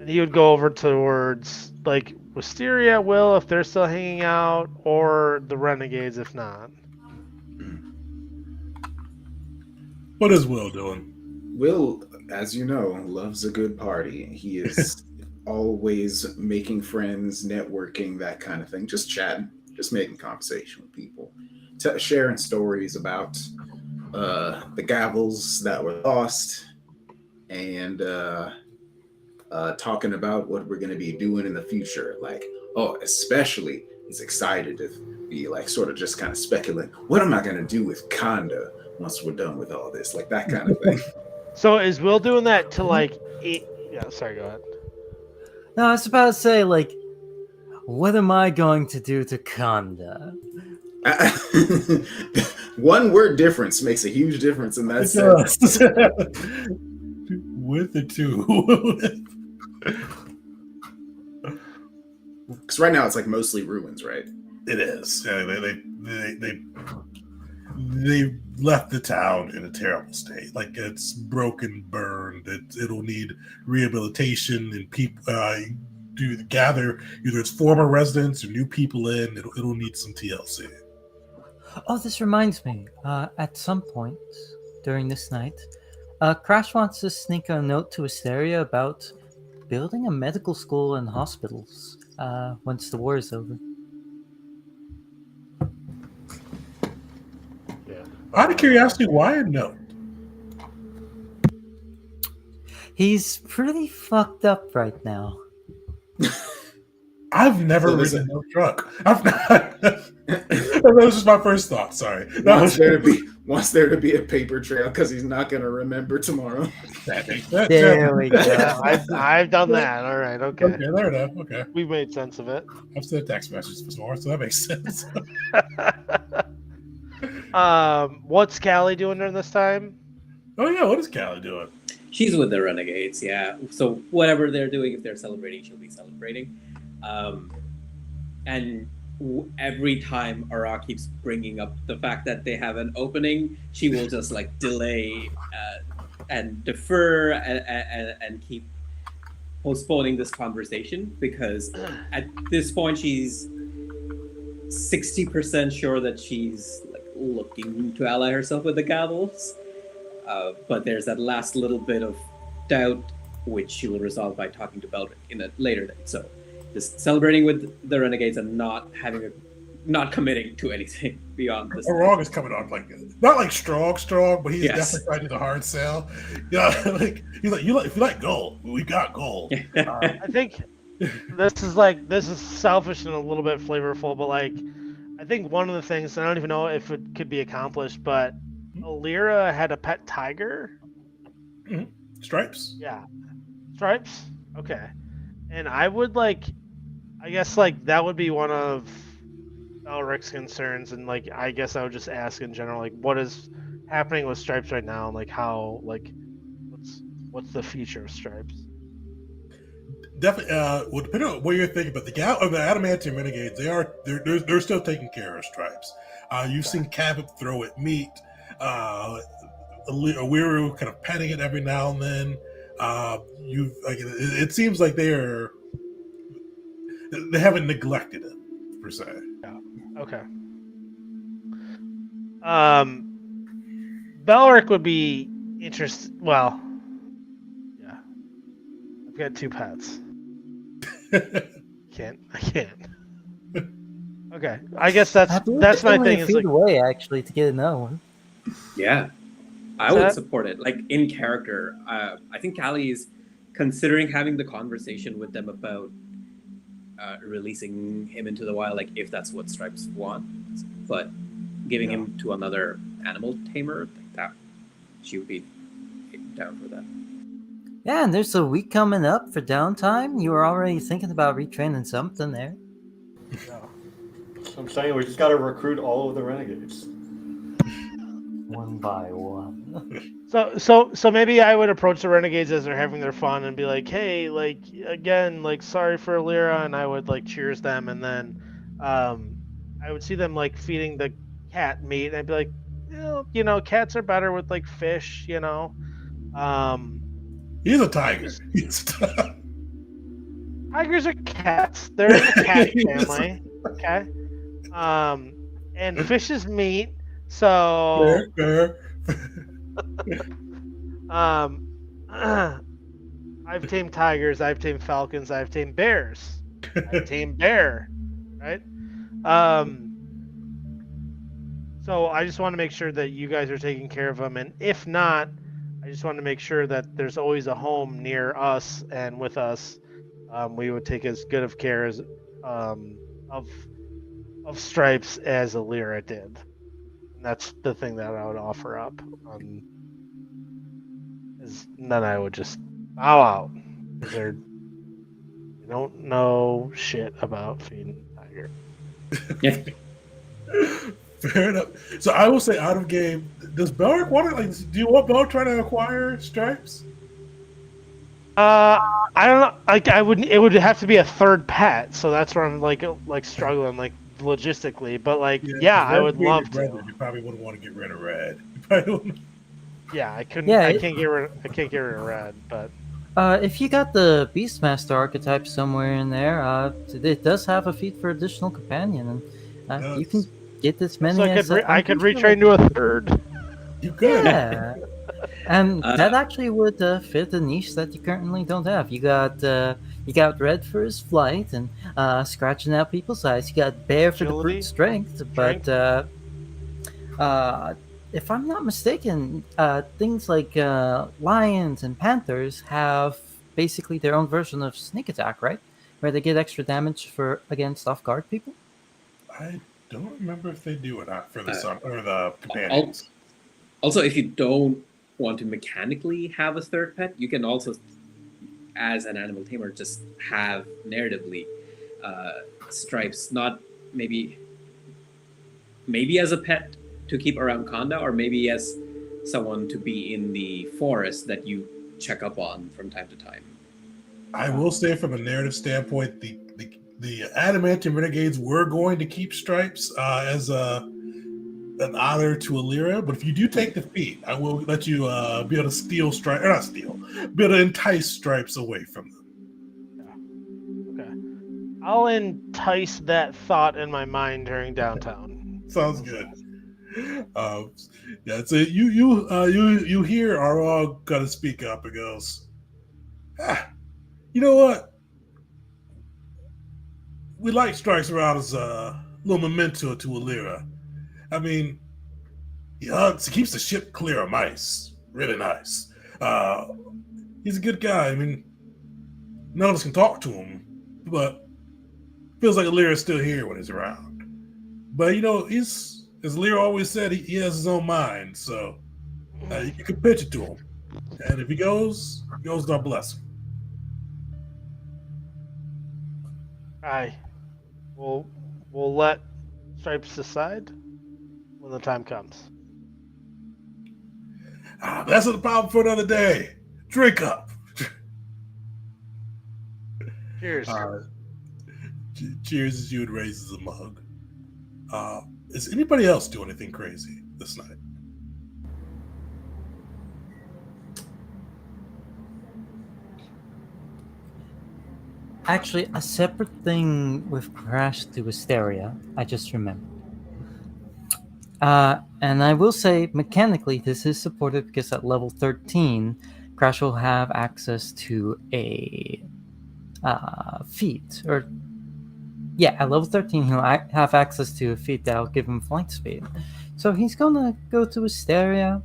he would go over towards like Wisteria, Will, if they're still hanging out, or the Renegades if not. What is Will doing? Will, as you know, loves a good party. He is always making friends, networking, that kind of thing. Just chatting, just making conversation with people, sharing stories about the gavels that were lost, and talking about what we're going to be doing in the future. Like, especially he's excited to be like sort of just kind of speculating, what am I going to do with Kanda once we're done with all this? Like that kind of thing. So is Will doing that to like eat? Yeah, sorry, go ahead. No, I was about to say, like, what am I going to do to Kanda? One word difference makes a huge difference in that sentence. with the two. Because right now it's like mostly ruins, right? It is. Yeah, they left the town in a terrible state. Like it's broken, burned. It'll need rehabilitation and people gather either its former residents or new people in. It'll need some TLC. Oh, this reminds me. At some point during this night, Crash wants to sneak a note to Asteria about building a medical school and hospitals once the war is over. Yeah. Out of curiosity, why a note? He's pretty fucked up right now. I've never So ridden a note truck. I've not. That was just my first thought. Sorry. Wants there to be a paper trail because he's not going to remember tomorrow. That makes sense. There we go. Yeah, I've done that. All right, okay. Okay, there it is. Okay. We've made sense of it. I've sent text messages before, so that makes sense. What's Callie doing during this time? Oh yeah, what is Callie doing? She's with the Renegades, yeah. So whatever they're doing, if they're celebrating, she'll be celebrating. And every time Ara keeps bringing up the fact that they have an opening, she will just like delay and defer and keep postponing this conversation, because at this point she's 60% sure that she's like looking to ally herself with the Gavels. But there's that last little bit of doubt, which she will resolve by talking to Belric in a later date. So, just celebrating with the Renegades and not committing to anything beyond this. Arog is coming on like not like strong, but he's Yes. definitely trying to do the hard sell. Yeah, like he's like if you like gold, we got gold. I think this is selfish and a little bit flavorful, but like I think one of the things, I don't even know if it could be accomplished, but Alira had a pet tiger. Stripes. Yeah. Stripes? Okay. And I would like, I guess like that would be one of Elric's concerns, and like I guess I would just ask in general, like what is happening with Stripes right now, and like how, like what's the future of Stripes? Definitely. Well, depending on what you're thinking, but the Adamantium Renegades, they're still taking care of Stripes. You've seen Cabot throw it meat. Awiru kind of petting it every now and then. It seems like they haven't neglected it per se. Yeah. Okay. Belric would be interested. Well, yeah. I've got 2 pets. I can't. Okay. I guess that's my thing. Is like way actually to get another one. Yeah, I would support it. Like in character, I think Callie is considering having the conversation with them about releasing him into the wild, like if that's what Stripes want, but giving him to another animal tamer, that she would be down for that. Yeah, and there's a week coming up for downtime. You were already thinking about retraining something there. I'm saying we just got to recruit all of the renegades. One by one. So maybe I would approach the Renegades as they're having their fun and be like, hey, like again, like sorry for Alira, and I would like cheers them, and then I would see them like feeding the cat meat, and I'd be like, you know, cats are better with like fish, you know. He's a tiger. Tigers are cats. They're in the cat family. Okay. And fish is meat. So Fair. I've tamed tigers, I've tamed falcons, I've tamed bears. I've tamed bear, right? So I just want to make sure that you guys are taking care of them, and if not, I just want to make sure that there's always a home near us and with us. We would take as good of care as of Stripes as Alira did. And that's the thing that I would offer up. And then I would just bow out. They don't know shit about feeding tiger. Yeah. Fair enough. So I will say, out of game, does Belric want to? Like, do you want Belric trying to acquire Stripes? I don't know. Like, I would. It would have to be a third pet, so that's where I'm like struggling, like logistically. But like, yeah, If I Red would being your love brother, to. you probably wouldn't want to get rid of Red. You probably wouldn't- Yeah, I couldn't. Yeah, I can't get rid. I can't get rid of red, but if you got the Beastmaster archetype somewhere in there, it does have a feat for additional companion, and It you can does. get as so many as I I'm could pretty sure, retrain to a third. You could. yeah, and Uh, that actually would fit the niche that you currently don't have. You got Red for his flight and scratching out people's eyes. You got Bear for the Agility, brute strength, but strength. uh, if I'm not mistaken, things like lions and panthers have basically their own version of sneak attack, right? Where they get extra damage for against off guard people. I don't remember if they do or not for the Uh, son or the al- companions. Also, if you don't want to mechanically have a third pet, you can also, as an animal tamer, just have narratively stripes. Not maybe as a pet to keep around Konda, or maybe as someone to be in the forest that you check up on from time to time. I will say, from a narrative standpoint, the Adamantium Renegades were going to keep Stripes as an honor to Illyria, but if you do take the feat, I will let you be able to steal Stripes, or not steal, be able to entice Stripes away from them. Okay, I'll entice that thought in my mind during downtown. Sounds good. Yeah, so you here are all gonna speak up. It goes, you know what? We like Strikes around as a little memento to Illyria. I mean, he keeps the ship clear of mice. Really nice. Uh, he's a good guy. I mean, none of us can talk to him, but feels like Illyria's still here when he's around. But he's, as Lyra always said, he has his own mind, so you can pitch it to him. And if he goes, God bless him. Aye, we'll let Stripes decide when the time comes. That's the problem for another day. Drink up. Cheers. Cheers as you would raises a mug. Is anybody else doing anything crazy this night? Actually, a separate thing with Crash to Hysteria, I just remembered. And I will say, mechanically, this is supported because at level 13, Crash will have access to a feat. At level 13, he'll have access to a feat that'll give him flight speed. So he's gonna go to Hysteria,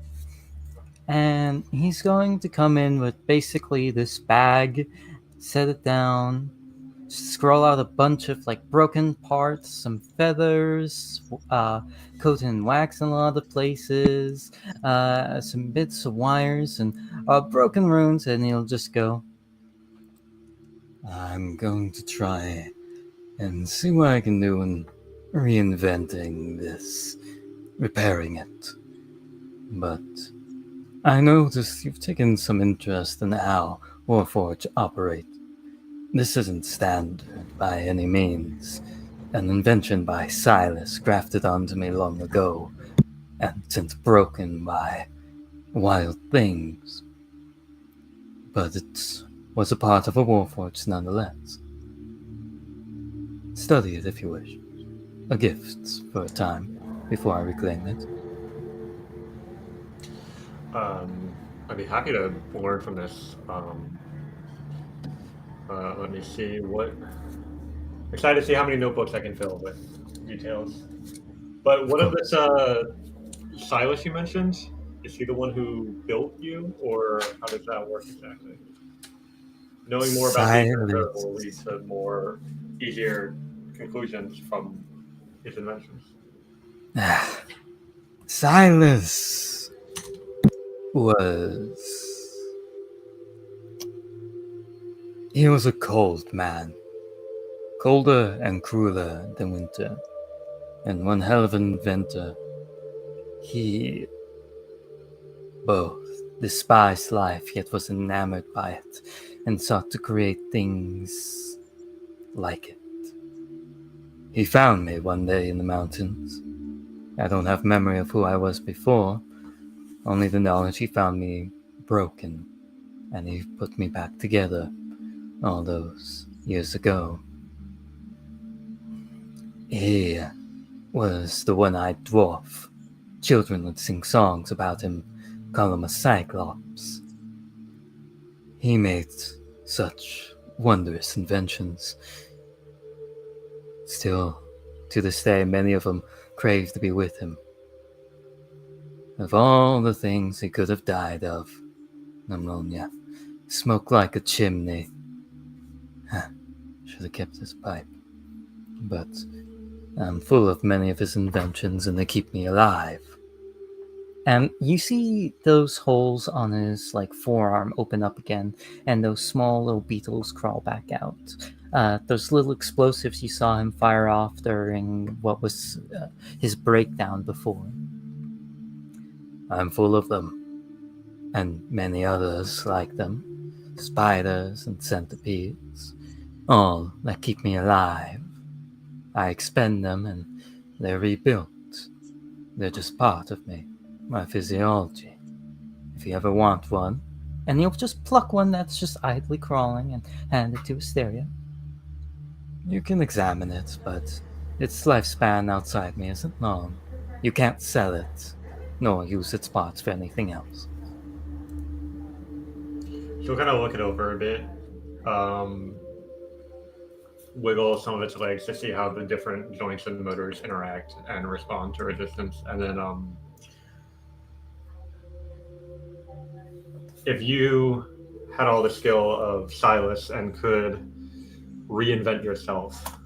and he's going to come in with basically this bag, set it down, scroll out a bunch of like broken parts, some feathers, coated in wax in a lot of places, some bits of wires and broken runes, and he'll just go, I'm going to try and see what I can do in reinventing this, repairing it. But I noticed you've taken some interest in how Warforge operate. This isn't standard by any means. An invention by Silas grafted onto me long ago, and since broken by wild things. But it was a part of a Warforge nonetheless. Study it if you wish. A gift for a time, before I reclaim it. I'd be happy to learn from this. Let me see what. Excited to see how many notebooks I can fill with details. But what of this Silas you mentioned? Is he the one who built you, or how does that work exactly? Knowing more about the character will lead to more easier conclusions from his inventions. Silas was. He was a cold man. Colder and crueler than winter. And one hell of an inventor. He both despised life, yet was enamored by it, and sought to create things like it. He found me one day in the mountains. I don't have memory of who I was before, only the knowledge he found me broken, and he put me back together all those years ago. He was the one-eyed dwarf. Children would sing songs about him, call him a cyclops. He made such wondrous inventions. Still, to this day, many of them crave to be with him. Of all the things he could have died of, pneumonia, smoke like a chimney. Should have kept his pipe. But I'm full of many of his inventions, and they keep me alive. And you see those holes on his forearm open up again, and those small little beetles crawl back out. Those little explosives you saw him fire off during what was his breakdown before. I'm full of them, and many others like them. Spiders and centipedes, all that keep me alive. I expend them and they're rebuilt. They're just part of me, my physiology. If you ever want one, And you'll just pluck one that's just idly crawling and hand it to Asteria. you can examine it, but its lifespan outside me isn't long. You can't sell it, nor use its parts for anything else. She'll kind of look it over a bit, wiggle some of its legs to see how the different joints and motors interact and respond to resistance, and then if you had all the skill of Silas and could reinvent yourself,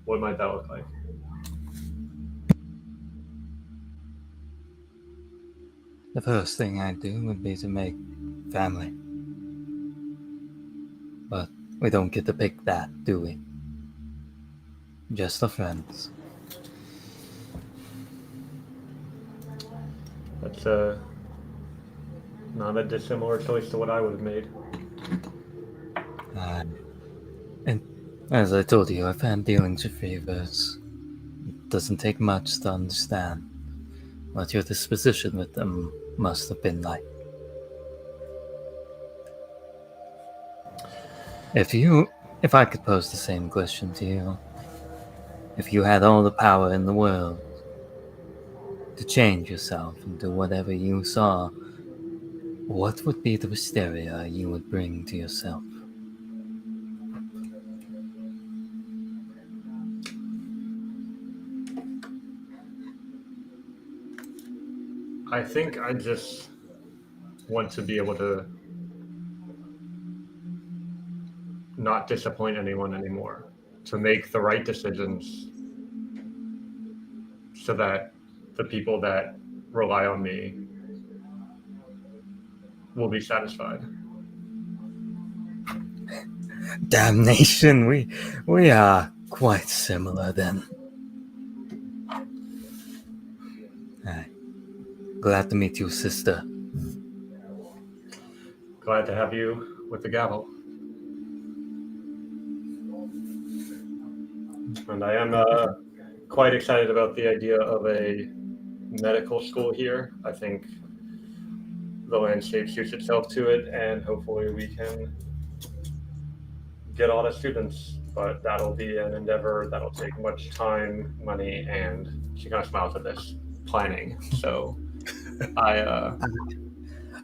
what might that look like? The first thing I'd do would be to make family. But we don't get to pick that, do we? Just our friends. That's not a dissimilar choice to what I would have made. And as I told you, I've had dealings with reavers. It doesn't take much to understand what your disposition with them must have been like. If I could pose the same question to you, if you had all the power in the world to change yourself and do whatever you saw, what would be the hysteria you would bring to yourself? I think I just want to be able to not disappoint anyone anymore, to make the right decisions so that the people that rely on me will be satisfied. Damnation, we are quite similar then. Glad to meet you, sister. Glad to have you with the gavel. And I am quite excited about the idea of a medical school here. I think the landscape suits itself to it, and hopefully we can get all the students. But that'll be an endeavor that'll take much time, money, and she kind of smiles at this, planning. So I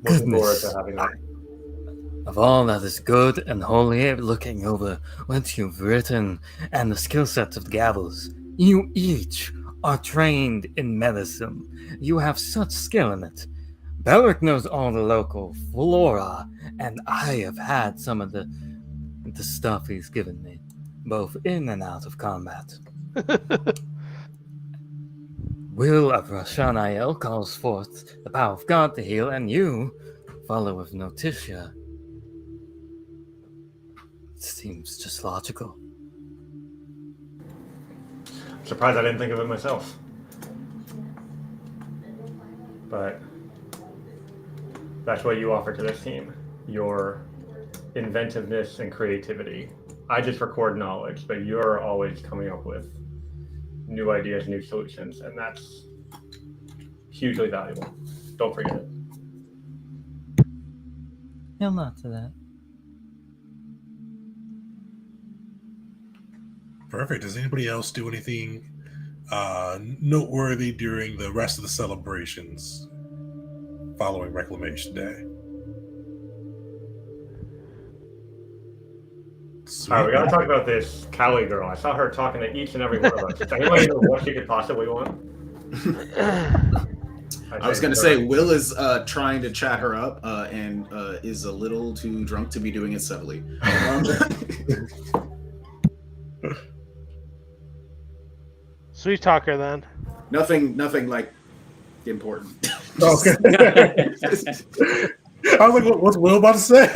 looking forward to having that. Of all that is good and holy, looking over what you've written and the skill sets of the gavels, you each are trained in medicine. You have such skill in it. Belric knows all the local flora, and I have had some of the stuff he's given me, both in and out of combat. Will of Rashanael calls forth the power of God to heal, and you, follower of Notitia. It seems just logical. Surprised I didn't think of it myself. But that's what you offer to this team. Your inventiveness and creativity. I just record knowledge, but you're always coming up with new ideas, new solutions, and that's hugely valuable. Don't forget it. He'll nod to that. Perfect. Does anybody else do anything noteworthy during the rest of the celebrations following Reclamation Day? All right, we got to talk about this Callie girl. I saw her talking to each and every one of us. Does anybody know what she could possibly want? I was going to say, Will is trying to chat her up and is a little too drunk to be doing it civilly. Sweet talker, then. Nothing like important. Okay. I was like, what's Will about to say?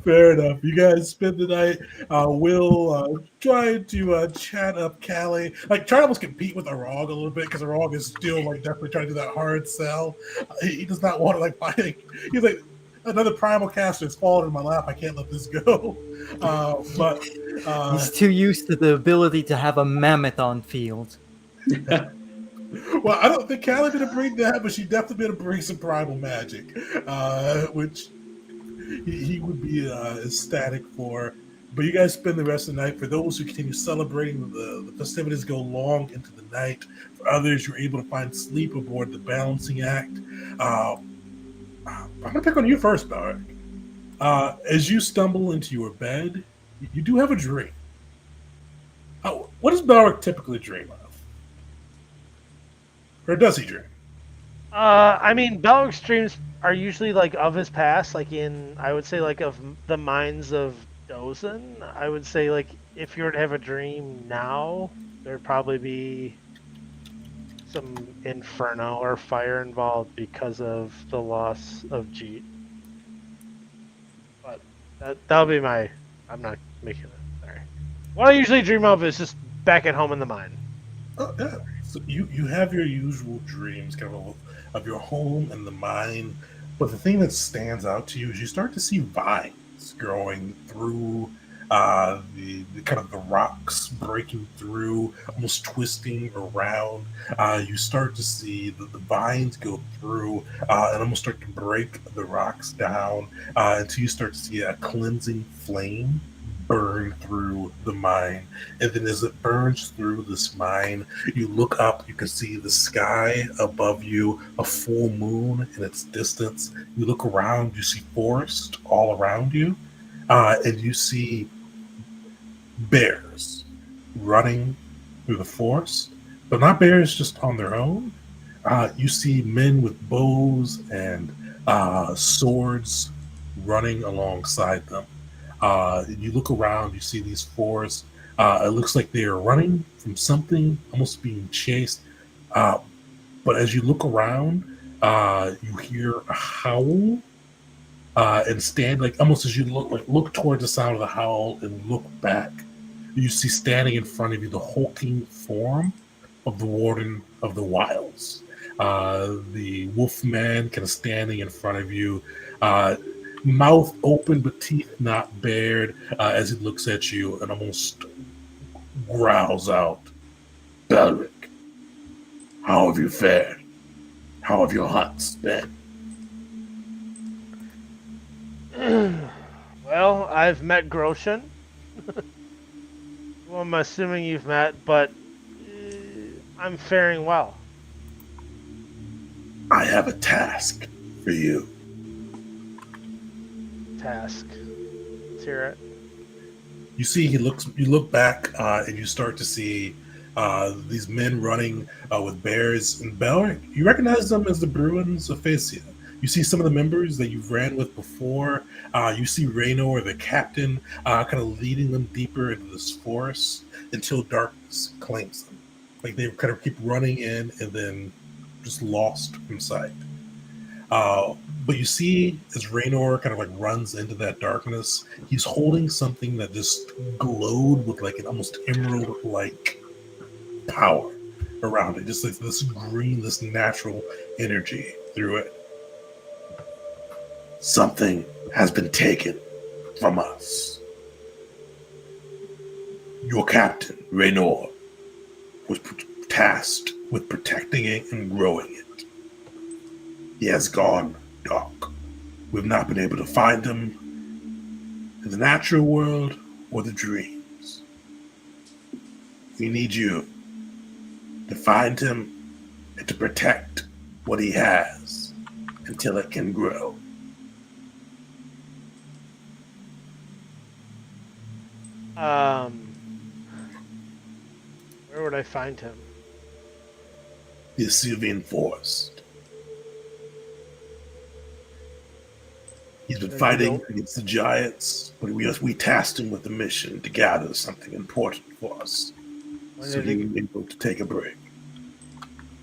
Fair enough. You guys spend the night. Will try to chat up Callie. Like, try to almost compete with Arog a little bit because Arog is still like definitely trying to do that hard sell. He does not want to like fight. He's like, another primal caster has fallen in my lap. I can't let this go. But he's too used to the ability to have a mammoth on field. Well, I don't think Callie gonna bring that, but she definitely gonna bring some primal magic, which he would be ecstatic for. But you guys spend the rest of the night. For those who continue celebrating, the festivities go long into the night. For others, you're able to find sleep aboard the balancing act. I'm gonna pick on you first, Bauer. As you stumble into your bed, you do have a dream. What does Bauer typically dream of? Or does he dream? I mean, Belric's dreams are usually like of his past, like I would say like of the minds of Dozen. I would say like if you were to have a dream now, there'd probably be some inferno or fire involved because of the loss of Jeet. But that'll be I'm not making it. Sorry. What I usually dream of is just back at home in the mine. Oh, yeah. So you have your usual dreams, kind of your home and the mine, but the thing that stands out to you is you start to see vines growing through the kind of the rocks, breaking through, almost twisting around. You start to see the vines go through and almost start to break the rocks down until you start to see a cleansing flame burn through the mine. And then as it burns through this mine, you look up, you can see the sky above you, a full moon in its distance. You look around, you see forest all around you, and you see bears running through the forest, but not bears just on their own. You see men with bows and swords running alongside them. You look around, you see these forests. It looks like they are running from something, almost being chased. But as you look around, you hear a howl, and stand like almost as you look towards the sound of the howl and look back, you see standing in front of you the hulking form of the Warden of the Wilds. The Wolfman kind of standing in front of you. Mouth open but teeth not bared, as he looks at you and almost growls out, "Belric, how have you fared? How have your hunts been?" Well, I've met Groshen. Well, I'm assuming you've met, but I'm faring well. I have a task for you. Task. Let's hear it. You see, you look back, and you start to see these men running with bears. And Belric, you recognize them as the Bruins of Phasia. You see some of the members that you've ran with before. You see Raynor, the captain, kind of leading them deeper into this forest until darkness claims them. Like they kind of keep running in and then just lost from sight. But you see, as Raynor kind of like runs into that darkness, he's holding something that just glowed with like an almost emerald-like power around it. Just like this green, this natural energy through it. Something has been taken from us. Your captain, Raynor, was tasked with protecting it and growing it. He has gone dark. We've not been able to find him in the natural world or the dreams. We need you to find him and to protect what he has until it can grow. Where would I find him? The Sylvian Forest. He's been fighting against the giants, but we tasked him with the mission to gather something important for us. So he was able to take a break.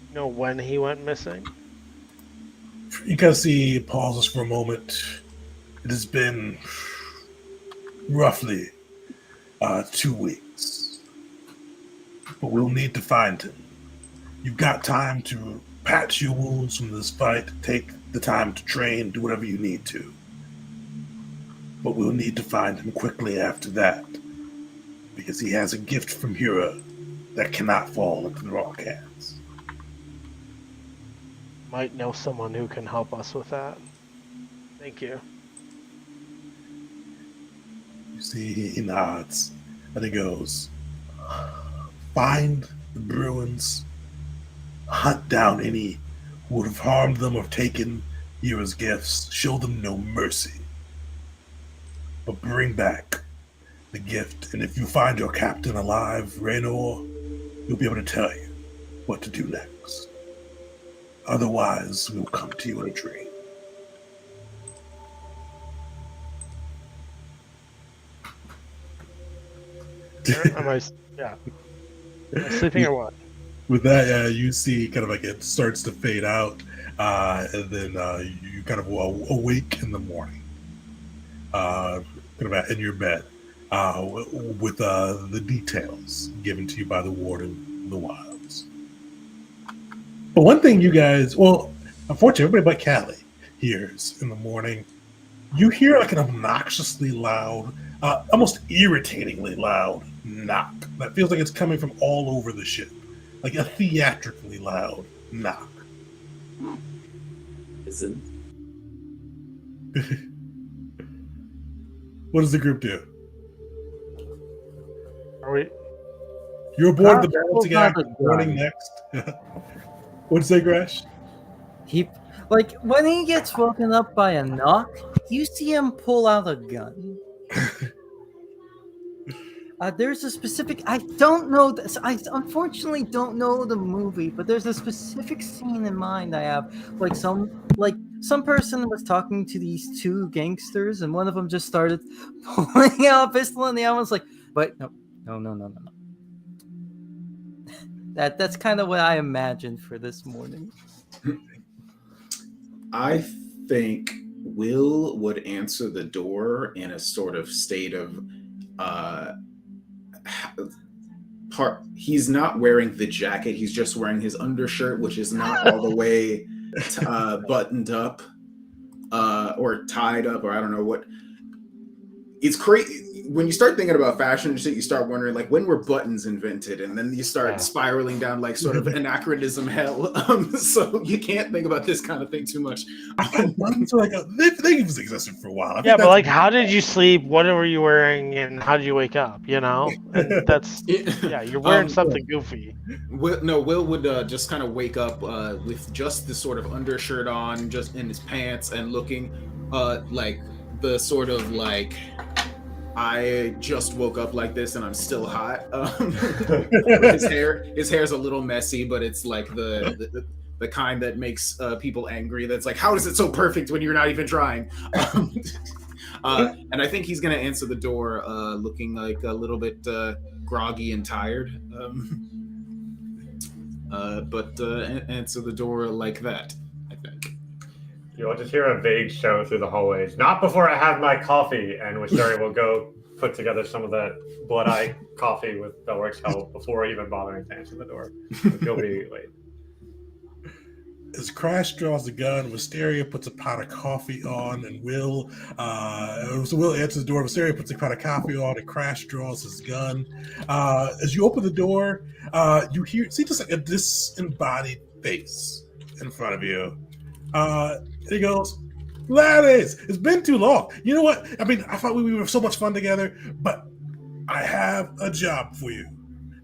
You know when he went missing? You can see he pauses for a moment. It has been roughly 2 weeks. But we'll need to find him. You've got time to patch your wounds from this fight, take the time to train, do whatever you need to. But we'll need to find him quickly after that, because he has a gift from Hura that cannot fall into the wrong hands. Might know someone who can help us with that. Thank you. You see, he nods, and he goes, find the Bruins, hunt down any who would have harmed them or taken Hura's gifts, show them no mercy. But bring back the gift, and if you find your captain alive, Raynor, he'll be able to tell you what to do next. Otherwise, we'll come to you in a dream. Am I sleeping or what? With that, you see kind of like it starts to fade out, and then you kind of awake in the morning, kind of in your bed, with the details given to you by the warden in the wilds. But one thing you guys, well, unfortunately, everybody but Callie hears in the morning, you hear like an obnoxiously loud, almost irritatingly loud knock that feels like it's coming from all over the ship. Like a theatrically loud knock. Isn't. What does the group do? Are we? You're aboard the Crash balancing pulls out act. a gun. Morning next. What'd you say, Gresh? He, like, when he gets woken up by a knock, you see him pull out a gun. There's a specific, I don't know this, I unfortunately don't know the movie, but there's a specific scene in mind I have. Some person was talking to these two gangsters, and one of them just started pulling out a pistol, and the other one's like, but no. That's kind of what I imagined for this morning. I think Will would answer the door in a sort of state of he's not wearing the jacket, he's just wearing his undershirt, which is not all the way buttoned up or tied up, or I don't know what. It's crazy when you start thinking about fashion and shit. You start wondering, like, when were buttons invented, and then you start spiraling down like sort of anachronism hell. So you can't think about this kind of thing too much. Buttons are like they've existed for a while. Yeah, but like, how did you sleep? What were you wearing, and how did you wake up? You know, and that's you're wearing something goofy. Will would just kind of wake up with just this sort of undershirt on, just in his pants, and looking like the sort of like, I just woke up like this and I'm still hot. His hair's a little messy, but it's like the kind that makes people angry. That's like, how is it so perfect when you're not even trying? And I think he's gonna answer the door looking like a little bit groggy and tired. But answer the door like that, I think. You'll just hear a vague show through the hallways. Not before I have my coffee, and Wistari will go put together some of that Blood Eye coffee with Belrick's help before even bothering to answer the door. He'll be late. as Crash draws the gun, Wisteria puts a pot of coffee on, and Will answers the door. Wisteria puts a pot of coffee on, and Crash draws his gun. As you open the door, you see just like a disembodied face in front of you. And he goes, "Ladies, it's been too long. You know what? I mean, I thought we were so much fun together, but I have a job for you."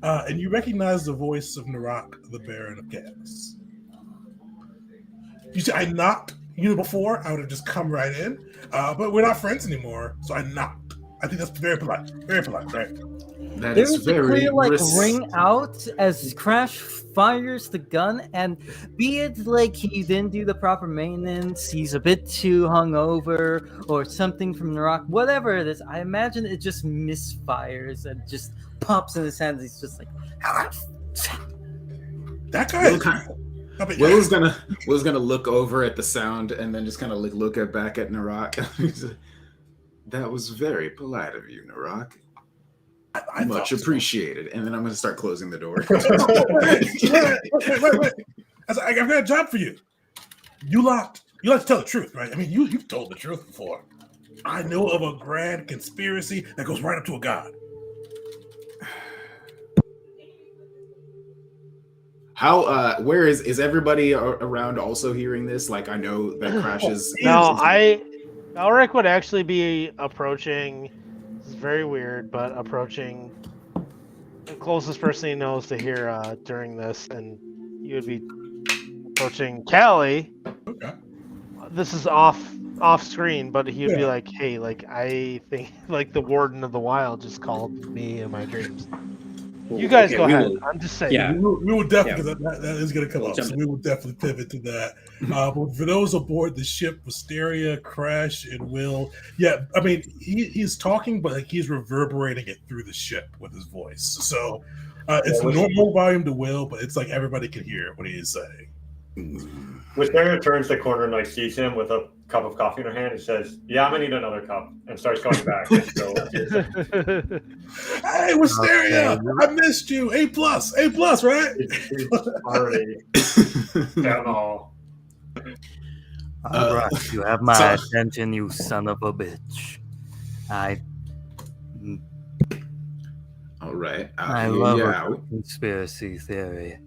And you recognize the voice of Narak, the Baron of Chaos. You see, I knocked you before. I would have just come right in, but we're not friends anymore, so I knocked. I think that's very polite. Very polite, right? That There's is a very clear ring out as Crash fires the gun, and be it like he didn't do the proper maintenance, he's a bit too hungover, or something from the rock, whatever it is, I imagine it just misfires and just pops in his hands. He's just like, that guy. Will's gonna look over at the sound and then just kind of look back at Narak. That was very polite of you, Narak. I much appreciated. And then I'm gonna start closing the door. Wait. I've got a job for you. You like to tell the truth, right? I mean, you've told the truth before. I know of a grand conspiracy that goes right up to a god. How? Where is everybody around also hearing this? Like, I know that Crash is. No, Elric would actually be approaching. This is very weird, but approaching the closest person he knows to hear during this, and you would be approaching Callie. Okay. This is off screen, but he would be like, "Hey, like I think like the Warden of the Wild just called me in my dreams." You guys go ahead. I'm just saying. Yeah. We will definitely, that is going to come up. So we will definitely pivot to that. But for those aboard the ship, Wisteria, Crash, and Will, I mean, he's talking, but like he's reverberating it through the ship with his voice. So it's normal volume to Will, but it's like everybody can hear what he is saying. Wisteria turns the corner and like sees him with a cup of coffee in her hand and says, "Yeah, I'm gonna need another cup," and starts going back. Hey, Wisteria, I missed you. A+, right? It's already down the hall. All right, you have my attention, you son of a bitch. All right. I love a conspiracy theory.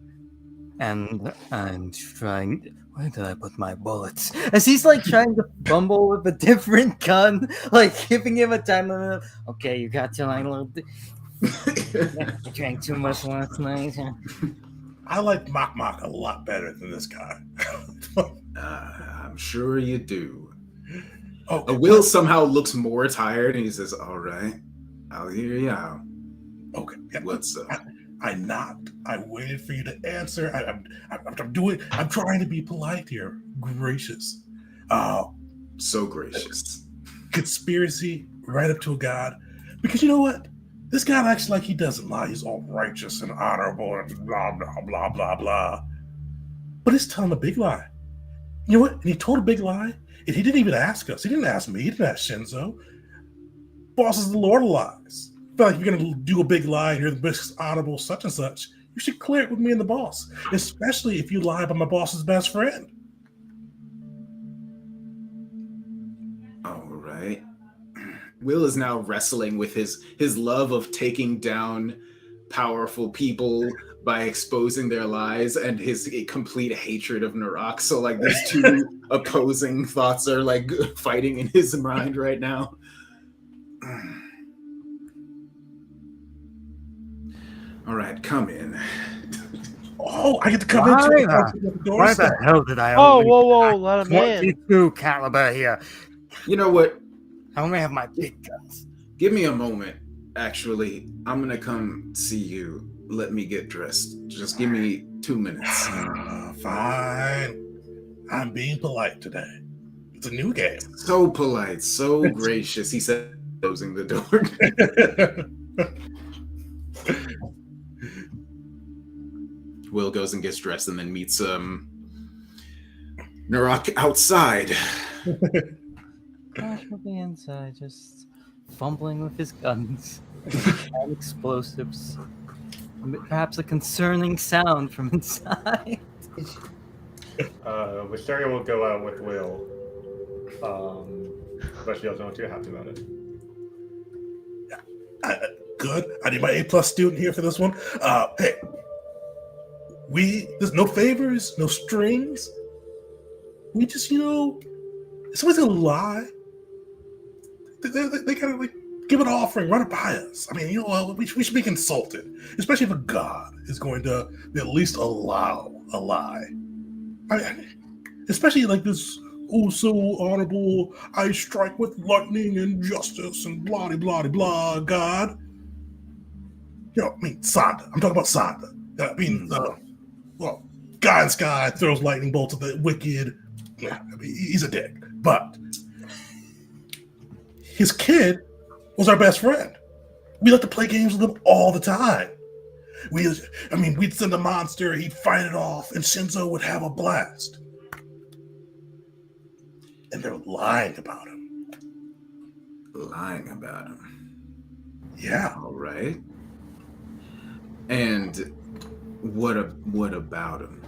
And I'm trying. Where did I put my bullets? As he's like trying to fumble with a different gun, like giving him a time limit. Okay, you got to like a little. I drank too much last night. I like Mok a lot better than this guy. I'm sure you do. Oh, Will somehow looks more tired, and he says, "All right, I'll hear you out." Okay. What's up? I knocked. I waited for you to answer. I'm trying to be polite here. Gracious. So gracious. Conspiracy right up to a god. Because you know what? This guy acts like he doesn't lie. He's all righteous and honorable and blah, blah, blah, blah, blah. But he's telling a big lie. You know what? And he told a big lie, and he didn't even ask us. He didn't ask me. He didn't ask Shinzo. Boss is the Lord of Lies. Feel like you're going to do a big lie and you're the best honorable such and such, you should clear it with me and the boss, especially if you lie about my boss's best friend. All right. Will is now wrestling with his love of taking down powerful people by exposing their lies and his complete hatred of Narak. So like these two opposing thoughts are like fighting in his mind right now. All right, come in. Oh, I get to come Why the hell did I Oh, only whoa, let him in. 22 caliber here? You know what? I only have my big guns. Give me a moment. Actually, I'm gonna come see you. Let me get dressed. Just give me 2 minutes. Fine. I'm being polite today. It's a new game. So polite, so gracious. He said, closing the door. Will goes and gets dressed and then meets Narak outside. Crash will be inside, just fumbling with his guns and explosives. Perhaps a concerning sound from inside. Wisteria will go out with Will. But she doesn't know too happy about it. Good. I need my A+ student here for this one. Hey, there's no favors, no strings. We just, if somebody's gonna lie, they gotta like give an offering, run it by us. I mean, we should be consulted, especially if a god is going to at least allow a lie. Especially like this so honorable, I strike with lightning and justice and blah blah blah god. Sanda. I'm talking about Sanda. Guy in the sky throws lightning bolts at the wicked. Yeah, he's a dick. But his kid was our best friend. We like to play games with him all the time. We'd send a monster, he'd fight it off, and Shinzo would have a blast. And they're lying about him. Lying about him. Yeah. All right. And what about him?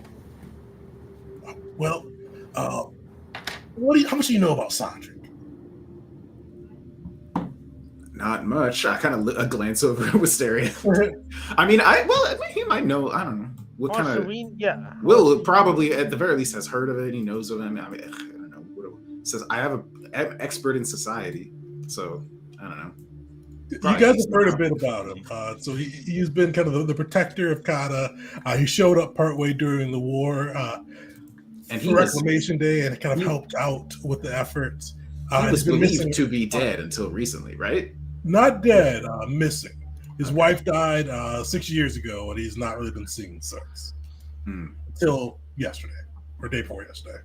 Well, how much do you know about Sandrick? Not much. I kind of glance over at Wisteria. He might know. I don't know what kind of. Will probably at the very least has heard of it. He knows of him. I don't know. Says I have an expert in society, so I don't know. You guys have heard a bit about him. So he's been kind of the protector of Kata. He showed up partway during the war and for Reclamation Day and kind of helped out with the efforts. He was believed to be dead until recently, right? Not dead, missing. His wife died 6 years ago, and he's not really been seen since. Until yesterday, or day before yesterday.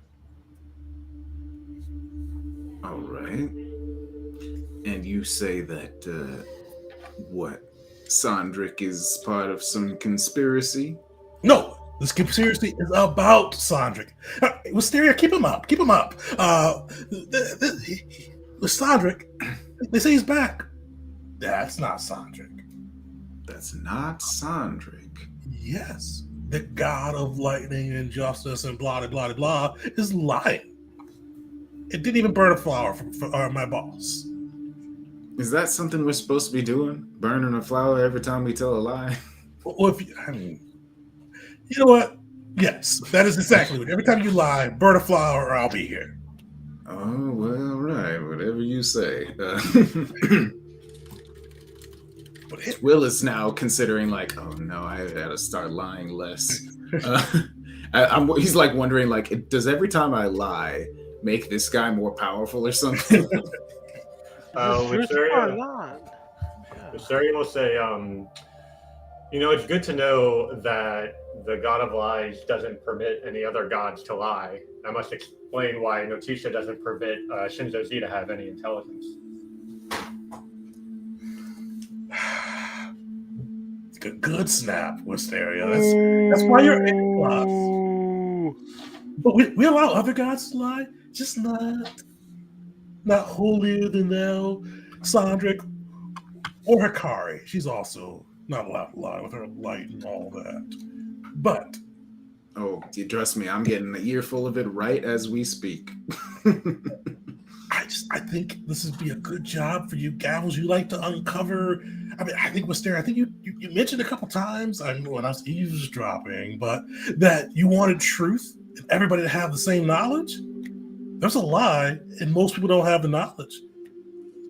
All right. And you say that, Sandrick is part of some conspiracy? No, this conspiracy is about Sandrick. Wisteria, keep him up. Sandrick, they say he's back. That's not Sandrick. That's not Sandrick. Yes. The god of lightning and justice and blah, blah, blah, blah is lying. It didn't even burn a flower for my boss. Is that something we're supposed to be doing? Burning a flower every time we tell a lie? Well, you know what? Yes, that is exactly what. Every time you lie, burn a flower or I'll be here. Oh, well, right. Whatever you say. Will is now considering like, oh no, I gotta start lying less. He's like wondering like, does every time I lie make this guy more powerful or something? Wisteria will say, it's good to know that the god of lies doesn't permit any other gods to lie. I must explain why Notisha doesn't permit Shinzo Z to have any intelligence. Good snap, Wisteria. That's why you're A+. But we allow other gods to lie, just not holier than thou, Sandrick, or Hikari. She's also not allowed to lie with her light and all that. But you trust me, I'm getting an earful of it right as we speak. I think this would be a good job for you gals. You like to uncover. I think Wisteria, I think you mentioned a couple times, when I was eavesdropping, but that you wanted truth and everybody to have the same knowledge. There's a lie, and most people don't have the knowledge.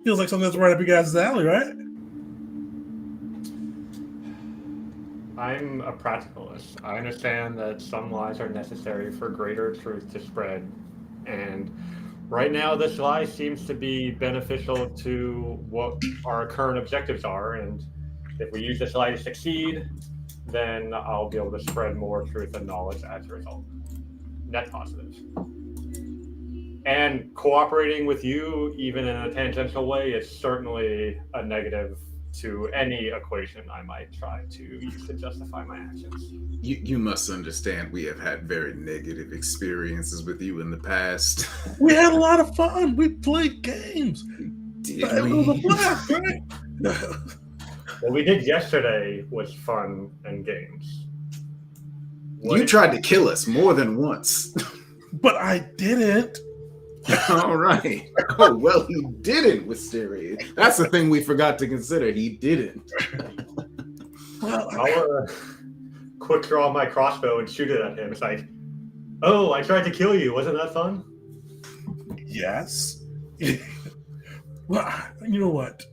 Feels like something that's right up your guys' alley, right? I'm a practicalist. I understand that some lies are necessary for greater truth to spread, and right now this lie seems to be beneficial to what our current objectives are, and if we use this lie to succeed, then I'll be able to spread more truth and knowledge as a result. Net positive. And cooperating with you, even in a tangential way, is certainly a negative to any equation I might try to use to justify my actions. You must understand we have had very negative experiences with you in the past. We had a lot of fun. We played games. Did we? It was a blast, right? What we did yesterday was fun and games. You tried to kill us more than once. But I didn't. All right. Oh, well, he didn't, Wisteria. That's the thing we forgot to consider. He didn't. Well, I'll quick draw my crossbow and shoot it at him. It's like, oh, I tried to kill you. Wasn't that fun? yes. Well, you know what?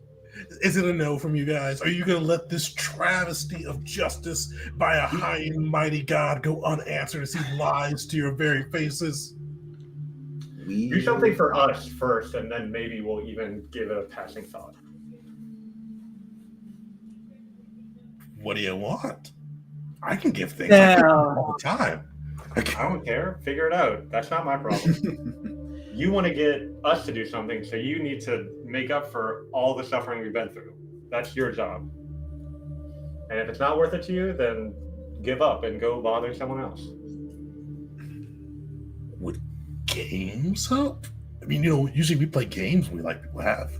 Is it a no from you guys? Are you going to let this travesty of justice by a high and mighty God go unanswered as he lies to your very faces? Do something for us first, and then maybe we'll even give it a passing thought. What do you want? I can give things Yeah. all the time. I don't care. Figure it out. That's not my problem. You want to get us to do something, so you need to make up for all the suffering we've been through. That's your job. And if it's not worth it to you, then give up and go bother someone else. Would games help? I mean, usually we play games we like to have.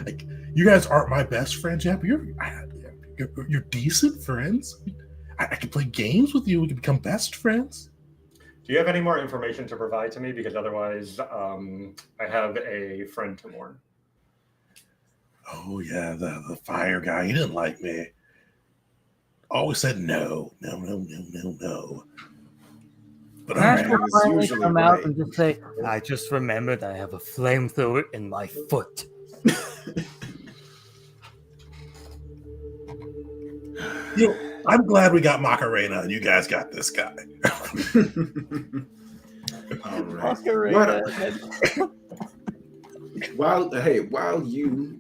Like, you guys aren't my best friends yet, but you're decent friends. I can play games with you. We can become best friends. Do you have any more information to provide to me? Because otherwise, I have a friend to mourn. Oh, yeah, the fire guy. He didn't like me. Always said no. But all Crash right. will finally usually come out right. and just say, I just remembered I have a flamethrower in my foot. I'm glad we got Macarena and you guys got this guy. All right. Macarena. While you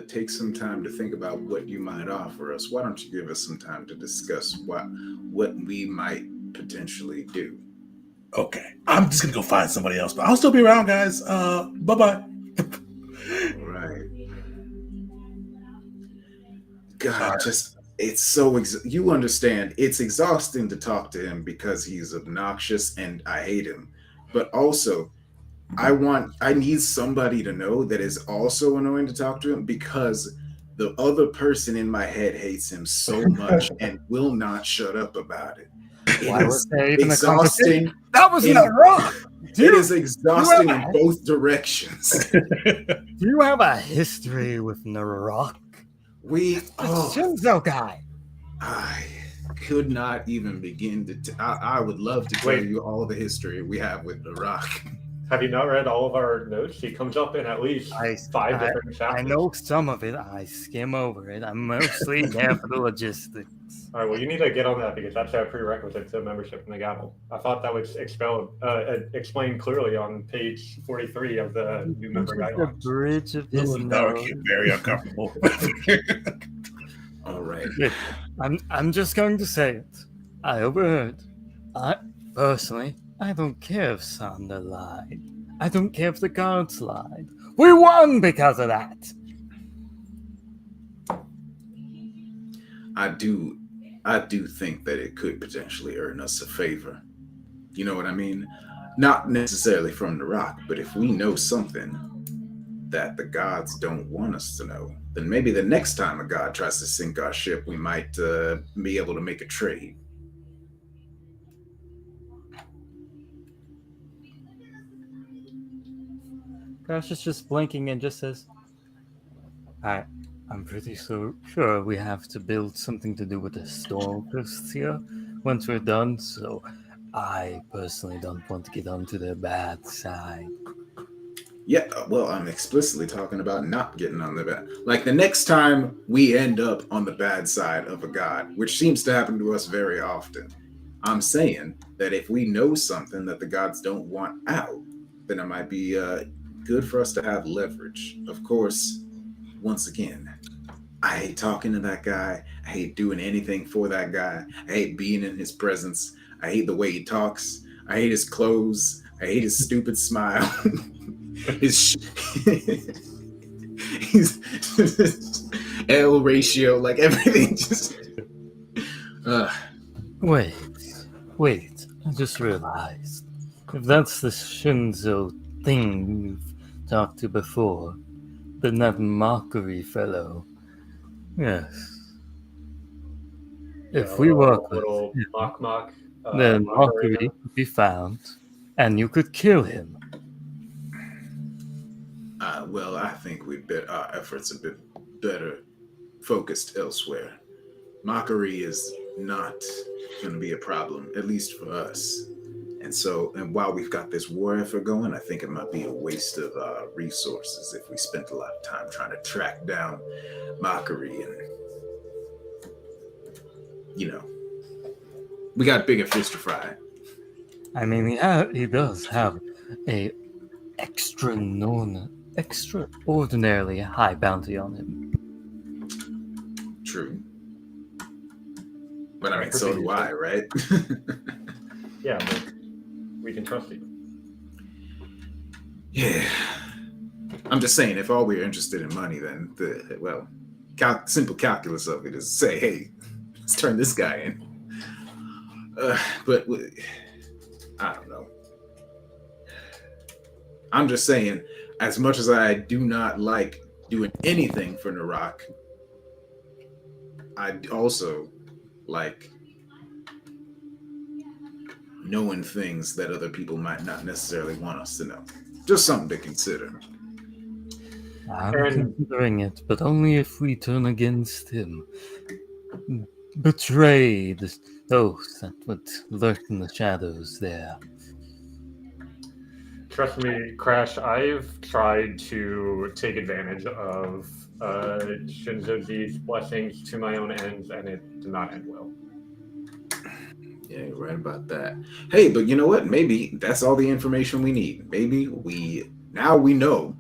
take some time to think about what you might offer us, why don't you give us some time to discuss what we might potentially do? Okay, I'm just gonna go find somebody else, but I'll still be around, guys. Bye-bye. All right. God, it's so you understand. It's exhausting to talk to him because he's obnoxious and I hate him. But also, I need somebody to know that is also annoying to talk to him because the other person in my head hates him so much and will not shut up about it. Why It was is there even a exhausting. That was in- not wrong. It is exhausting in both directions. Do you have a history with Narok? The Shinzo guy. I could not even begin to. I would love to tell you all the history we have with The Rock. Have you not read all of our notes? He comes up in at least five different chapters. I know some of it. I skim over it. I'm mostly there for the logistics. All right, well, you need to get on that because that's a prerequisite to membership in the Gavel. I thought that was explained clearly on page 43 of the new member The guidelines. bridge of his nose. Very uncomfortable. All right. I'm just going to say it. I overheard. Personally, I don't care if Sander lied. I don't care if the guards lied. We won because of that. I do think that it could potentially earn us a favor. You know what I mean? Not necessarily from The Rock, but if we know something that the gods don't want us to know, then maybe the next time a god tries to sink our ship, we might be able to make a trade. Crash is just blinking and just says, I'm pretty sure we have to build something to do with the storm first here once we're done, so I personally don't want to get onto their bad side. Yeah, well, I'm explicitly talking about not getting on the bad. Like the next time we end up on the bad side of a god, which seems to happen to us very often, I'm saying that if we know something that the gods don't want out, then it might be good for us to have leverage. Of course, once again, I hate talking to that guy. I hate doing anything for that guy. I hate being in his presence. I hate the way he talks. I hate his clothes. I hate his stupid smile. his L ratio, like everything just... Wait, I just realized. If that's the Shinzo thing you've talked to before, then that mockery fellow, yes. If we work with little mock, Then Mockery. Mockery could be found, and you could kill him. Well, I think our efforts a bit better focused elsewhere. Mockery is not going to be a problem, at least for us. And while we've got this war effort going, I think it might be a waste of resources if we spent a lot of time trying to track down Mockery. And, we got bigger fish to fry. I mean, he does have a extraordinarily high bounty on him. True. But I mean, so do I, right? Yeah, but we can trust you. Yeah. I'm just saying, if all we're interested in money, then simple calculus of it is say, hey, let's turn this guy in. But I don't know. I'm just saying, as much as I do not like doing anything for Narak, I also like knowing things that other people might not necessarily want us to know. Just something to consider. I'm considering it, but only if we turn against him. Betray those that would lurk in the shadows there. Trust me, Crash, I've tried to take advantage of Shinzo-ji's blessings to my own ends, and it did not end well. Yeah, you're right about that. Hey, but you know what? Maybe that's all the information we need. Maybe we know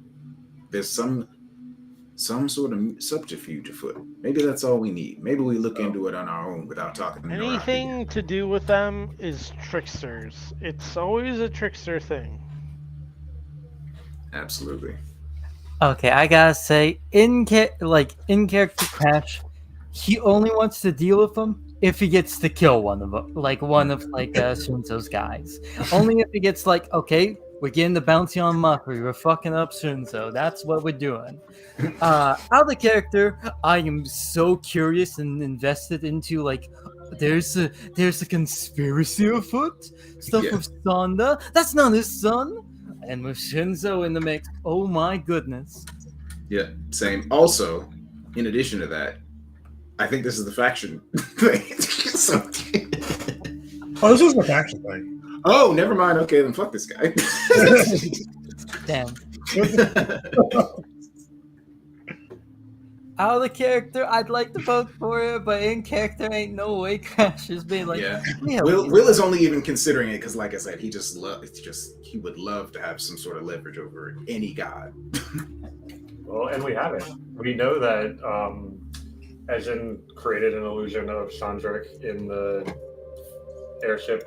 there's some sort of subterfuge afoot. Maybe that's all we need. Maybe we look into it on our own without talking to Narak Anything again. to do with them is tricksters. It's always a trickster thing. Absolutely. Okay, I gotta say, in character Crash, he only wants to deal with them if he gets to kill one of Shinzo's guys. Only if he gets okay, we're getting the bounty on Mockery, we're fucking up Shinzo. That's what we're doing. Out of character, I am so curious and invested into there's a conspiracy afoot. Stuff with Sonda. That's not his son. And with Shinzo in the mix, oh my goodness. Yeah, same. Also, in addition to that, I think this is the faction thing. Oh, this is the faction thing. Oh, never mind. Okay, then fuck this guy. Damn. Out of the character, I'd like to vote for it, but in character, ain't no way Crash is being Will is only even considering it because, like I said, he would love to have some sort of leverage over any god. Well, and we have it. We know that Ezin created an illusion of Sandrick in the airship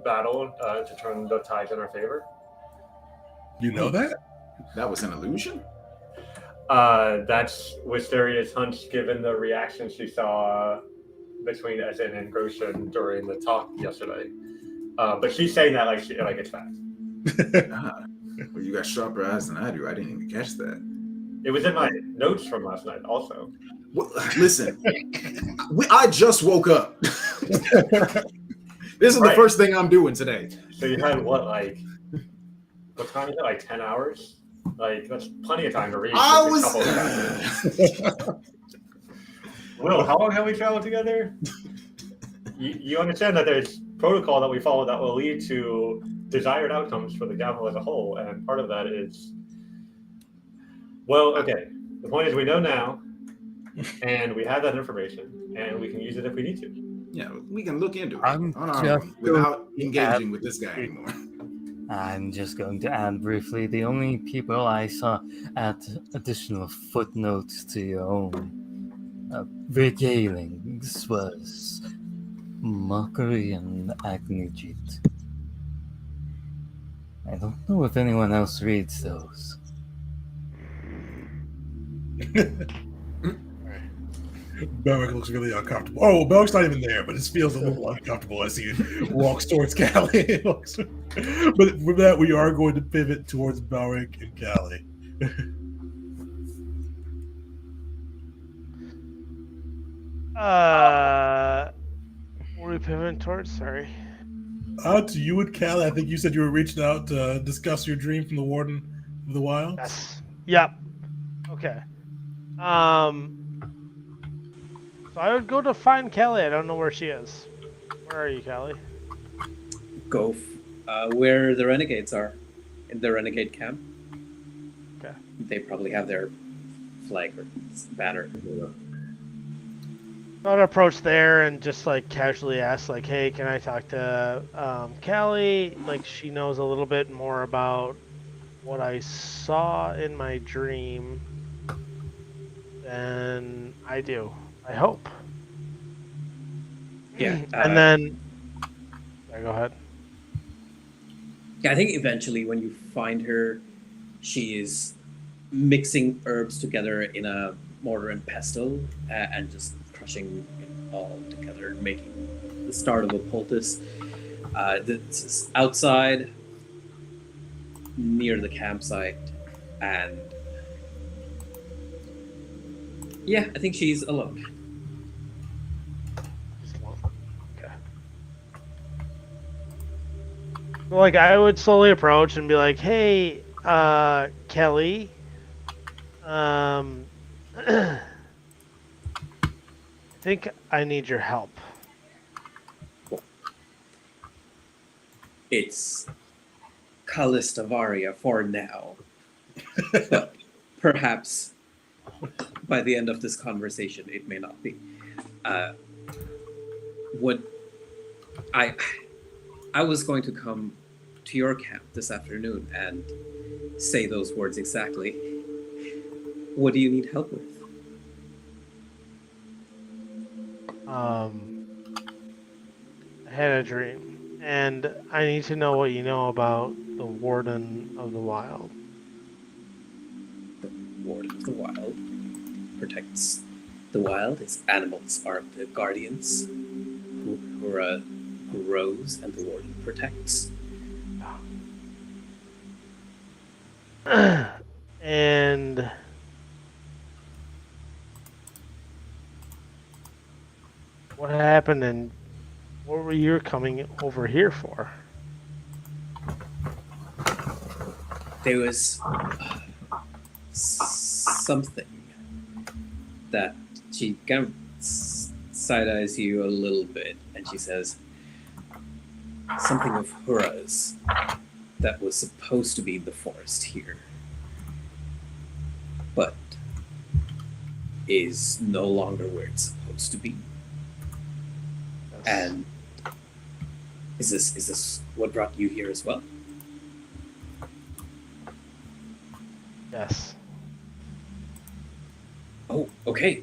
battle to turn the tides in our favor. You know that? That was an illusion? That's Wisteria's hunch given the reaction she saw between Ezin and Groshan during the talk yesterday. But she's saying that like it's fact. Well, you got sharper eyes than I do. I didn't even catch that. It was in my notes from last night also. Well, listen, I just woke up. This is the first thing I'm doing today. So you had what time is it? 10 hours? That's plenty of time to read. Will, how long have we traveled together? You understand that there's protocol that we follow that will lead to desired outcomes for the gavel as a whole, and part of that is, okay. The point is we know now, and we have that information, and we can use it if we need to. Yeah, we can look into it on our own without engaging with this guy anymore. I'm just going to add briefly, the only people I saw add additional footnotes to your own regalings was Mockery and Agnijit. I don't know if anyone else reads those. Belric looks really uncomfortable. Oh, Belric's not even there, but it feels a little uncomfortable as he walks towards Callie. But from that, we are going to pivot towards Belric and Callie. What are we pivoting towards? Sorry. To you and Callie, I think you said you were reaching out to discuss your dream from the Warden of the Wilds. Yes. Yep. Okay. So I would go to find Kelly. I don't know where she is. Where are you, Kelly? Go where the renegades are, in the renegade camp. Okay. They probably have their flag or banner. I would approach there and just like casually ask, like, "Hey, can I talk to Callie? Like, she knows a little bit more about what I saw in my dream than I do. I hope." Yeah, and then, yeah, go ahead. Yeah, I think eventually when you find her, she is mixing herbs together in a mortar and pestle and just crushing it all together, making the start of a poultice. This is outside near the campsite, and yeah, I think she's alone. Okay. Like, I would slowly approach and be like, "Hey, Kelly, I think I need your help." It's Callistavaria for now, but perhaps by the end of this conversation, it may not be. What I was going to come to your camp this afternoon and say those words exactly. What do you need help with? I had a dream, and I need to know what you know about the Warden of the Wild. The Warden of the Wild protects the wild. Its animals are the guardians who grows and the Warden protects. And what happened, and what were you coming over here for? There was something that she kind of side-eyes you a little bit, and she says, something of Hura's that was supposed to be in the forest here, but is no longer where it's supposed to be. And is this what brought you here as well? Yes. Oh, okay.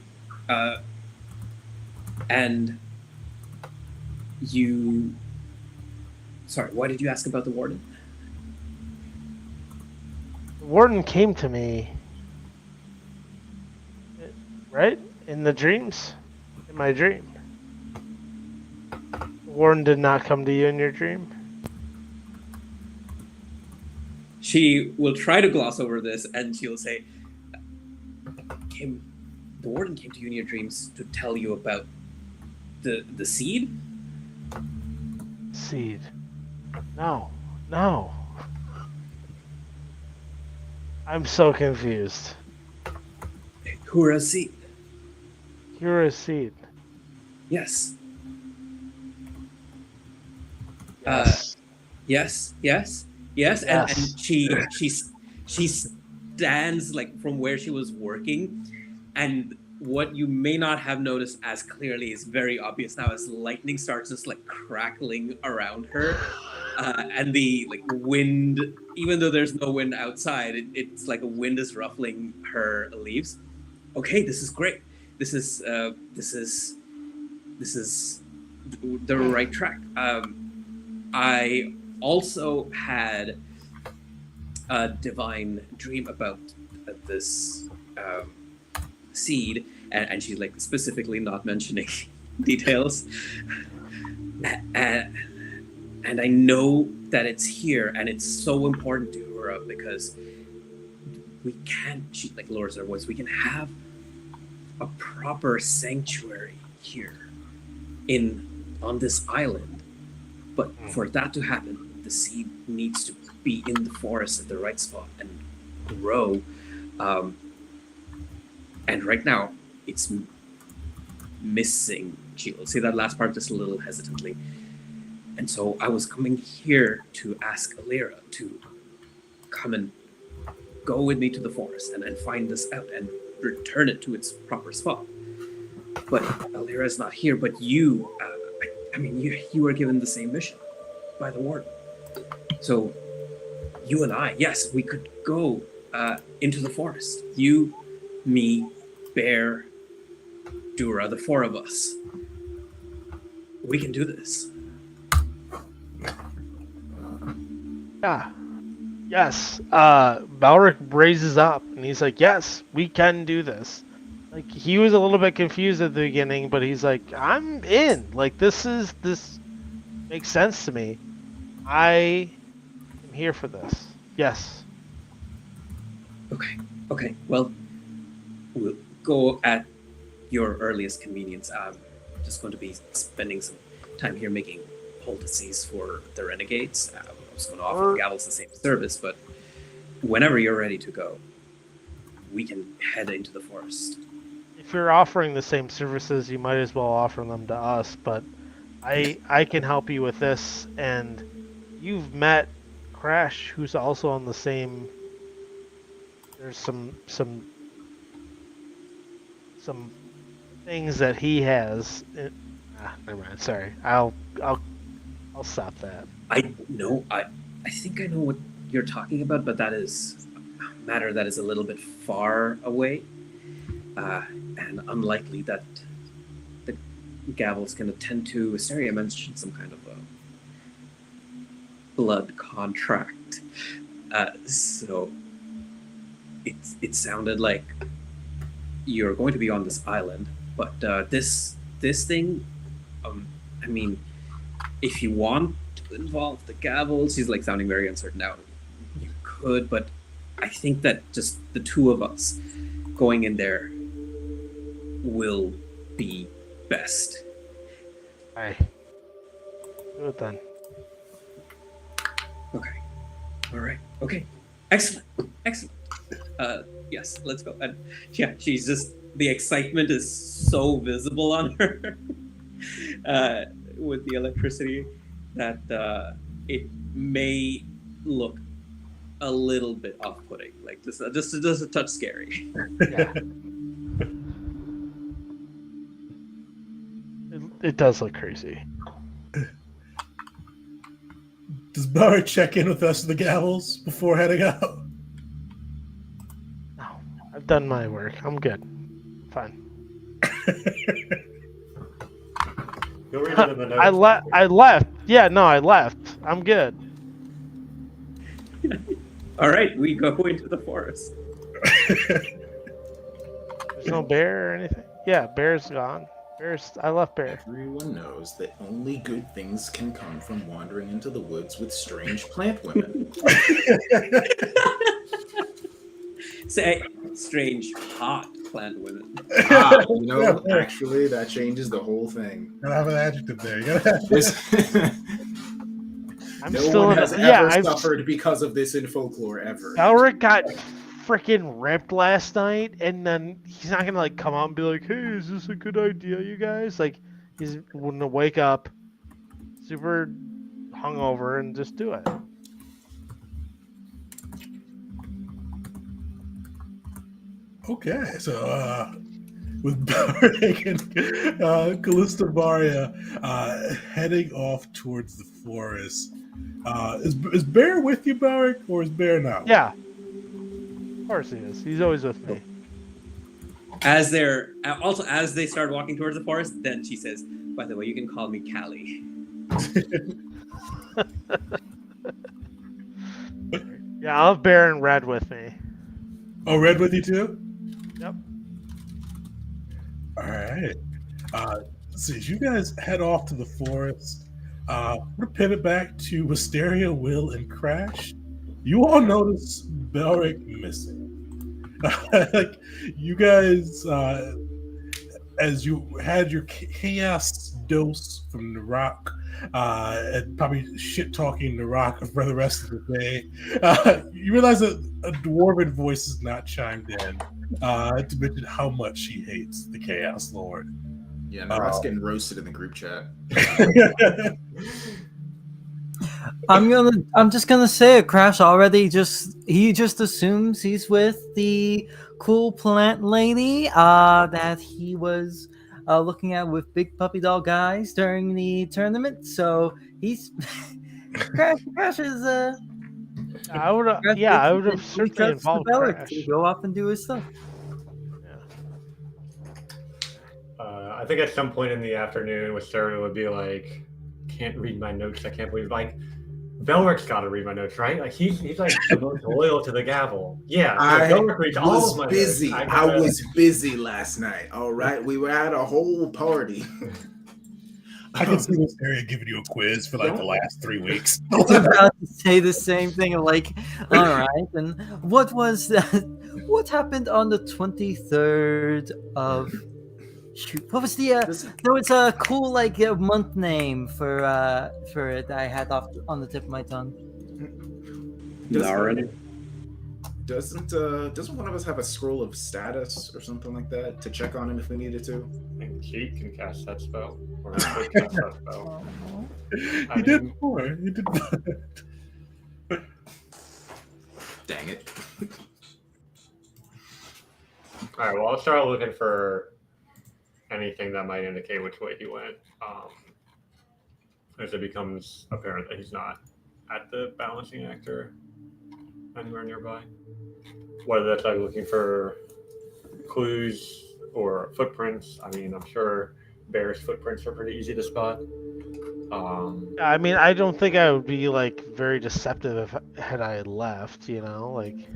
And you... Sorry, why did you ask about the Warden? The Warden came to me, right? In the dreams? In my dream. The Warden did not come to you in your dream? She will try to gloss over this, and she'll say, the Warden came to you in your dreams to tell you about the seed? Seed. No. I'm so confused. Hura's seed. Hura's seed. Yes. Yes. Yes. And she stands like from where she was working, and what you may not have noticed as clearly is very obvious now as lightning starts just like crackling around her, and the like wind, even though there's no wind outside, it's like a wind is ruffling her leaves. Okay, this is great. This is the right track. I also had a divine dream about this seed, and she's like specifically not mentioning details. And I know that it's here, and it's so important to her because we can't. She like lowers her voice. We can have a proper sanctuary here on this island, But for that to happen, the seed needs to be in the forest at the right spot and grow. And right now, it's missing. She'll say that last part just a little hesitantly. And so I was coming here to ask Alira to come and go with me to the forest and find this out and return it to its proper spot. But Alira's not here, but you, you were given the same mission by the warden. So you and I, yes, we could go into the forest. You, me, Bear, Dura, the four of us. We can do this. Yeah. Yes. Balric raises up and he's like, yes, we can do this. Like, he was a little bit confused at the beginning, but he's like, I'm in. Like, this makes sense to me. I am here for this. Yes. Okay. Well, we'll go at your earliest convenience. I'm just going to be spending some time here making poultices for the renegades. I'm just going to offer the Gavels the same service, but whenever you're ready to go, we can head into the forest. If you're offering the same services, you might as well offer them to us, but I can help you with this, and you've met Crash, who's also on the same. There's some things that he has. Never mind. Sorry. I'll stop that. I think I know what you're talking about, but that is a matter that is a little bit far away, and unlikely that the Gavels can attend to. Asteria mentioned some kind of a blood contract, so it sounded like you're going to be on this island, but this thing, if you want to involve the Gavels, he's like sounding very uncertain now. You could, but I think that just the two of us going in there will be best. Aye. Do it then. Okay. All right. Okay. Excellent. Yes, let's go. And yeah, she's just, the excitement is so visible on her with the electricity that it may look a little bit off-putting, like just a touch scary. Yeah. It does look crazy. Does Barry check in with us, the Gavels, before heading out? No, I've done my work. I'm good. Fine. You'll read it in the notes. I left. Yeah, no, I left. I'm good. All right, we go into the forest. There's no bear or anything. Yeah, bear's gone. I left Bear. Everyone knows that only good things can come from wandering into the woods with strange plant women. Say, strange, hot plant women. Actually, that changes the whole thing. Gotta have an adjective there. You gotta have I'm no still one in has ever suffered because of this in folklore, ever. Elric got freaking ripped last night, and then he's not gonna come out and be like, "Hey, is this a good idea, you guys?" Like, he's gonna wake up super hungover and just do it. Okay, so with Barrick and Callista Varia heading off towards the forest, is Bear with you, Barrick, or is Bear not? Yeah, of course he is. He's always with me. As they start walking towards the forest, then she says, "By the way, you can call me Callie." Yeah, I'll have Bear and Red with me. Oh, Red with you too? Yep. All right. So as you guys head off to the forest, we're pivot back to Wisteria, Will, and Crash. You all notice Belric missing. Like, you guys, as you had your chaos dose from the rock, and probably shit talking the rock for the rest of the day, you realize that a dwarven voice is not chimed in to mention how much she hates the Chaos Lord. Yeah, Narok's getting roasted in the group chat. I'm just gonna say it. Crash already he just assumes he's with the cool plant lady that he was looking at with big puppy dog guys during the tournament. So he's Crash is I would have, Crash yeah, I would have he certainly trusts the involved Bellic Crash. to go off and do his stuff. I think at some point in the afternoon, with Sarah would be like, "Can't read my notes. I can't believe like." Belric's got to read my notes, right? Like he's like the most loyal to the gavel. Yeah, Belric reads all of was my busy. notes. I was busy last night. All right, we were at a whole party. I can see this area giving you a quiz for like the last 3 weeks. I was about to say the same thing. Like, all right, and what was that? What happened on the 23rd of? Shoot, what was the? There was a cool like month name for it that I had on the tip of my tongue. Naren. Doesn't one of us have a scroll of status or something like that to check on him if we needed to? I think Cheat can cast that spell. Or could cast that spell. He did more. He did more. Dang it. All right, well, I'll start looking for anything that might indicate which way he went. As it becomes apparent that he's not at the balancing actor anywhere nearby. Whether that's like looking for clues or footprints. I mean, I'm sure bears' footprints are pretty easy to spot. I mean, I don't think I would be like very deceptive if had I left. Like,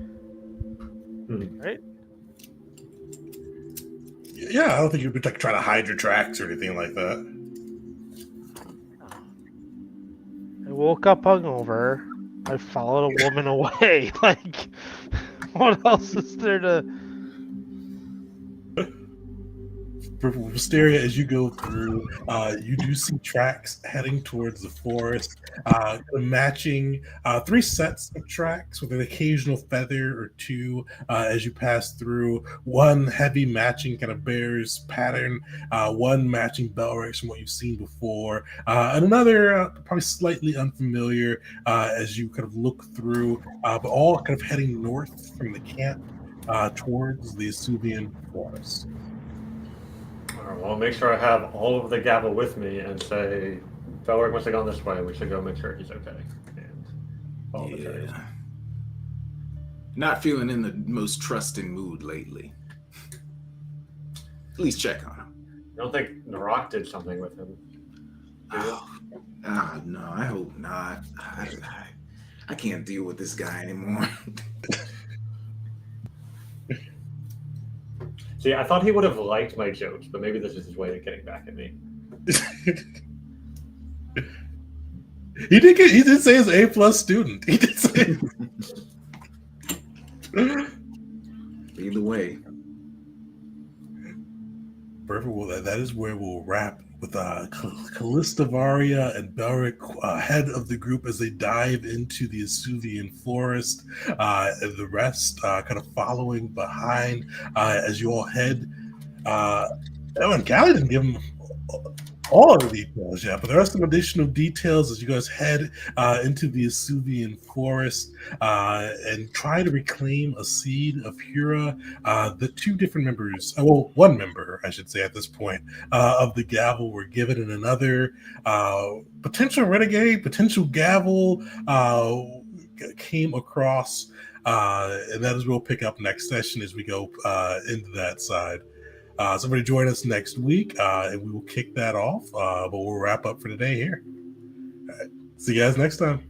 right? Yeah, I don't think you'd be like trying to hide your tracks or anything like that. I woke up hungover. I followed a woman away. Like, what else is there to? For Wisteria, as you go through, you do see tracks heading towards the forest, matching 3 sets of tracks with an occasional feather or two as you pass through. One heavy matching kind of bear's pattern, one matching Belrix from what you've seen before, and another probably slightly unfamiliar as you kind of look through, but all kind of heading north from the camp towards the Asuvian forest. All right, well, I'll make sure I have all of the gavel with me and say, Belric must have gone this way. We should go make sure he's okay. And follow the trail. Not feeling in the most trusting mood lately. At least check on him. I don't think Narok did something with him. No, I hope not. I can't deal with this guy anymore. See, I thought he would have liked my jokes, but maybe this is his way of getting back at me. He did say he's an A+ student. He did say. Either way. Perfect. Well, that is where we'll wrap with Callista Varia and Belric head of the group as they dive into the Asuvian forest, and the rest kind of following behind as you all head. And Callie didn't give them all of the details yet, but there are some additional details as you guys head into the Asuvian forest and try to reclaim a seed of Hura. The 2 different members, one member, I should say, at this point, of the gavel were given, and another potential renegade, potential gavel came across, and that is where we'll pick up next session as we go into that side. So everybody join us next week, and we will kick that off. But we'll wrap up for today here. All right. See you guys next time.